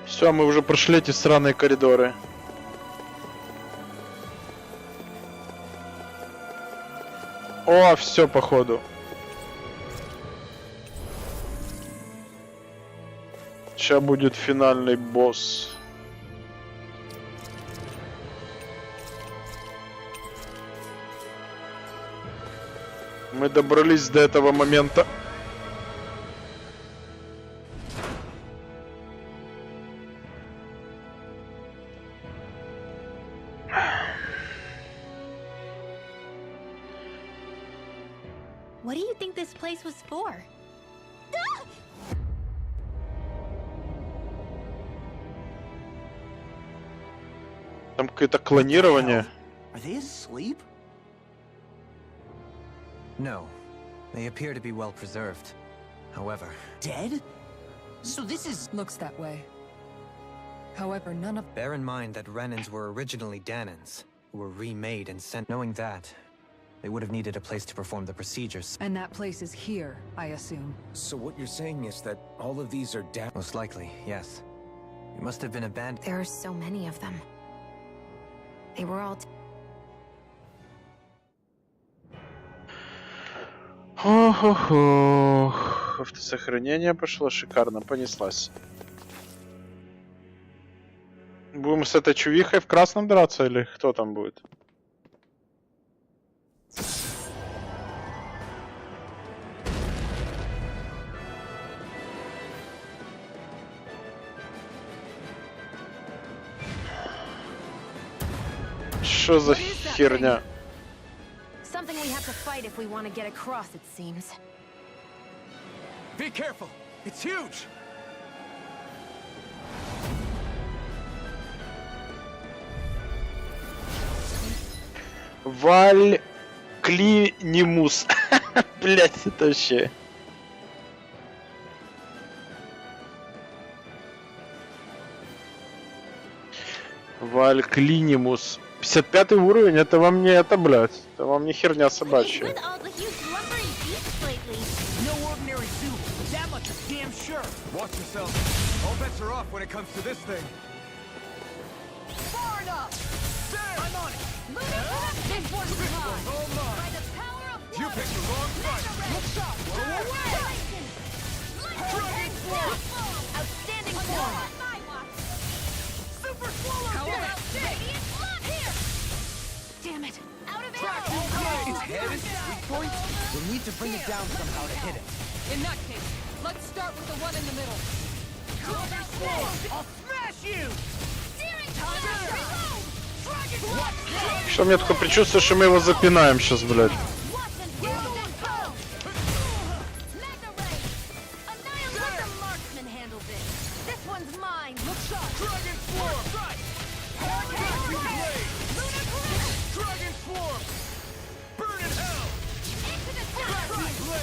Все, мы уже прошли эти сраные коридоры. О, все, походу. Сейчас будет финальный босс. Мы добрались до этого момента. What do you think this place was for? Там какое-то клонирование. Are they asleep? No. They appear to be well preserved. However... Dead? So this is... Looks that way. However, none of... Bear in mind that Renans were originally Danans, who were remade and sent. Knowing that, they would have needed a place to perform the procedures. And that place is here, I assume. So what you're saying is that all of these are down? Most likely, yes. It must have been abandoned. There are so many of them. They were all... Хо-хо-хо. Автосохранение пошло, шикарно, понеслась. Будем с этой чувихой в красном драться или кто там будет? Что за херня? Something we have to fight if we want to get across, it seems. Be careful. It's huge. Валиникусом. Блять, это вообще. Валиникусом. 55 уровень, это вам не это, блядь. Это вам не херня собачья. With all the huge lumbering beasts lately. No ordinary suit. That much is damn sure. Watch yourself. All bets are off when it comes to this thing. Far enough! I'm on it! This one's mine! All mine. By the power of You one! picked the wrong fight. Look sharp! bring it down somehow to hit it. In that case, let's start with the one in the middle. I'll smash you! Что мне такое предчувствие, что мы его запинаем сейчас, блядь.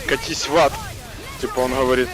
Катись в ад, типа он говорит.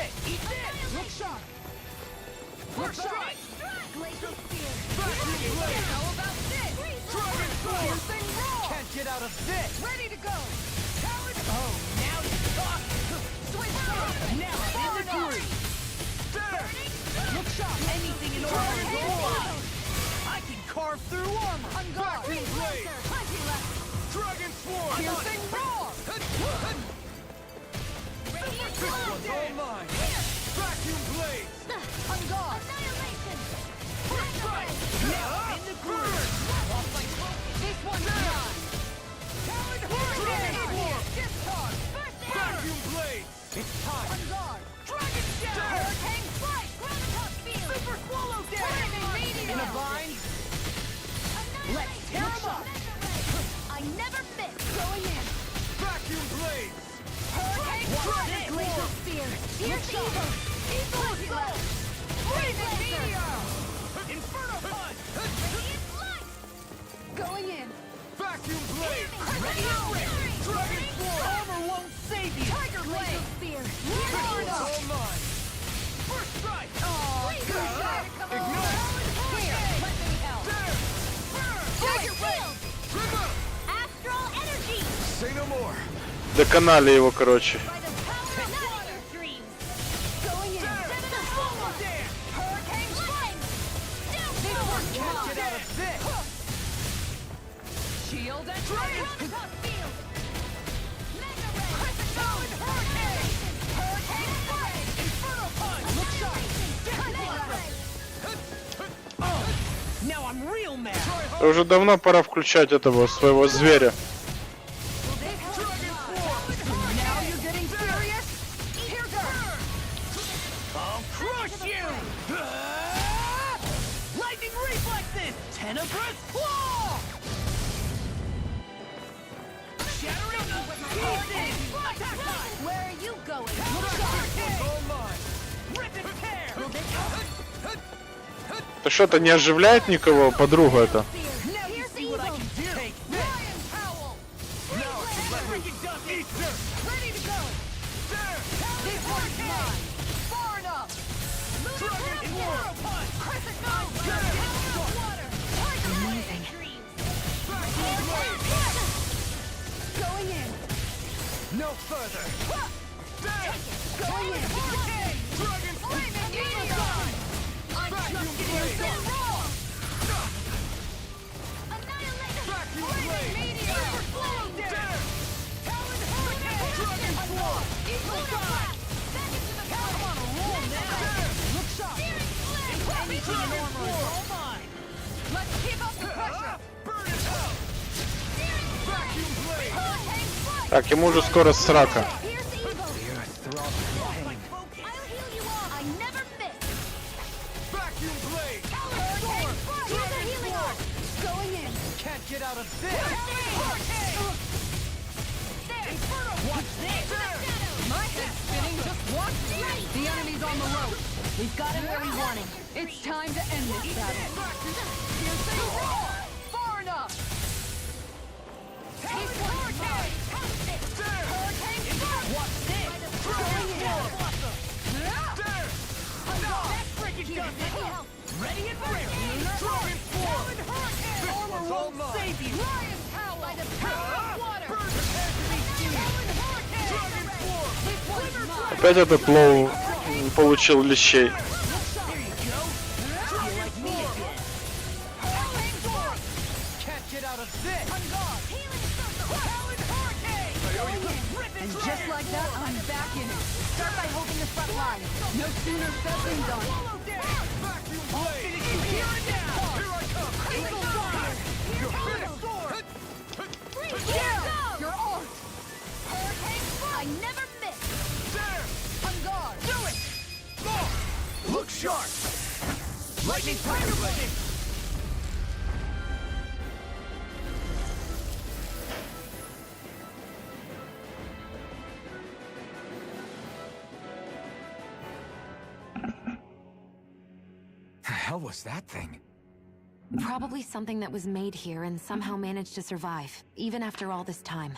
Доконали его, короче. Уже давно пора включать этого своего зверя. Ты что-то не оживляет никого, подруга это? Так, ему уже скоро срака. We've got him where we want him. It's time to end this battle. Far enough. Ready and ready. Armor won't save you. Lion power by the power of water. Опять этот лоу получил лещей. Just like that, I'm back in it. Start by holding the front line. No sooner said than done. I'll finish you here and now. Here I come. Eagle Warrior. Your finished sword. Here, your art. I never miss. There. On guard. Do it. Go. Look sharp. Lightning tiger blade. The hell was that thing? Probably something that was made here and somehow managed to survive, even after all this time.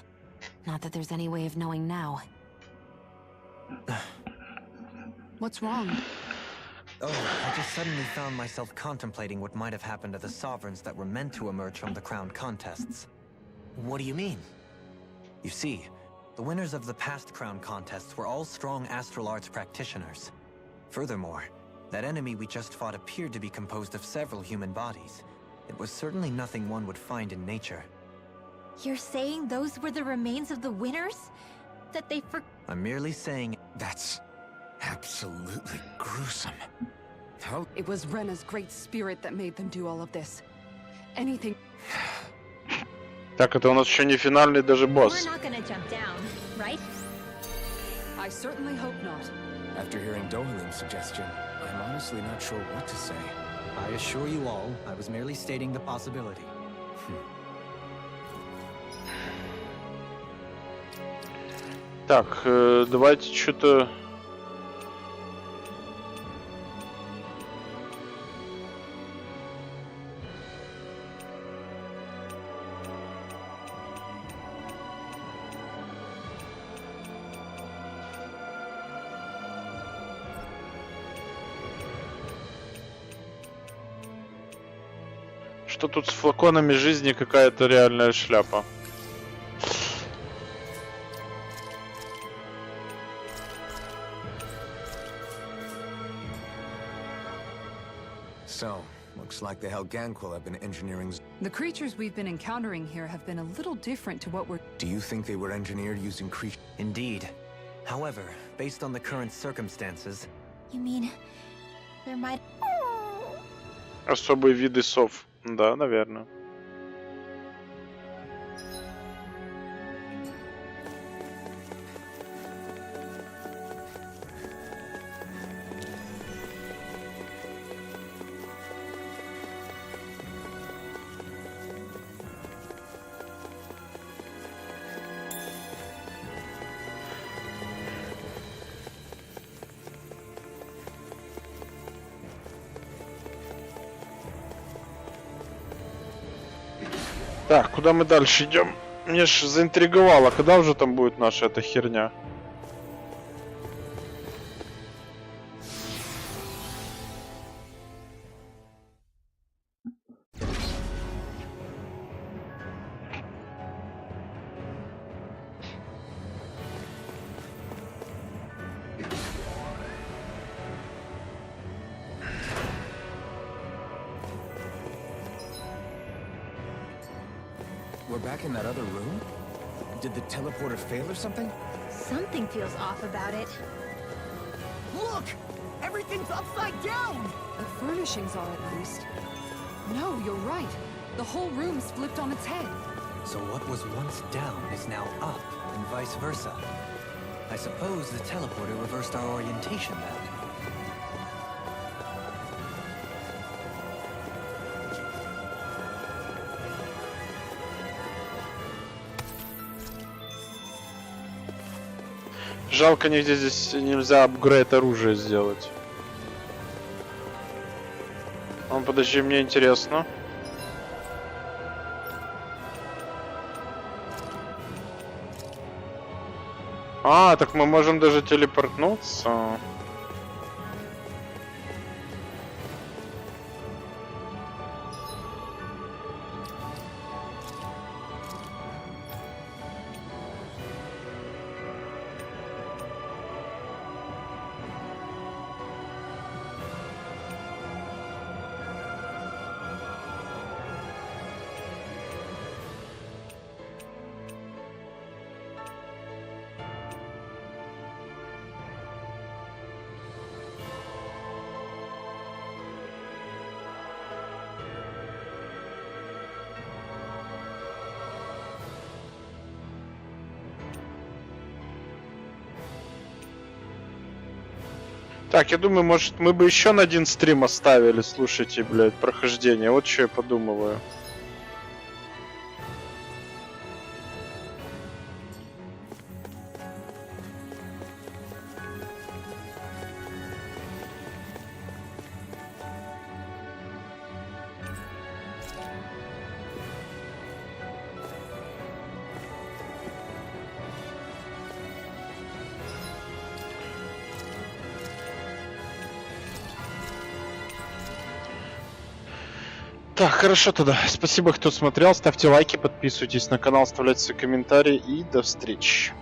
Not that there's any way of knowing now. What's wrong? Oh, I just suddenly found myself contemplating what might have happened to the sovereigns that were meant to emerge from the crown contests. What do you mean? You see, the winners of the past crown contests were all strong astral arts practitioners. Furthermore, that enemy we just fought appeared to be composed of several human bodies. It was certainly nothing one would find in nature. You're saying those were the remains of the winners? That they I'm merely saying... That's absolutely gruesome. How... It was Rena's great spirit that made them do all of this. Anything... Так, это у нас еще не финальный даже босс. We're not gonna jump down, right? I certainly hope not. After hearing Dohalim's suggestion, I'm honestly not sure what to say. I assure you all, I was merely stating the possibility. Так, давайте что-то... Что тут с флаконами жизни какая-то реальная шляпа. So, looks like the Helganquil have been engineering... The creatures we've been encountering here have been a little different to what we're... Do you think they were engineered using creatures? Indeed. However, based on the current circumstances... You mean... there might... Особые виды сов. Да, наверное. Так, куда мы дальше идем? Мне ж заинтриговало, когда уже там будет наша эта херня? We're back in that other room? Did the teleporter fail or something? Something feels off about it. Look! Everything's upside down! The furnishings are at least. No, you're right. The whole room's flipped on its head. So what was once down is now up, and vice versa. I suppose the teleporter reversed our orientation then. Жалко, нигде здесь нельзя апгрейд оружия сделать. Подожди, мне интересно. А, так мы можем даже телепортнуться. Так, я думаю, может, мы бы еще на один стрим оставили, слушайте, блядь, прохождение. Вот что я подумываю. Так, хорошо тогда. Спасибо, кто смотрел. Ставьте лайки, подписывайтесь на канал, оставляйте свои комментарии и до встречи.